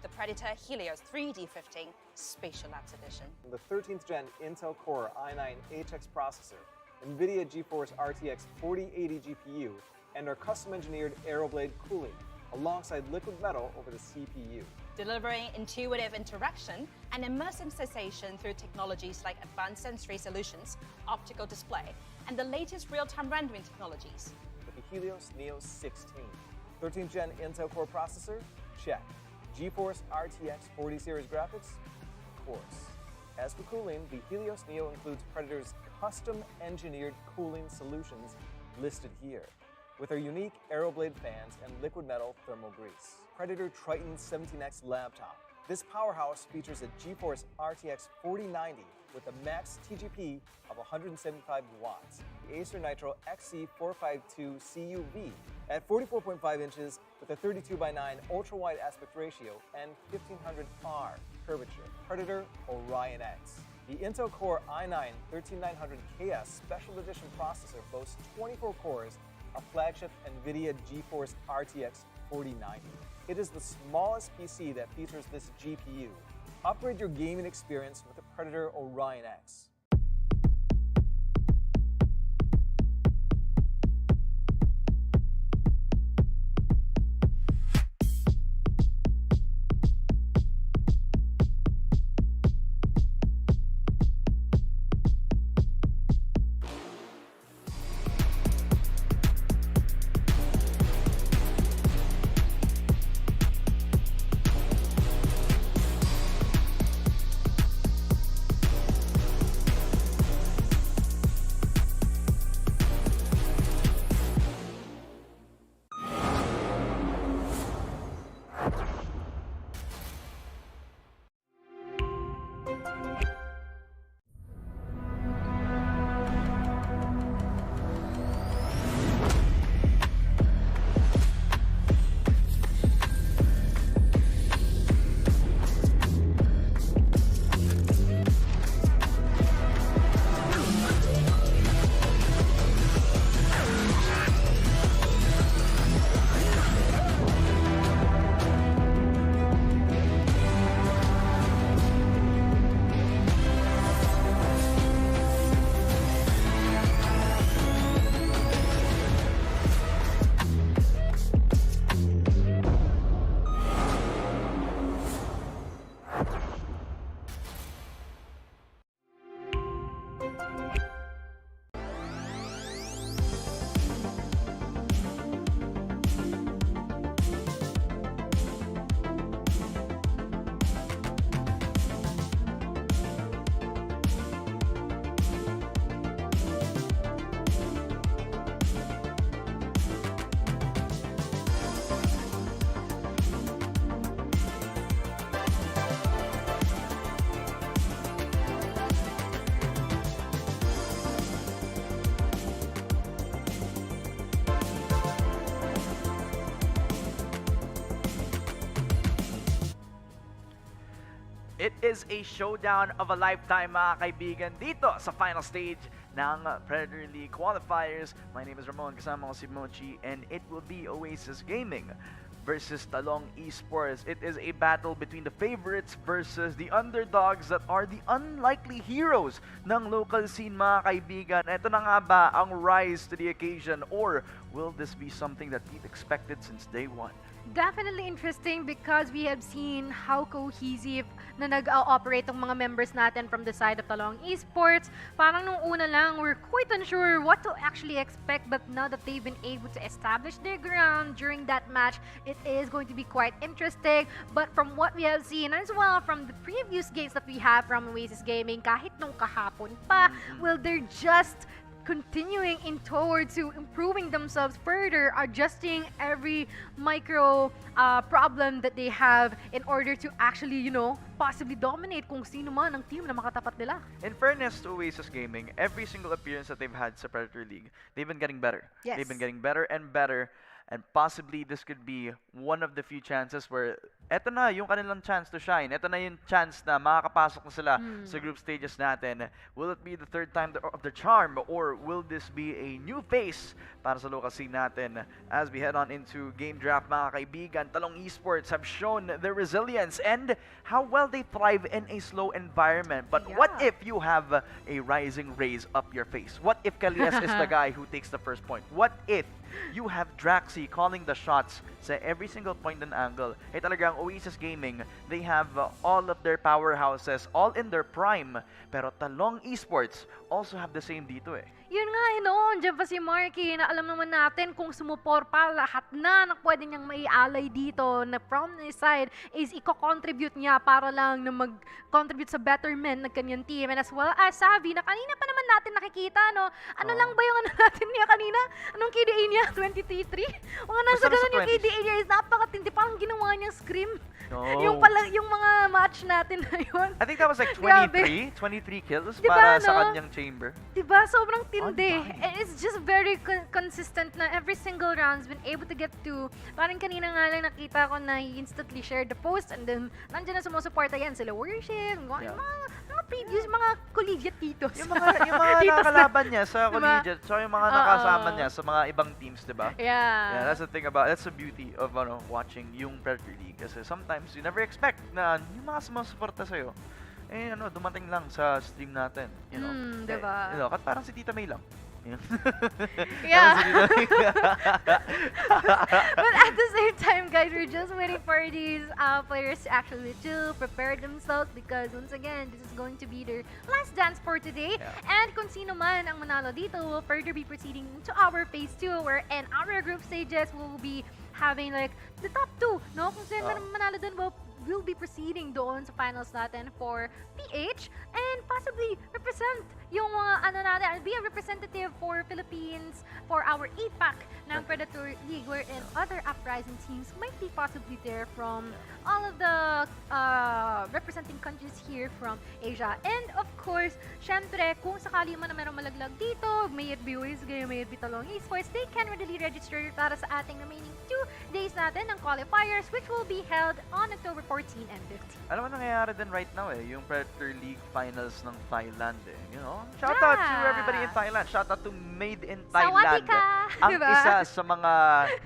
the Predator Helios 3D15 Spatial Labs Edition. The 13th gen Intel Core i9 HX processor, NVIDIA GeForce RTX 4080 GPU, and our custom-engineered Aeroblade cooling, alongside liquid metal over the CPU. Delivering intuitive interaction and immersive sensation through technologies like advanced sensory solutions, optical display, and the latest real-time rendering technologies. With the Helios Neo 16. 13th gen Intel Core processor? Check. GeForce RTX 40 series graphics? Of course. As for cooling, the Helios Neo includes Predator's custom-engineered cooling solutions listed here, with our unique Aeroblade fans and liquid metal thermal grease. Predator Triton 17X laptop. This powerhouse features a GeForce RTX 4090 with a max TGP of 175 watts. The Acer Nitro XC452 CUV at 44.5 inches with a 32:9 ultra-wide aspect ratio and 1500R curvature. Predator Orion X. The Intel Core i9 13900KS Special Edition processor boasts 24 cores, a flagship NVIDIA GeForce RTX 4090. It is the smallest PC that features this GPU. Upgrade your gaming experience with the Predator Orion X. It is a showdown of a lifetime, mga kaibigan, dito sa final stage ng Predator League Qualifiers. My name is Ramon, kasama ko si Mochi, and it will be Oasis Gaming versus Talong Esports. It is a battle between the favorites versus the underdogs that are the unlikely heroes ng local scene, mga kaibigan. Ito na nga ba ang rise to the occasion, or will this be something that we've expected since day one? Definitely interesting because we have seen how cohesive na nag-ooperate ang mga members natin from the side of Talong Esports. Parang nung una lang, we're quite unsure what to actually expect, but now that they've been able to establish their ground during that match, it is going to be quite interesting. But from what we have seen as well from the previous games that we have from Oasis Gaming, kahit nung kahapon pa, well, they're just continuing in towards to improving themselves further, adjusting every micro problem that they have in order to actually, possibly dominate kung sino man ang team na makatapat nila. In fairness to Oasis Gaming, every single appearance that they've had sa Predator League, they've been getting better. Yes. They've been getting better and better. And possibly this could be one of the few chances where eto na yung kanilang chance to shine. Eto na yung chance na makakapasok na sila sa group stages natin. Will it be the third time of the charm, or will this be a new face para sa local scene natin? As we head on into game draft, mga kaibigan, Talong Esports have shown their resilience and how well they thrive in a slow environment. But what if you have a rising rays up your face? What if Kalias is the guy who takes the first point? What if you have Draxi calling the shots sa every single point and angle? Eh talagang Oasis Gaming, they have all of their powerhouses all in their prime. Pero Talong Esports also have the same dito eh. Yun nga, dyan pa si Marky na alam naman natin kung sumupor pa lahat na pwede niyang maialay dito na from his side is i-contribute niya para lang na mag-contribute sa betterment ng kanyang team. And as well as Savi, na kanina pa naman natin nakikita, no? Ano lang ba yung natin niya kanina? Anong KDA niya? 23-3? Mga nasa ganun yung KDA niya is napakatindi. Parang ginawa niyang scream. Yung mga match natin na yun. I think that was like 23 kills para sa kanyang chamber. Diba? Sobrang tindi. And it's just very consistent na every single round's been able to get to. Parang kanina nga lang nakita ko na he instantly shared the post and then nandiyan na sumusuporta yan sila Worship, mga previous, mga collegiate titos. Yung mga nakakalaban niya sa collegiate, so yung mga nakasama niya sa mga ibang teams, diba? Yeah. That's the thing that's the beauty of watching yung Predator League. Kasi sometimes you never expect na yung mga sumusuporta sa'yo, eh dumating lang sa stream natin, you know. Diba? Parang si Tita May lang. Yeah. But at the same time, guys, we're just waiting for these players to actually chill, prepare themselves, because once again, this is going to be their last dance for today. And kung sino man ang manalo dito, will further be proceeding to our phase 2, where in our group stages, we'll be having like the top 2, no? Kung sino man manalo dun, we'll be proceeding doon sa finals natin for PH and possibly represent yung natin, be a representative for Philippines for our 8-pack ng Predator League, wherein other uprising teams might be possibly there from all of the representing countries here from Asia. And of course, syempre, kung sakali man na merong malaglag dito, may it be Wizgay, may it be Talong Esports, they can readily register para sa ating remaining 2 days natin ng qualifiers, which will be held on October 14 and 15. Alam mo nangyayari din right now yung Predator League finals ng Thailand eh. You know? Shout out to everybody in Thailand. Shout out to Made in Thailand. Ang isa sa mga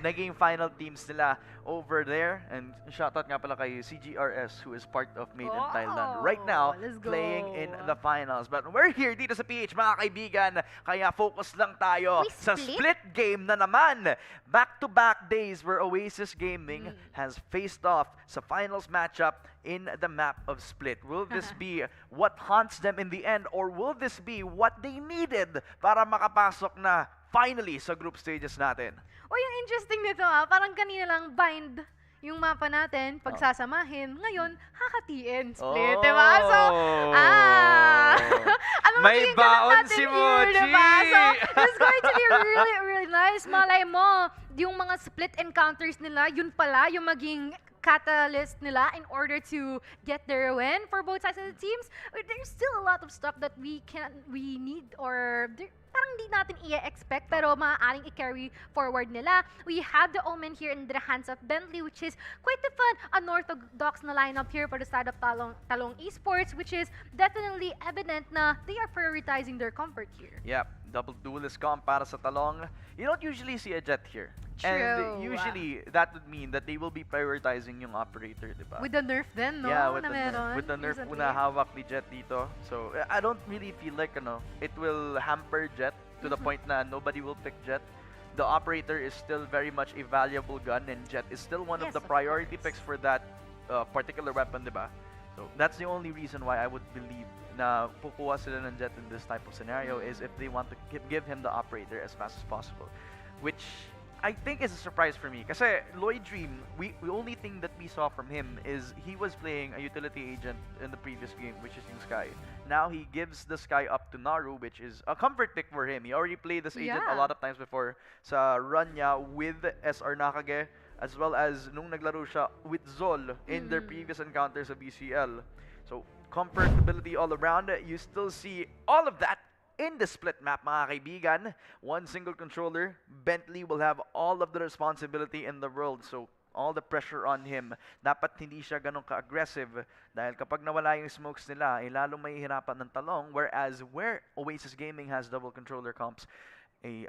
naging final teams nila over there. And shout out nga pala kay CGRS, who is part of Made in Thailand right now, playing in the finals. But we're here dito sa PH, mga kaibigan, kaya focus lang tayo sa split game na naman. Back-to-back days where Oasis Gaming has faced off sa finals matchup in the map of Split. Will this be what haunts them in the end, or will this be what they needed para makapasok na finally sa group stages natin? O yung interesting nito parang kanina lang bind yung mapa natin, pagsasamahin, ngayon, hakatiin, Split, diba? So, ano may baon si Mochi! Diba? So, this is going to be really, really nice. Malay mo, yung mga split encounters nila, yun pala, yung maging catalyst nila in order to get their win for both sides of the teams. There's still a lot of stuff that we need, or parang di natin i-expect, pero maaaring i-carry forward nila. We have the Omen here in the hands of Bentley, which is quite a fun, unorthodox na lineup here for the side of Talong Esports, which is definitely evident na they are prioritizing their comfort here. Yep, double duelist comp para sa Talong. You don't usually see a Jet here. True. And usually, that would mean that they will be prioritizing yung operator, diba? With the nerf then, no? Yeah, with the nerf una hawak ni Jet dito. So, I don't really feel like, it will hamper Jet to the point na nobody will pick Jet. The operator is still very much a valuable gun, and Jet is still one of the priority picks for that particular weapon, diba? So, that's the only reason why I would believe na kukuha sila ng Jet in this type of scenario is if they want to give him the operator as fast as possible. Which I think is a surprise for me. Kasi Lloyd Dream, the only thing that we saw from him is he was playing a utility agent in the previous game, which is yung Sky. Now he gives the Sky up to Naru, which is a comfort pick for him. He already played this agent a lot of times before sa run niya with SR Nakage, as well as nung naglaro siya with Zol in their previous encounters of BCL. So comfortability all around. You still see all of that in the split map, mga kaibigan. One single controller. Bentley will have all of the responsibility in the world. So, all the pressure on him. Dapat hindi siya ganun ka-aggressive dahil kapag nawala yung smokes nila, lalong mahihirapan ng talong. Whereas, where Oasis Gaming has double controller comps,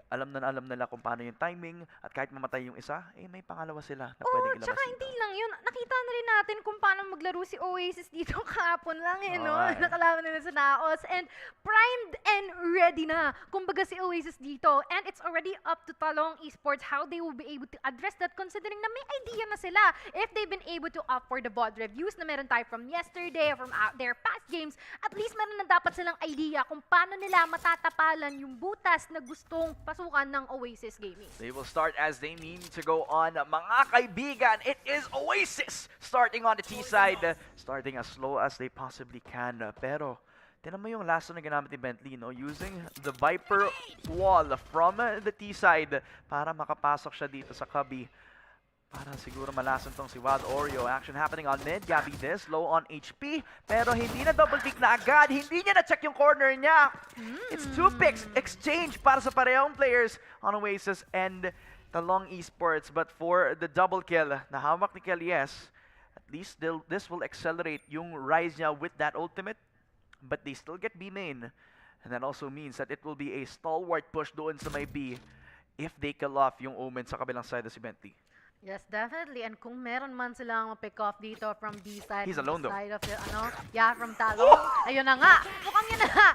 alam nila kung paano yung timing at kahit mamatay yung isa, may pangalawa sila na pwedeng ilabas tsaka dito. hindi lang yun. Nakita na rin natin kung paano maglaro si Oasis dito kahapon lang no? Okay. Nakalaban nila sa Naos. And primed and ready na. Kumbaga si Oasis dito. And it's already up to Talong Esports how they will be able to address that considering na may idea na sila. If they've been able to opt for the VOD reviews na meron tayo from yesterday or from their past games, at least meron na dapat silang idea kung paano nila matatapalan yung butas na gustong pasukan ng Oasis Gaming. They will start as they mean to go on. Mga kaibigan, it is Oasis starting on the T side. Starting as slow as they possibly can. Pero, tinan mo yung last na ginamit ni Bentley, no? Using the Viper wall from the T side para makapasok siya dito sa cubby. Para siguro malasan tong si Wild Oreo. Action happening on mid. Gabby this, low on HP. Pero hindi na double pick na agad. Hindi niya na-check yung corner niya. It's 2 picks exchange para sa parehong players on Oasis and Talong Esports. But for the double kill na hawak ni Kelies, at least this will accelerate yung rise niya with that ultimate. But they still get B main. And that also means that it will be a stalwart push doon sa may B if they kill off yung Omen sa kabilang side na si Bentley. Yes, definitely. And kung meron man silang ma-pick off dito from B side, He's alone though. side of the, from Talong. Ayun na nga. Mukhang yun na nga.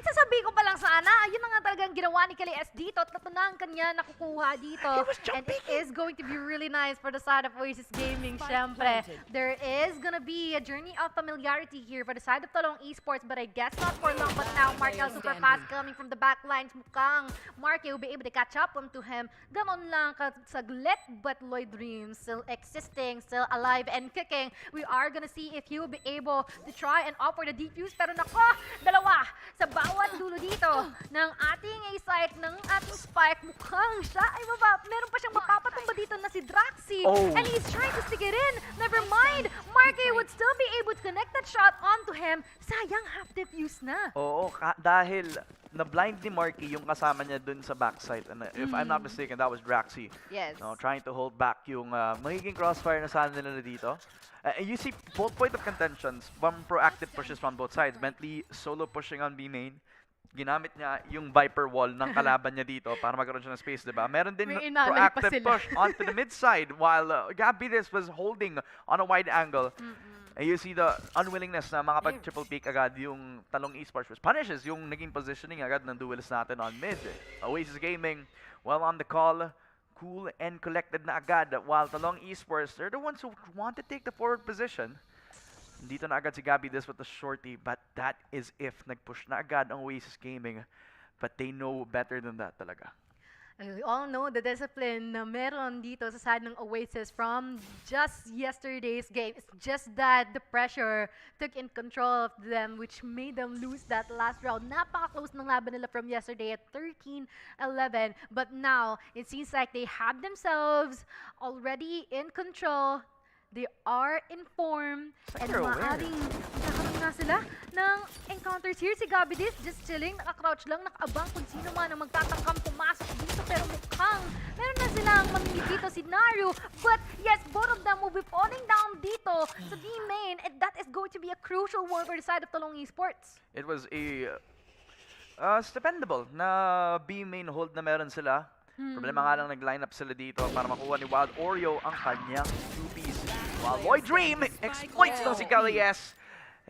Sasabihin ko pa lang sana, ayun na nga talagang ginawa ni Kalies dito. Tatunang kanya nakukuha dito. And it is going to be really nice for the side of Oasis Gaming, syempre. There is gonna be a journey of familiarity here for the side of Talong Esports, but I guess not for long. But now, Markel super fast coming from the back lines. Mukhang Markel will be able to catch up to him. Ganon lang saglit, but Lloyd Dream still existing, still alive and kicking. We are gonna see if he will be able to try and offer the defuse. Pero nako, dalawa sa bawat dulo dito ng ating A-site, ng ating Spike. Mukhang siya ay meron pa siyang mapapatumba dito na si Draxi. And he's trying to stick it in. Never mind, Marky would still be able to connect that shot onto him. Sayang, half defuse na. Oo, dahil na-blind ni Marky yung kasama niya dun sa backside. And if I'm not mistaken, that was Draxi. Yes. Trying to hold back yung magiging crossfire na sana nila dito. You see both point of contentions from proactive pushes from both sides. Bentley solo pushing on B main. Ginamit niya yung Viper wall ng kalaban niya dito para magkaroon siya ng space, diba? Meron din May inalay pa proactive sila. push onto the mid side while Gabby this was holding on a wide angle. And you see the unwillingness na makapag-triple peek agad yung Talong Esports, which punishes yung naging positioning agad ng duelist natin on mid. Oasis Gaming, well on the call, cool and collected na agad, while Talong Esports, they're the ones who want to take the forward position. Dito na agad si Gabby this with the shorty, but that is if nag-push na agad ang Oasis Gaming. But they know better than that talaga. And we all know the discipline na meron dito sa side ng Oasis from just yesterday's game. It's just that the pressure took in control of them, which made them lose that last round. Napaka-close ng laban nila from yesterday at 13-11. But now, it seems like they have themselves already in control. They are informed. And They're aware. maaaring magkakaroon na sila ng encounters here. Si Gabby Dis, just chilling, naka-crouch lang, nakaabang kung sino man ang magtatangkang pumasok dito. Pero mukhang meron na silang mamimigito scenario. But yes, both of them will be falling down dito sa B main. And that is going to be a crucial one for the side of Talong Esports. It was a stipendable na B main hold na meron sila. Problema nga lang nag-line up sila dito para makuha ni Wild Oreo ang kanyang 2-piece. While Lloyd Dream exploits itong si Kalies.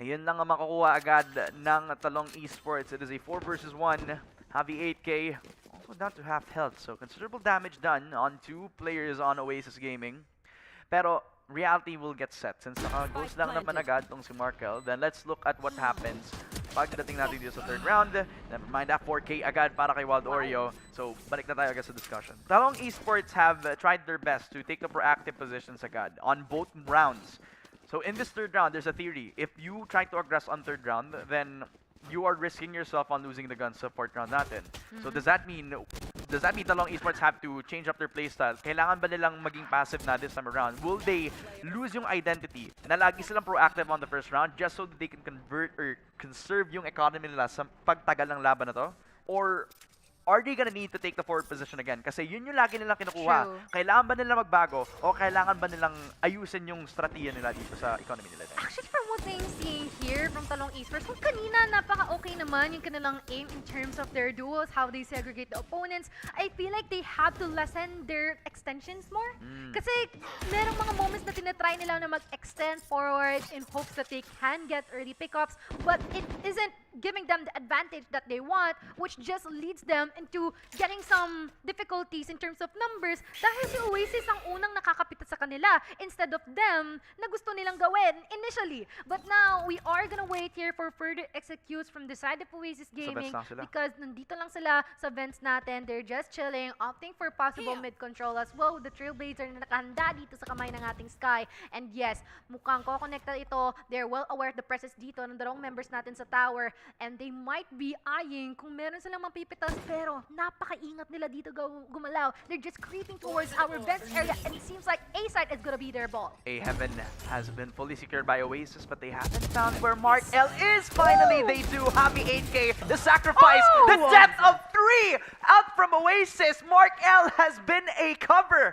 Ayun lang ang makukuha agad ng Talong Esports. It is a 4 versus 1. Heavy 8K. Also down to half health. So considerable damage done on 2 players on Oasis Gaming. Pero reality will get set. Since naka-ghost lang naman agad itong si Markel, then let's look at what happens pagdating natin dito sa third round. Never mind that 4K agad para kay Wild Oreo. So, balik na tayo agad sa discussion. Talong Esports have tried their best to take the proactive positions agad on both rounds. So, in this third round, there's a theory. If you try to aggress on third round, then you are risking yourself on losing the guns sa fourth round natin. So, does that mean does that mean Talong Esports have to change up their playstyle? Kailangan ba nilang maging passive na this time around? Will they lose yung identity na lagi silang proactive on the first round just so that they can convert or conserve yung economy nila sa pagtagal ng laban na to? Or are they gonna need to take the forward position again? Kasi yun yung lagi nilang kinukuha. True. Kailangan ba nila magbago o kailangan ba nilang ayusin yung strategiya nila dito sa economy nila? Actually, from what I'm seeing here from Talong Esports, kung kanina napaka-okay naman yung kanilang aim in terms of their duels, how they segregate the opponents, I feel like they have to lessen their extensions more. Kasi merong mga moments na tinatry nila na mag-extend forward in hopes that they can get early pickups, but it isn't giving them the advantage that they want, which just leads them into getting some difficulties in terms of numbers dahil si Oasis ang unang nakakapit sa kanila instead of them na gusto nilang gawin initially. But now, we are gonna wait here for further executes from the side of Oasis Gaming lang sila. because nandito lang sila sa vents natin. They're just chilling, opting for possible mid-control as well. The Trailblazer na nakahanda dito sa kamay ng ating Sky. And yes, mukhang ko-connected ito. They're well aware of the presence dito ng dalawang members natin sa tower. And they might be eyeing kung meron silang mapipitas, pero napakaingat nila dito gumalaw. They're just creeping towards our vents area, and it seems like A-side is gonna be their ball. A Heaven has been fully secured by Oasis, but they haven't found where Mark L is. Finally, they do. Happy 8K, the sacrifice, the death of 3 out from Oasis. Mark L has been a cover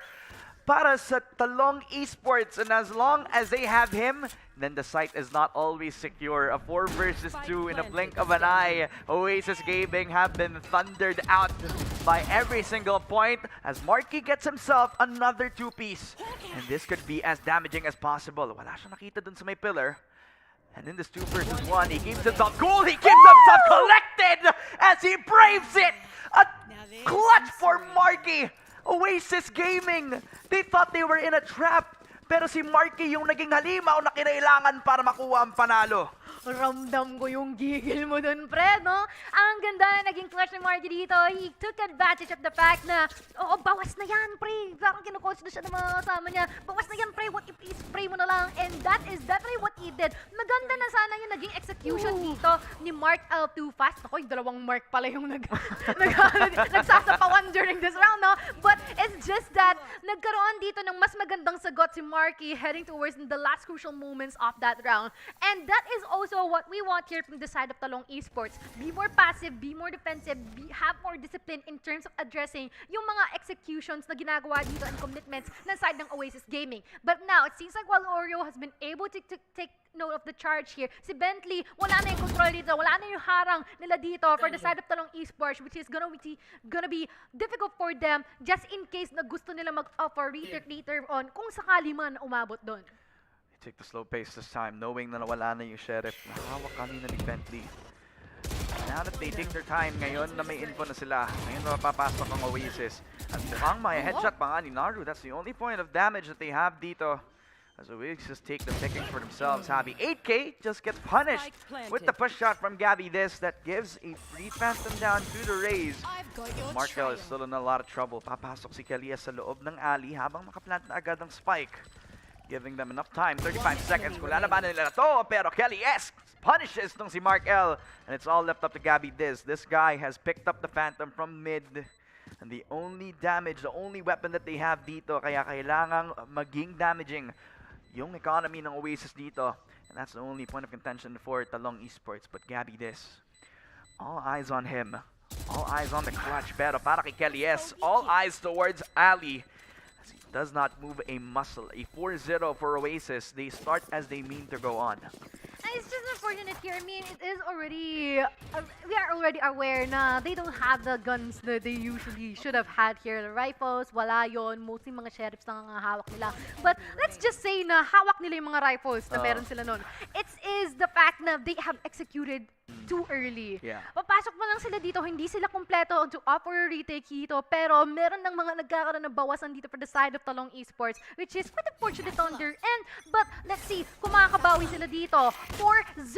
para sa Talong Esports, and as long as they have him, then the site is not always secure. A 4 versus 2 in a blink of an eye. Oasis Gaming have been thundered out by every single point as Marky gets himself another 2-piece. And this could be as damaging as possible. Wala siyang nakita dun sa may pillar. And in this 2 versus 1, he keeps himself cool. He keeps himself collected as he braves it. A clutch for Marky. Oasis Gaming, they thought they were in a trap. Pero si Marky yung naging halimaw na kinailangan para makuha ang panalo. Ramdam ko yung gigil mo dun, pre, no? Ang ganda na naging clutch ni Marky dito. He took advantage of the fact na, oo, bawas na yan, pre. Parang kinukoach na siya ng mga kasama niya. Bawas na yan, pre. What if i-spray mo na lang? And that is definitely what he did. Maganda na sana yung naging execution dito ni Mark L. Too fast. Ako, yung dalawang Mark pala yung nagsasapawan during this round, no? But it's just that nagkaroon dito ng mas magandang sagot si Marky heading towards the last crucial moments of that round. And that is also what we want here from the side of Talong Esports. Be more passive, be more defensive, have more discipline in terms of addressing yung mga executions na ginagawa dito and commitments ng side ng Oasis Gaming. But now, it seems like while Oreo has been able to take note of the charge here, si Bentley, wala na yung control dito, wala na yung harang nila dito for the side of Talong Esports, which is gonna be difficult for them just in case na gusto nila mag-offer retake later on kung sakali man umabot doon. Take the slow pace this time, knowing na nawala na yung Sheriff. Nahawak kanina ni Bentley. Now that they take their time, ngayon na may info na sila, ngayon na mapapasok ang Oasis. At mukhang may headshot pa nga ni Naru. That's the only point of damage that they have dito. As Oasis take the pickings for themselves. Happy 8K just gets punished with the push shot from Gabby. This that gives a free Phantom down to the Rays. Markel is still in a lot of trouble. Papasok si Kelly sa loob ng alley habang makaplant na agad ang spike. Giving them enough time, 35 seconds kung lalabanan nila na to, pero Kelly S punishes nung si Mark L. And it's all left up to Gabby Diz. This guy has picked up the Phantom from mid. And the only damage, the only weapon that they have dito, kaya kailangang maging damaging yung economy ng Oasis dito. And that's the only point of contention for Talong Esports. But Gabby Diz, all eyes on him. All eyes on the clutch. Pero para kay Kelly S, all eyes towards Ali. Does not move a muscle. A 4-0 for Oasis. They start as they mean to go on. It's just unfortunate here. I mean, it is already, we are already aware na they don't have the guns that they usually should have had here. The rifles, wala yon. Mostly mga sheriffs na nga hawak nila. But let's just say na hawak nila yung mga rifles na meron sila nun. It is the fact na they have executed too early. Yeah. Papasok pa lang sila dito, hindi sila kompleto to offer a retake dito, pero meron ng mga nagkakaroon ng bawasan dito for the side of Talong Esports, which is quite unfortunate on their end. But let's see kung makakabawi sila dito. 4-0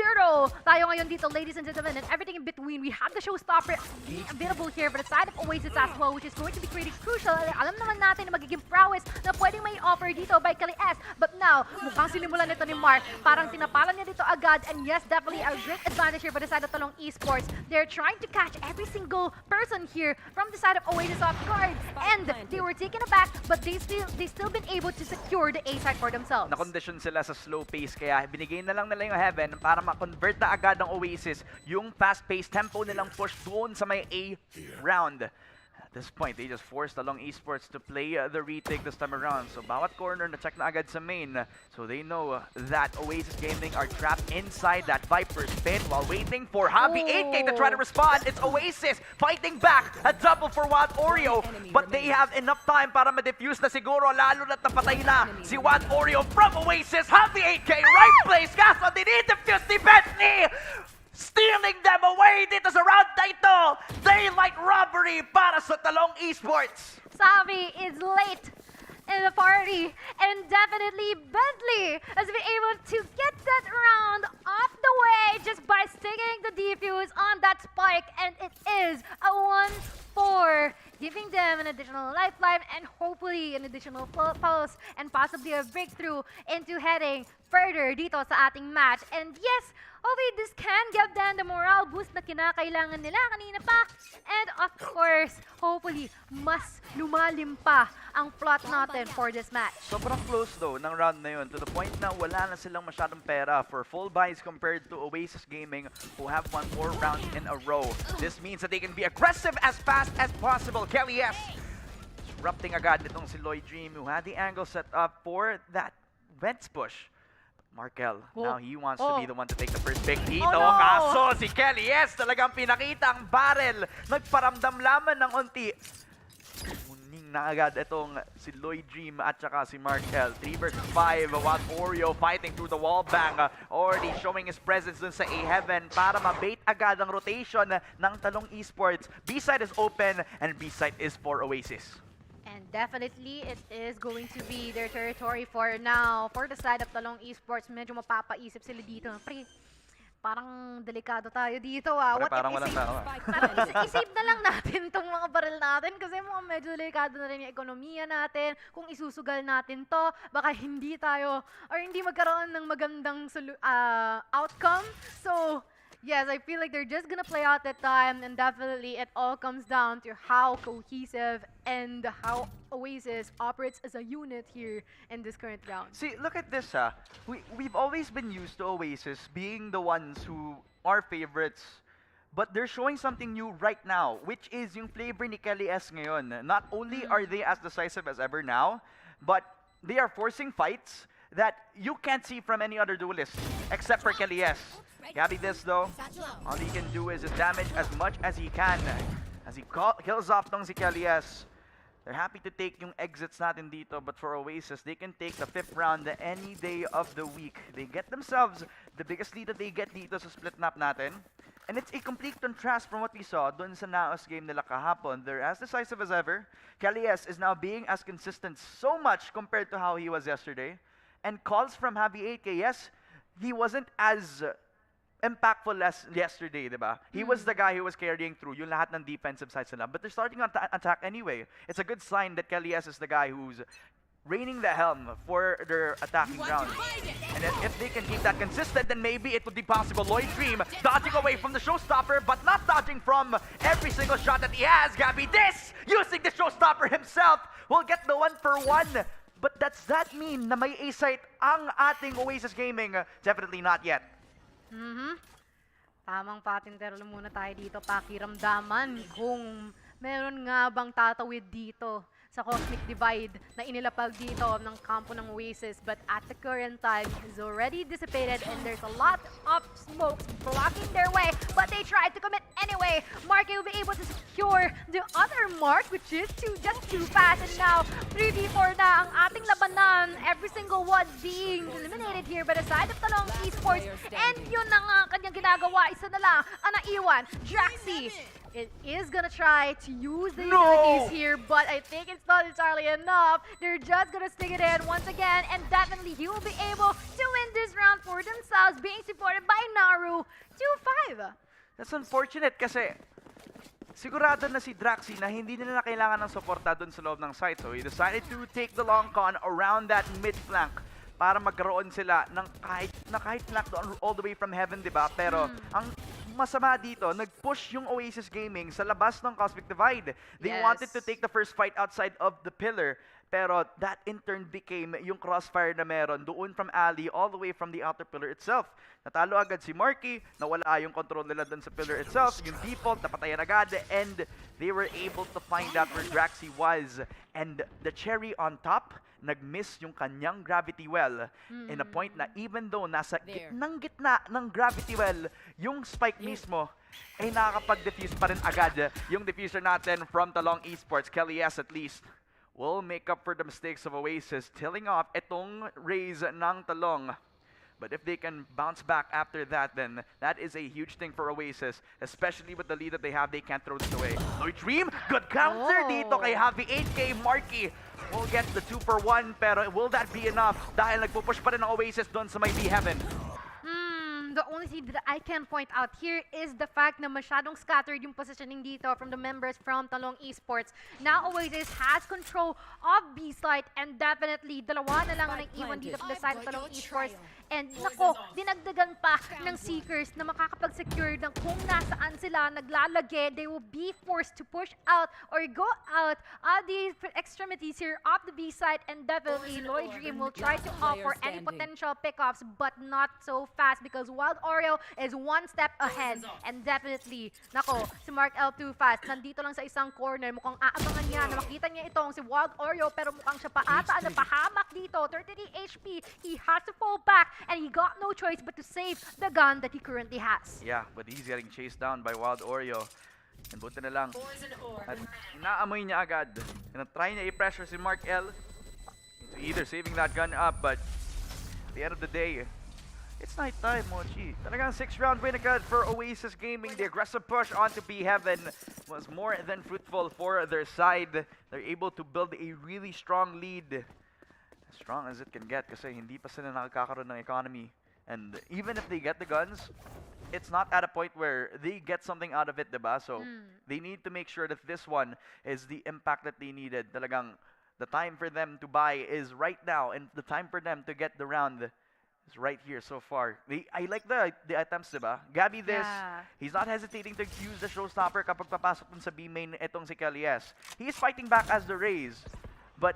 tayo ngayon dito, ladies and gentlemen, and everything in between. We have the showstopper being available here for the side of Oasis as well, which is going to be pretty crucial. Alam naman natin na magiging prowess na pwedeng may offer dito by Kelly S. But now, mukhang sinimulan nito ni Mark. Parang tinapalan niya dito agad, and yes, definitely a great advantage here for the side side of Talong Esports. They're trying to catch every single person here from the side of Oasis off guard. And they were taken aback, but they still been able to secure the A side for themselves. Na-condition sila sa slow pace, kaya binigay na lang nila yung Heaven para ma-convert na agad ng Oasis yung fast-paced tempo nilang push doon sa may A round. At this point, they just forced Talong Esports to play the retake this time around. So bawat corner na check na agad sa main. So they know that Oasis Gaming are trapped inside that Viper's pit while waiting for Javi 8K to try to respond. It's Oasis fighting back. A double for Wild Oreo. But they have enough time para ma-defuse na siguro, lalo na't napatay na si Wild Oreo from Oasis. Javi 8K, right place. Kaso dinidefuse ni Bethany. Stealing them away dito sa round na ito. Daylight robbery para sa Talong Esports. Savi is late in the party, and definitely Bentley has been able to get that round off the way just by sticking the defuse on that spike, and it is a 1-4, giving them an additional lifeline and hopefully an additional pulse and possibly a breakthrough into heading further dito sa ating match. And yes, hopefully this can give them the morale boost na kinakailangan nila kanina pa. And of course, hopefully, mas lumalim pa ang plot natin for this match. Sobrang close though ng round na yun to the point na wala na silang masyadong pera for full buys compared to Oasis Gaming who have won 4 rounds in a row. This means that they can be aggressive as fast as possible. Kelly S. Disrupting agad nitong si Lloyd Dream who had the angle set up for that Vents push. Markel, now he wants to be the one to take the first pick dito. Oh, no. Kaso si Kelly S talagang pinakita ang barrel. Nagparamdam lamang ng unti. Muning na agad itong si Lloyd Dream at saka si Markel. 3 versus 5. Wild Oreo fighting through the wall bang. Already showing his presence dun sa A-Heaven para mabait agad ang rotation ng Talong Esports. B-side is open and B-side is for Oasis. And definitely, it is going to be their territory for now. For the side of Talong Esports, medyo mapapaisip sila dito. Pre, parang delikado tayo dito Pre, parang walang tao. Isave na lang natin tong mga baril natin kasi mukhang medyo delikado na rin yung ekonomiya natin. Kung isusugal natin to, baka hindi tayo or hindi magkaroon ng magandang outcome. So, yes, I feel like they're just gonna play out that time, and definitely it all comes down to how cohesive and how Oasis operates as a unit here in this current round. See, look at this, We've always been used to Oasis being the ones who are favorites. But they're showing something new right now, which is yung flavor ni Kelly S ngayon. Not only are they as decisive as ever now, but they are forcing fights that you can't see from any other duelist, except for Kelly S. Gabby this though, all he can do is just damage as much as he can. As he kills off tong si Kelly S. They're happy to take yung exits natin dito, but for Oasis, they can take the 5th round any day of the week. They get themselves the biggest lead that they get dito sa split map natin. And it's a complete contrast from what we saw dun sa Naos game nila kahapon. They're as decisive as ever. Kelly S is now being as consistent so much compared to how he was yesterday. And calls from Javi 8K, yes, he wasn't as impactful yesterday, diba? He was the guy who was carrying through yung lahat ng defensive sides nila. But they're starting to attack anyway. It's a good sign that Kelly S is the guy who's reigning the helm for their attacking round. And then if they can keep that consistent, then maybe it would be possible. Lloyd Dream dodging away from the showstopper, but not dodging from every single shot that he has. Gabby this, using the showstopper himself, will get the 1-for-1. But does that mean na may A-site ang ating Oasis Gaming? Definitely not yet. Tamang patintero muna tayo dito, pakiramdaman kung meron nga bang tatawid dito sa Cosmic Divide na inilapag dito ng kampo ng Oasis, but at the current time is already dissipated and there's a lot of smoke blocking their way, but they tried to commit anyway. Mark will be able to secure the other mark, which is just too fast, and now 3v4 na ang ating labanan, every single one being eliminated here by the side of Talong Esports, and yun na nga kanyang ginagawa, isa na lang ang naiwan, Jaxi. It is gonna try to use the utilities here, but I think it's not entirely enough. They're just gonna stick it in once again, and definitely he will be able to win this round for themselves, being supported by Naru. 2-5. That's unfortunate kasi sigurado na si Draxi na hindi nila kailangan ng suporta dun sa loob ng site. So he decided to take the long con around that mid flank para magkaroon sila ng kahit flank doon all the way from heaven, di ba? Pero ang masama dito, nag-push yung Oasis Gaming sa labas ng Cosmic Divide. They wanted to take the first fight outside of the pillar. Pero that in turn became yung crossfire na meron doon from alley all the way from the outer pillar itself. Natalo agad si Marky, nawala yung control nila doon sa pillar itself, yung default, napatayan agad, and they were able to find out where Draxi was. And the cherry on top, nag-miss yung kanyang gravity well in a point na even though nasa gitna ng gravity well, yung spike mismo, ay nakakapag-defuse pa rin agad yung diffuser natin from Talong Esports, Kelly S at least. Will make up for the mistakes of Oasis, tilling off itong raise ng Talong. But if they can bounce back after that, then that is a huge thing for Oasis, especially with the lead that they have. They can't throw this away. Lloyd Dream, good counter dito kay Javi 8K. Marky will get the 2 for 1, pero will that be enough? Dahil nagpupush pa rin ang Oasis doon sa may B-Heaven. The only thing that I can point out here is the fact na masyadong scattered yung positioning dito from the members from Talong Esports. Now Oasis has control of B-site and definitely dalawa na lang ang iwan dito from the side of Talong Esports. And nako, dinagdagan pa ng Seekers na makakapag-secure ng kung nasaan sila naglalagay. They will be forced to push out or go out of the extremities here of the B-side, and definitely Lloyd Dream will try to offer any potential pickoffs but not so fast because Wild Oreo is one step ahead. And definitely, nako, si Mark L. Too Fast nandito lang sa isang corner. Mukhang aabangan niya na makita niya itong si Wild Oreo, pero mukhang siya pa ata na pahamak dito. 33 HP. He has to fall back and he got no choice but to save the gun that he currently has. Yeah, but he's getting chased down by Wild Oreo. And buti na lang. At inaamoy niya agad. And try niya i-pressure si Mark L into either saving that gun up, but at the end of the day, it's night time, Mochi. Talagang 6-round win agad for Oasis Gaming. The aggressive push onto B-Heaven was more than fruitful for their side. They're able to build a really strong lead. As strong as it can get kasi hindi pa sila nakakaroon ng economy. And even if they get the guns, it's not at a point where they get something out of it, diba? So they need to make sure that this one is the impact that they needed. Talagang the time for them to buy is right now, and the time for them to get the round is right here so far. I like the attempts, diba? Gabby he's not hesitating to use the showstopper kapag papasok dun sa B main itong si Kelly S. He is fighting back as the Rays, but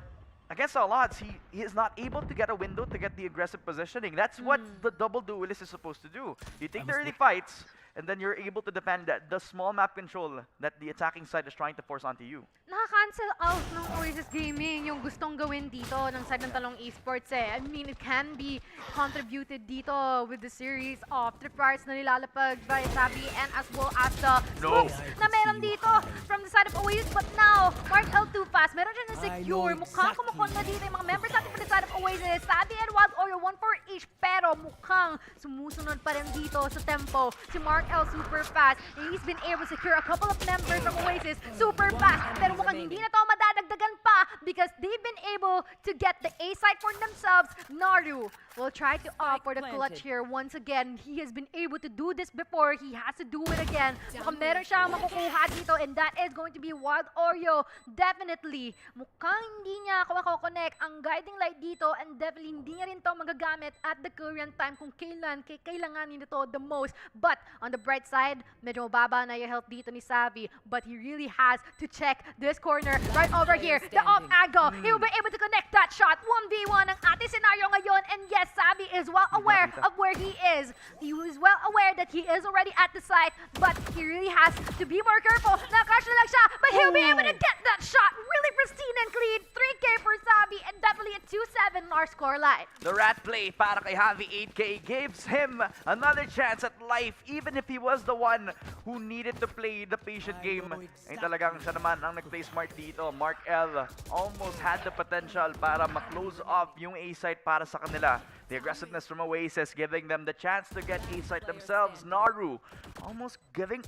against all odds, he is not able to get a window to get the aggressive positioning. That's what the double duelist is supposed to do. You take the early fights, and then you're able to defend the small map control that the attacking side is trying to force onto you. Naka-cancel out ng Oasis Gaming yung gustong gawin dito ng side ng Talong Esports eh. I mean, it can be contributed dito with the series of tripwires na nilalapag by Sabi and as well as the smokes na meron dito from the side of Oasis. But now, Mark L. Too Fast, meron siya na-secure. Mukhang kumakon na dito yung mga members natin from the side of Oasis. Sabi and Wild Oreo, 1 for each. Pero mukhang sumusunod pa rin dito sa tempo si Mark L. super fast. And he's been able to secure a couple of members from Oasis super fast. Pero mukhang hindi na to madadagdagan pa because they've been able to get the A site for themselves. Naru will try to offer the clutch here once again. He has been able to do this before. He has to do it again. Mukhang meron siyang makukuha dito, and that is going to be Wild Oreo. Definitely. Mukhang hindi niya makakonect ang guiding light dito, and definitely hindi niya rin to magagamit at the current time kung kailanganin nito the most. But on the bright side, medyo mababa na yung health dito ni Savvy, but he really has to check this corner right over here. The off angle. He will be able to connect that shot. 1v1 ang ating scenario ngayon, and yes, Savvy is well aware of where he is. He was well aware that he is already at the site, but he really has to be more careful. Nakash na lang siya, but he'll be able to get that shot. Really pristine and clean. 3K for Savvy, and definitely a 2-7 our score line. The rat play para kay Javi 8K gives him another chance at life, even if he was the one who needed to play the patient game. Ay talagang siya naman ang nag-play smart dito. Mark L almost had the potential para ma-close off yung A-site para sa kanila. The aggressiveness from Oasis giving them the chance to get A-site themselves. Naru almost giving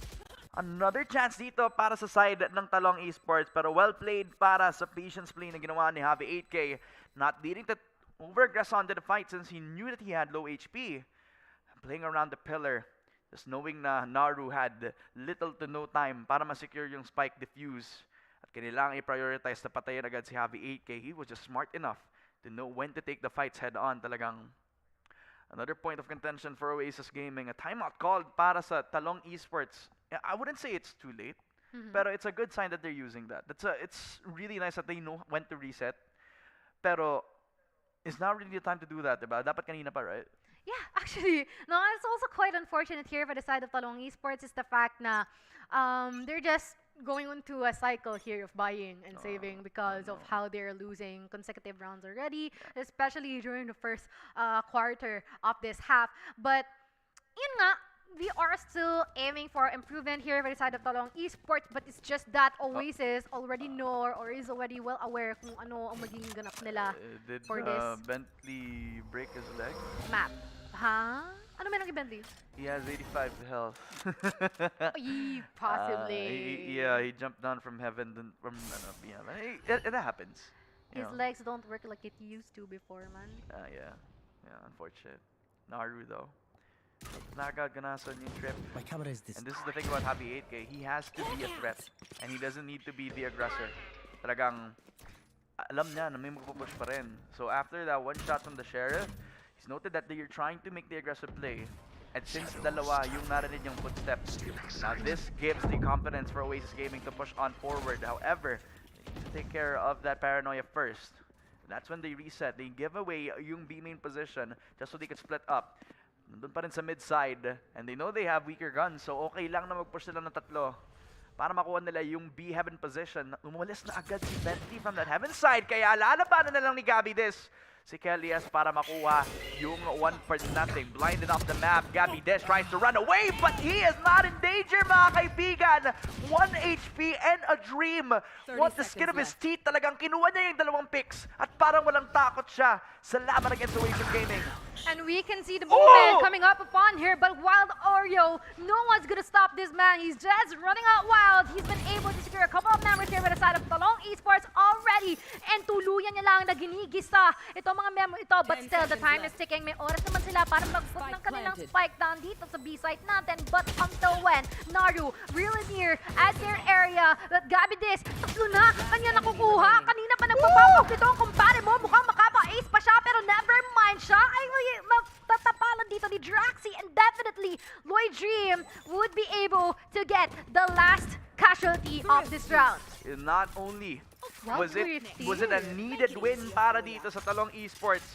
another chance dito para sa side ng Talong Esports, pero well played para sa patience play na ginawa ni Javi 8K, not needing to over-aggress onto the fight since he knew that he had low HP. Playing around the pillar, just knowing na Naru had little to no time para ma-secure yung spike defuse. At kailangang i-prioritize na patayin agad si Javi 8K. He was just smart enough to know when to take the fights head-on. Talagang Another point of contention for Oasis Gaming. A timeout called para sa Talong Esports. I wouldn't say it's too late, pero it's a good sign that they're using that. It's really nice that they know when to reset. Pero it's not really the time to do that, diba? Dapat kanina pa, right? Yeah, actually, no, it's also quite unfortunate here for the side of Talong Esports is the fact na they're just going into a cycle here of buying and saving because of how they're losing consecutive rounds already, especially during the first quarter of this half. But yun nga, we are still aiming for improvement here for the side of Talong Esports, but it's just that Oasis already know or is already well aware kung ano ang magiging ganap nila Did for this Bentley break his leg? map. Ha? Ano meron kay Bentley? He has 85 health. Possibly. He jumped down from heaven, it happens. you His know. legs don't work like it used to before, man. Yeah, unfortunate. Naru though. Nakaganasan yung trip. My camera is this. And this is the thing about Happy 8K. He has to be a threat. And he doesn't need to be the aggressor. Talagang, alam niya na may magpupush pa rin. So after that one shot from the Sheriff, he's noted that you're trying to make the aggressive play. And since dalawa yung narinig yung footsteps, now this gives the confidence for Oasis Gaming to push on forward. However, they need to take care of that paranoia first. That's when they reset. They give away yung B main position just so they can split up. Nandun pa rin sa mid side, and they know they have weaker guns, so okay lang na mag-push sila ng tatlo para makuha nila yung B heaven position. Umulis na agad si Bentley from that heaven side, kaya lalabanan na lang ni Gabby this si Kellyas para makuha yung 1-0. Blinded off the map, Gabby Des tries to run away, but he is not in danger, mga kaibigan. 1 HP and a dream. 30 What the skin of his seconds teeth, talagang kinuha niya yung dalawang picks at parang walang takot siya sa laban against Oasis Gaming. And we can see the movement coming up upon here, but Wild Oreo, no one's gonna stop this man. He's just running out wild. He's been able to secure a couple of members here by the side of Talong Esports already. And tuluyan niya lang na ginigisa itong mga member ito. But 10 still, the seconds time left. is ticking. May oras naman sila para mag-put ng Spike kanilang planted. spike down dito sa B-site natin. But until when? Naru, really near at their area. But Gabby Dis, tatlo na kanya nakukuha. Kanina pa nagpapapag dito ang kumpare mo. Mukhang makapa-ace pa siya, pero never mind siya. Ay, tatapalan dito ni Draxi, and definitely Lloyd Dream would be able to get the last casualty of this round. Not only was it Thrifty. a needed win para dito sa Talong Esports,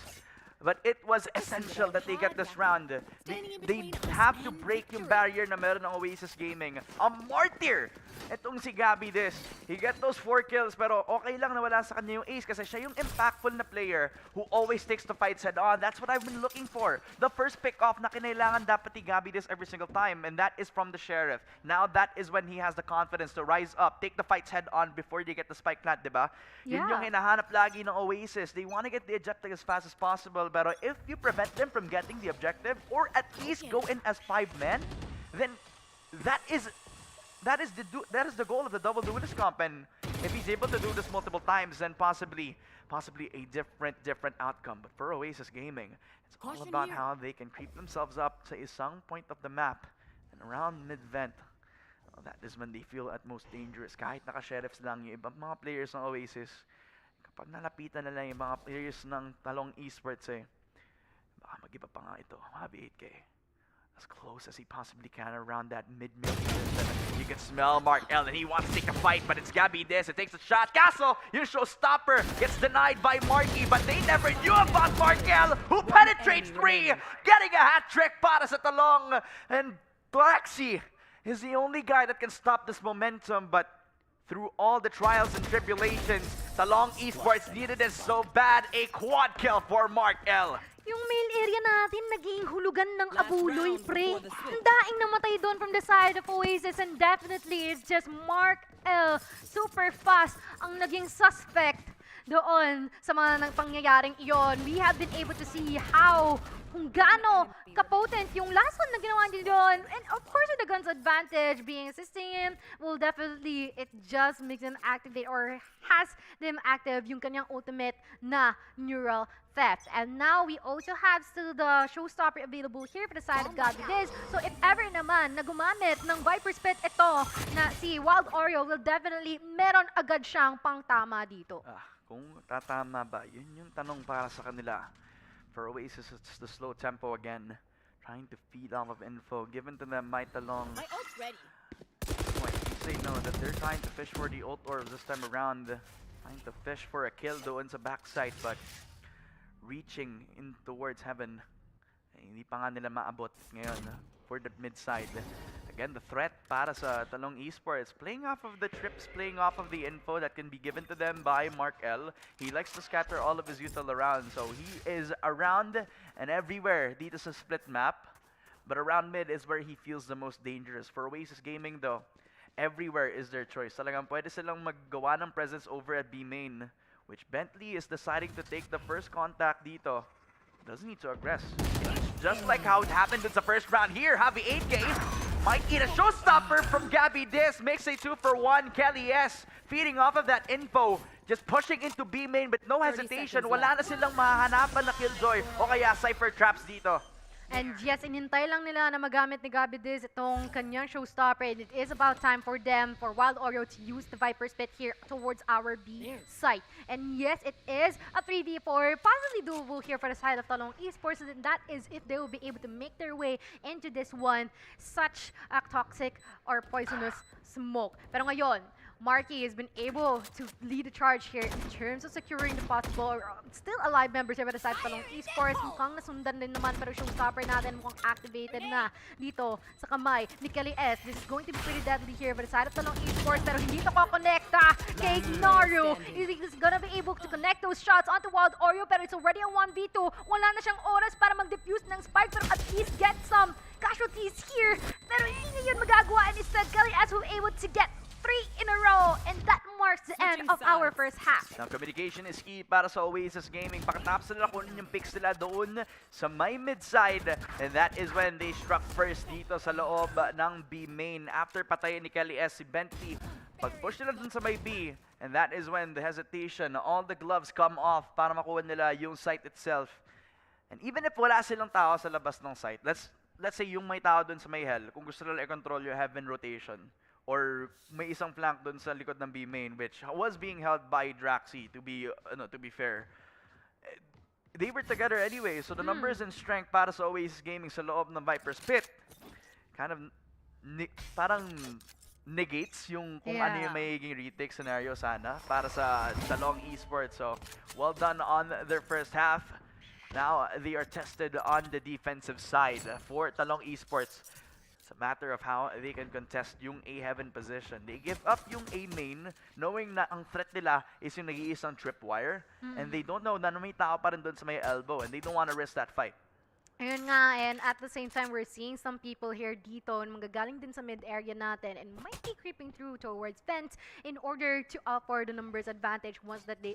but it was essential that they get this round. They have to break yung barrier na meron ng Oasis Gaming. A martyr! Itong si Gabby Dis. He got those 4 kills, pero okay lang na wala sa kanya yung ace kasi siya yung impactful na player who always takes the fights head on. That's what I've been looking for. The first pick-off na kinailangan dapat ni Gabby Dis every single time, and that is from the Sheriff. Now that is when he has the confidence to rise up, take the fights head on before they get the spike plant, diba? Yun yung hinahanap lagi ng Oasis. They want to get the objective as fast as possible, pero if you prevent them from getting the objective, or at least go in as 5 men, then that is the goal of the double duelist comp. And if he's able to do this multiple times, then possibly a different outcome. But for Oasis Gaming, it's all Caution about here. how they can creep themselves up sa isang point of the map and around mid-vent. Well, that is when they feel at most dangerous. Kahit naka-sheriffs lang yung ibang mga players ng Oasis, kapag nalapitan na lang yung mga players ng Talong Esports, baka mag-iba pa nga ito, Happy 8K. As close as he possibly can around that mid-mid. You can smell Mark L, and he wants to take the fight, but it's Gabby Des. It takes a shot. Castle, your showstopper, gets denied by Marky, but they never knew about Mark L, who penetrates 3, getting a hat trick para sa Talong. And Blaxy is the only guy that can stop this momentum, but through all the trials and tribulations, Talong Esports needed it so bad. A quad kill for Mark L. Yung mail area natin naging hulugan ng Last abuloy, round pre. before the switch. Ang daing namatay doon from the side of Oasis, and definitely it's just Mark L. Super fast ang naging suspect doon sa mga pangyayaring iyon. We have been able to see how kung gaano kapotent yung last one na ginawa niya doon. And of course, with the gun's advantage being assisting him, will definitely, it just makes him activate or has them active yung kanyang ultimate na neural theft. And now we also have still the showstopper available here for the side of Gabby Diz. So if ever naman na gumamit ng Viper's Pit ito na si Wild Oreo, will definitely meron agad siyang pangtama dito. Kung tatama ba, yun yung tanong para sa kanila. for Oasis, it's the slow tempo again. Trying to feed off of info given to them by Talong. My ult's ready. Like, you say no, that they're trying to fish for the ult orbs this time around. Trying to fish for a kill doon sa backside, but reaching in towards heaven. Hindi pa nga nila maabot ngayon for the mid side. Again, the threat para sa Talong Esports, playing off of the trips, playing off of the info that can be given to them by Mark L. He likes to scatter all of his youth all around, so he is around and everywhere dito sa split map. But around mid is where he feels the most dangerous. For Oasis Gaming though, everywhere is their choice. Talagang pwede silang maggawa ng presence over at B main, which Bentley is deciding to take the first contact dito. Doesn't need to aggress. Just like how it happened in the first round here, Javi 8K might eat a showstopper from Gabby Dis. Makes a 2-for-1. Kelly S feeding off of that info. Just pushing into B main but no 30 hesitation. seconds Wala na silang mahahanapan na killjoy o kaya cypher traps dito. And yes, inintay lang nila na magamit ni Gabby Diz itong kanyang showstopper. And it is about time for them, for Wild Oreo, to use the Viper's Pit here towards our B site. And yes, it is a 3v4, possibly doable here for the side of Talong Esports. And that is if they will be able to make their way into this one, such a toxic or poisonous smoke. Pero ngayon, Marky has been able to lead the charge here in terms of securing the possible or still alive members here by the side of Talong Esports. Mukhang nasundan din naman pero showstopper natin mukhang activated na dito sa kamay ni Kelly S. This is going to be pretty deadly here by the side of Talong Esports pero hindi ito kukonekta kay Naru. He's gonna be able to connect those shots onto Wild Oreo pero it's already a 1v2. Wala na siyang oras para mag-defuse ng spike pero at least get some casualties here. Pero hindi niya yun magagawa and instead Kelly S will be able to get 3 in a row, and that marks the end of our first half. Now, communication is key para sa Oasis Gaming. Pakatapos nila kunin yung picks nila doon sa may mid-side. And that is when they struck first dito sa loob ng B main. After patayin ni Kelly S si Bentley, pag-push nila dun sa may B. And that is when the hesitation, all the gloves come off para makuha nila yung site itself. And even if wala silang tao sa labas ng site, let's say yung may tao dun sa may hell, kung gusto nila i-control yung heaven rotation, or may isang flank dun sa likod ng B main which was being held by Draxi to be fair. They were together anyway, so the numbers and strength para sa Oasis Gaming sa loob ng Viper's Pit kind of parang negates yung kung ano yung magiging retake scenario sana para sa Talong Esports. So well done on their first half. Now they are tested on the defensive side for Talong Esports. It's a matter of how they can contest yung A heaven position. They give up yung A main knowing na ang threat nila is yung nag-iisang tripwire and they don't know na may tao pa rin doon sa may elbow and they don't want to risk that fight. Ayun nga, and at the same time, we're seeing some people here dito na magagaling din sa mid-area natin and might be creeping through towards vent in order to offer the numbers advantage once that they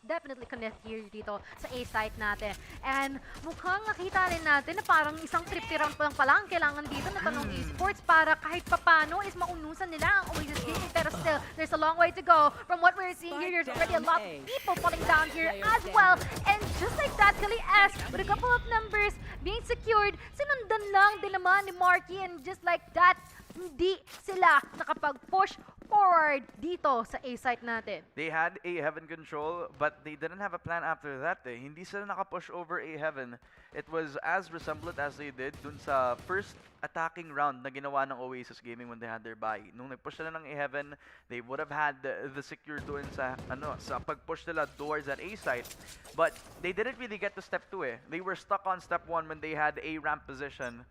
definitely connect here dito sa A site natin. And mukhang nakita rin natin na parang isang 50 round pa lang kailangan dito na Talong Esports para kahit papano is maunusan nila ang Oasis Gaming. Pero still, there's a long way to go. From what we're seeing here, there's already a lot of people falling down here as well. And just like that, Kelly S, with a couple of numbers being secured, sinundan lang din naman ni Marky, and just like that, hindi sila nakapag-push forward dito sa A site natin. They had A heaven control, but they didn't have a plan after that. Hindi sila nakapush over A heaven. It was as resemblant as they did dun sa first attacking round na ginawa ng Oasis Gaming when they had their buy. Nung nag-push sila ng A heaven, they would have had the secure doon sa sa pag-push nila towards that A site. But they didn't really get to step 2 They were stuck on step 1 when they had A ramp position.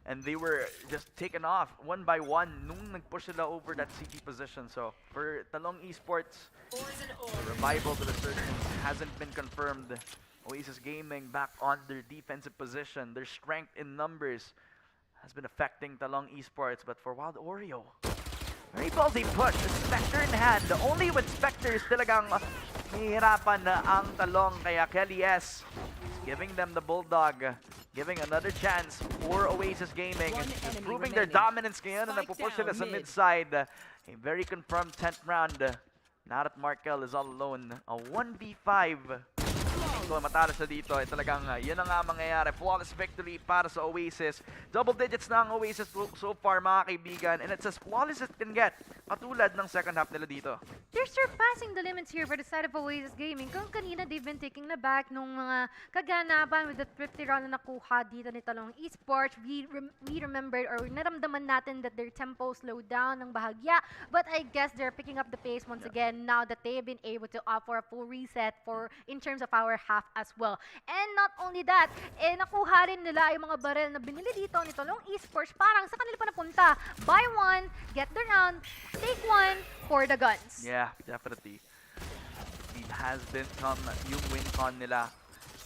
And they were just taken off one by one nung nag-push sila over that CT position. So for Talong Esports, the revival, the resurgence hasn't been confirmed. Oasis Gaming back on their defensive position. Their strength in numbers has been affecting Talong Esports. But for Wild Oreo, very ballsy push. The Spectre in hand. Only with Spectre is talagang mahihirapan na ang Talong. Kaya Kelly S is giving them the Bulldog. Giving another chance for Oasis Gaming. Just proving their dominance ngayon na nagpupush sila sa mid-side. A very confirmed 10th round. Now that Markel is all alone. A 1v5. kung matalo siya dito, talagang yun na nga mangyayari. Flawless victory para sa Oasis. Double digits na ang Oasis so far, mga kaibigan, and it's as flawless as it can get. Katulad ng second half nila dito. They're surpassing the limits here for the side of Oasis Gaming. Kung kanina, they've been taking na back nung mga kaganapan with the 50 run na nakuha dito ni Talong Esports. We remembered or naramdaman natin that their tempo slowed down ng bahagya. But I guess they're picking up the pace once again now that they've been able to offer a full reset in terms of our half as well. And not only that, nakuha rin nila yung mga barrel na binili dito ni Talong Esports. Parang sa kanila pa napunta. Buy one, get the round, take one for the guns. Yeah, definitely. It has been yung win con nila.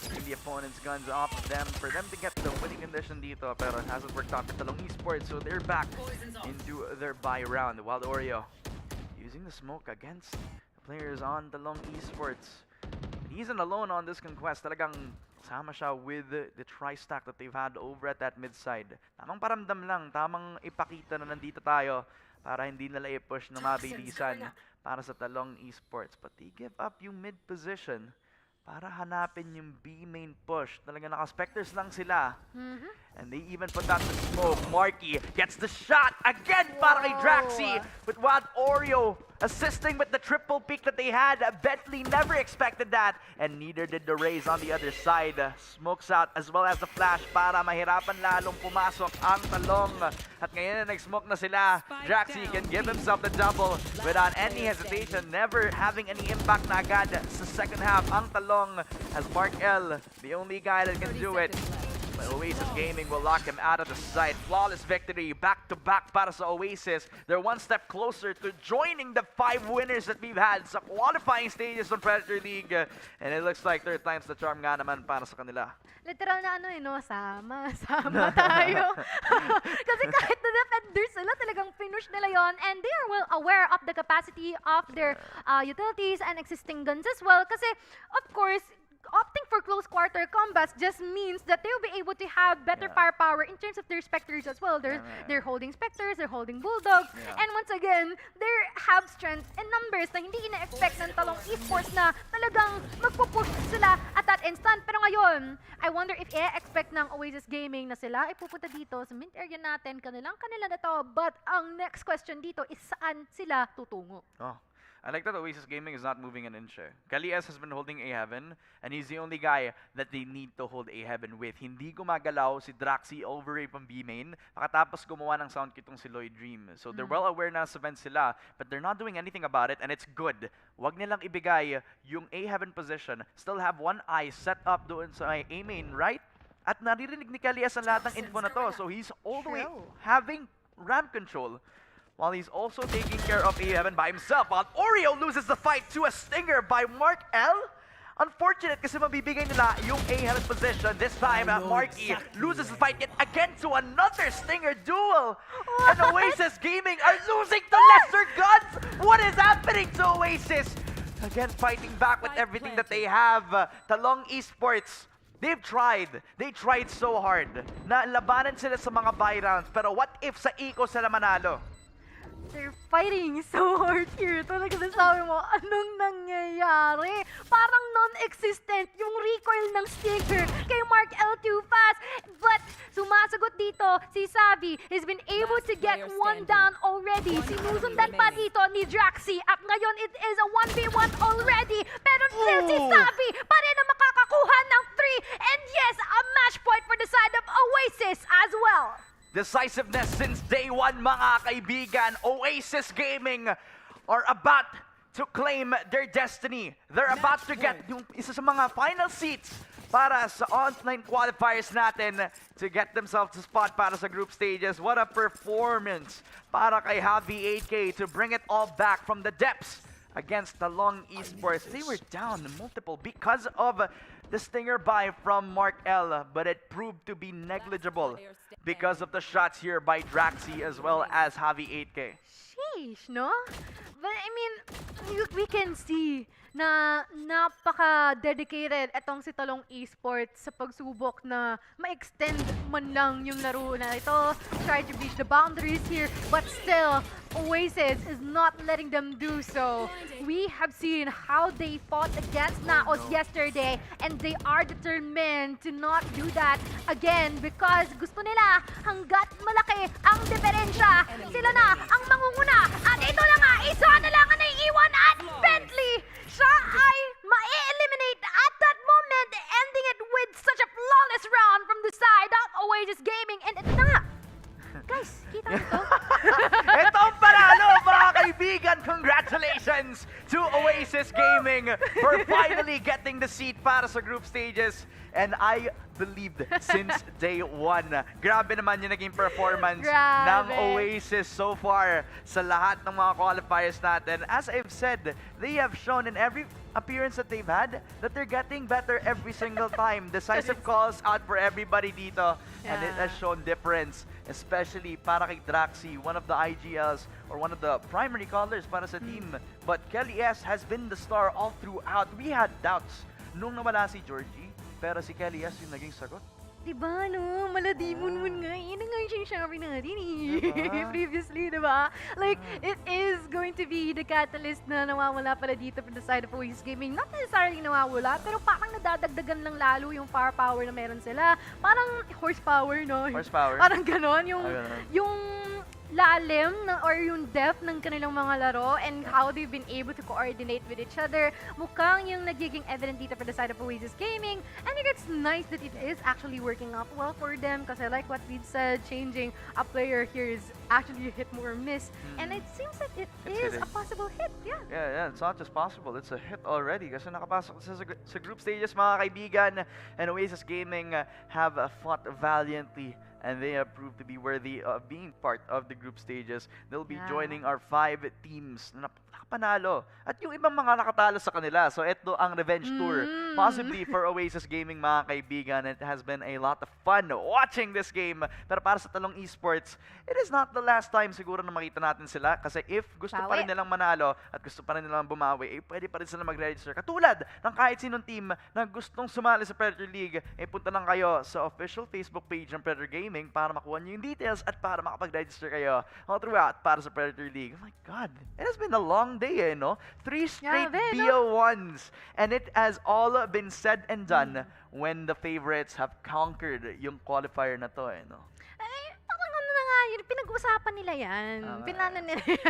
Taking the opponent's guns off of them for them to get the winning condition dito, pero it hasn't worked out for Talong Esports, so they're back into their buy round. Wild Oreo using the smoke against the players on Talong Esports. He isn't alone on this conquest. Talagang sama siya with the tri-stack that they've had over at that mid-side. Tamang paramdam lang, tamang ipakita na nandito tayo para hindi nila i-push na mabilisan para sa Talong Esports. But they give up yung mid position para hanapin yung B main push. Talaga naka-specters lang sila. And they even put out the smoke. Marky gets the shot again para kay Draxi with Wild Oreo assisting with the triple peak that they had. Bentley never expected that, and neither did the Rays on the other side. Smokes out as well as the flash para mahirapan lalong pumasok ang Talong. At ngayon na nag-smoke na sila. Draxi can give himself the double without any hesitation, never having any impact na agad sa second half. Ang Talong has Mark L, the only guy that can do it. But Oasis Gaming will lock him out of the sight. Flawless victory, back-to-back para sa Oasis. They're one step closer to joining the 5 winners that we've had sa qualifying stages ng Predator League. And it looks like third time's the charm nga naman para sa kanila. Literal na sama tayo. Kasi kahit na defenders sila, talagang finish nila yon, and they are well aware of the capacity of their utilities and existing guns as well. Kasi, of course, opting for close quarter combats just means that they'll be able to have better firepower in terms of their Spectres as well. They're holding Spectres, they're holding Bulldogs, and once again, they have strength in numbers na hindi ina-expect ng Talong Esports na talagang magpupush sila at that instant. Pero ngayon, I wonder if i-expect ng Oasis Gaming na sila ay pupunta dito sa mid area natin, kanila na to. But ang next question dito is saan sila tutungo? Oh. I like that Oasis Gaming is not moving an inch. Kalias has been holding A Heaven, and he's the only guy that they need to hold A Heaven with. Hindi gumagalaw si Draxi over from B main, makatapos gumawa ng sound kitong si Lloyd Dream. So they're well aware na sa event sila, but they're not doing anything about it, and it's good. Wag nilang ibigay yung A Heaven position. Still have one eye set up doon sa A main, right? At naririnig ni Kalias ang lahat ng info na to, so he's all the way having ramp control, while he's also taking care of A Heaven by himself. While Oreo loses the fight to a stinger by Mark L. Unfortunate kasi mabibigay nila yung A Heaven position. This time, Marky loses the fight yet again to another stinger duel. And Oasis Gaming are losing to lesser guns. What is happening to Oasis? Again, fighting back with everything that they have. Talong Esports, they've tried. They tried so hard na labanan sila sa mga buy rounds. Pero what if sa eco sila manalo? They're fighting so hard here. Talaga nasabi mo, anong nangyayari? Parang non-existent yung recoil ng stinger kay Mark L too fast. But sumasagot dito si Savvy. He's been able to get one down already. Sinusundan pa dito ni Draxi. At ngayon, it is a 1v1 already. Pero still si Savvy pa rin na makakakuha ng 3. And yes, a match point for the side of Oasis as well. Decisiveness since day one, mga kaibigan. Oasis Gaming are about to claim their destiny. They're about to get yung isa sa mga final seats para sa online qualifiers natin to get themselves a spot para sa group stages. What a performance para kay Javi 8K to bring it all back from the depths against Talong Esports. They were down multiple because of the stinger buy from Mark L, but it proved to be negligible because of the shots here by Draxi as well as Javi 8K. Sheesh, no? But I mean, we can see na napaka-dedicated etong si Talong Esports sa pagsubok na ma-extend man lang yung laro na ito. Try to reach the boundaries here, but still, Oasis is not letting them do so. We have seen how they fought against Naos yesterday, and they are determined to not do that again because gusto nila hanggat malaki ang diferensya. Sila na ang mangunguna. At ito na nga, isa na lang ang naiiwan at Bentley. Siya ay ma-eliminate at that moment, ending it with such a flawless round from the side of Oasis Gaming. And ito na nga. Guys, kita mo to? Ito ang panalo, mga kaibigan! Congratulations to Oasis Gaming for finally getting the seat para sa group stages. And I believed since day one. Grabe naman yung naging performance ng Oasis so far sa lahat ng mga qualifiers natin. As I've said, they have shown in every appearance that they've had that they're getting better every single time. Decisive calls out for everybody dito. And it has shown difference, especially para kay Draxi, one of the IGLs or one of the primary callers para sa team. But Kelly S has been the star all throughout. We had doubts nung nawala si Georgie, pero si Kelly S yung naging sagot. Diba, no? Maladimon nga. Yun ang nga yung sinasabi natin eh. Previously, diba? Like, it is going to be the catalyst na nawawala pala dito from the side of Oasis Gaming. Not necessarily nawawala, pero parang nadadagdagan lang lalo yung firepower na meron sila. Parang horsepower, no? Horsepower? Parang ganon. Yung lalim or yung depth ng kanilang mga laro and how they've been able to coordinate with each other. Mukhang yung nagiging evident dito for the side of Oasis Gaming. And it's nice that it is actually working out well for them kasi like what we said, changing a player here is actually a hit more miss. And it seems like it is a possible hit. Yeah, it's not just possible, it's a hit already kasi nakapasok sa group stages, mga kaibigan. And Oasis Gaming have fought valiantly and they have proved to be worthy of being part of the group stages. They'll be joining our 5 teams na nakapanalo. At yung ibang mga nakatalo sa kanila. So ito ang revenge tour. Possibly for Oasis Gaming, mga kaibigan. It has been a lot of fun watching this game. Pero para sa Talong Esports, it is not the last time siguro na makita natin sila. Kasi if gusto pa rin nilang manalo at gusto pa rin nilang bumawi, eh pwede pa rin sila mag-register. Katulad ng kahit sinong team na gustong sumali sa Predator League, eh punta lang kayo sa official Facebook page ng Predator Gaming para makuha niyo yung details at para makapag-register kayo all throughout para sa Predator League. Oh my God, it has been a long day, no? 3 straight BO1s. And it has all been said and done when the favorites have conquered yung qualifier na to, no? Ay, parang ano na nga, pinag-uusapan nila yan. Pinanan nila yan.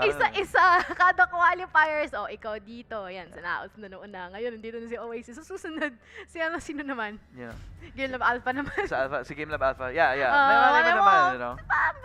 Isa-isa, kada qualifiers. Oh, ikaw dito. Yan, sa Naos na noon na. Ngayon, nandito na si Oasis. So, susunod, sino naman? Yeah. Game Lab Alpha naman. Si Game Lab Alpha. Yeah. May naman, you know.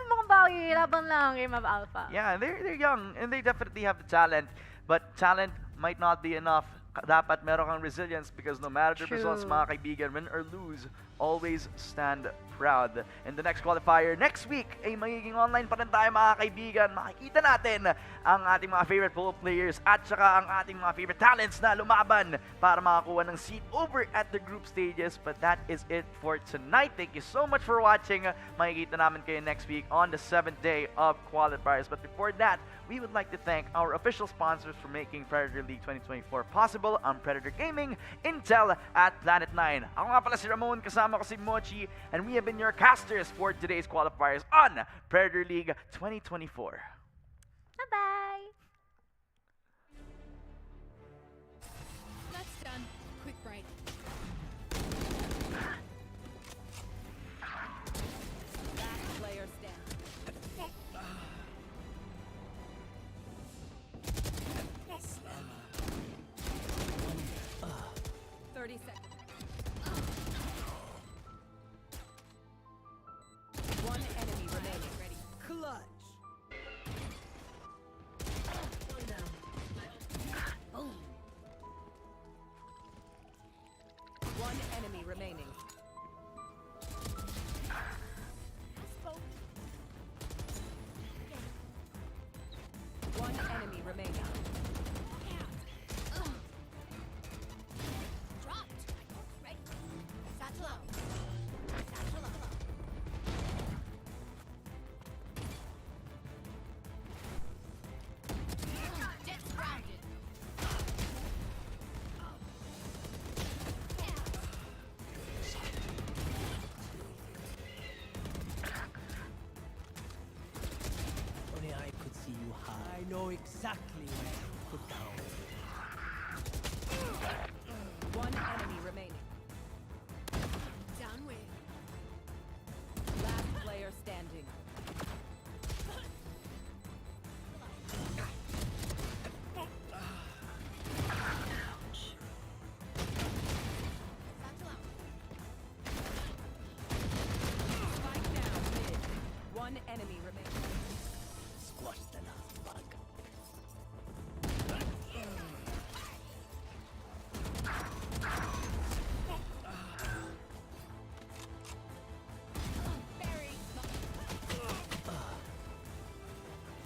Mga bawi, laban lang Game Lab Alpha. Yeah, they're young and they definitely have the talent. But talent might not be enough. Dapat meron kang resilience because no matter the results, mga kaibigan, win or lose, always stand proud. In the next qualifier, next week, ay magiging online pa rin tayo, mga kaibigan. Makikita natin ang ating mga favorite pro players at saka ang ating mga favorite talents na lumaban para makakuha ng seat over at the group stages. But that is it for tonight. Thank you so much for watching. Makikita namin kayo next week on the 7th day of qualifiers. But before that, we would like to thank our official sponsors for making Predator League 2024 possible, ang Predator Gaming, Intel, at Planet 9. Ako nga pala si Ramon, kasama ko si Mochi, and we have been your casters for today's qualifiers on Predator League 2024. Bye-bye! That's done. Quick break. Last player standing. 30 seconds. One enemy remaining. Ready. Clutch. One enemy remaining. One enemy remaining. exactly where to put down. One enemy remaining. Down with. Last player standing. Satchel out. Spike down mid. One enemy remaining. Squash the last bug.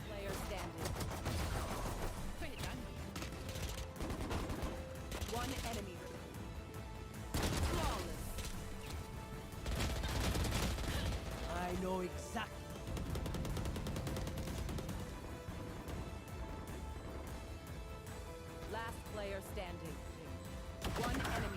Player standing. One enemy remaining. Flawless. I know exactly. Last player standing. One enemy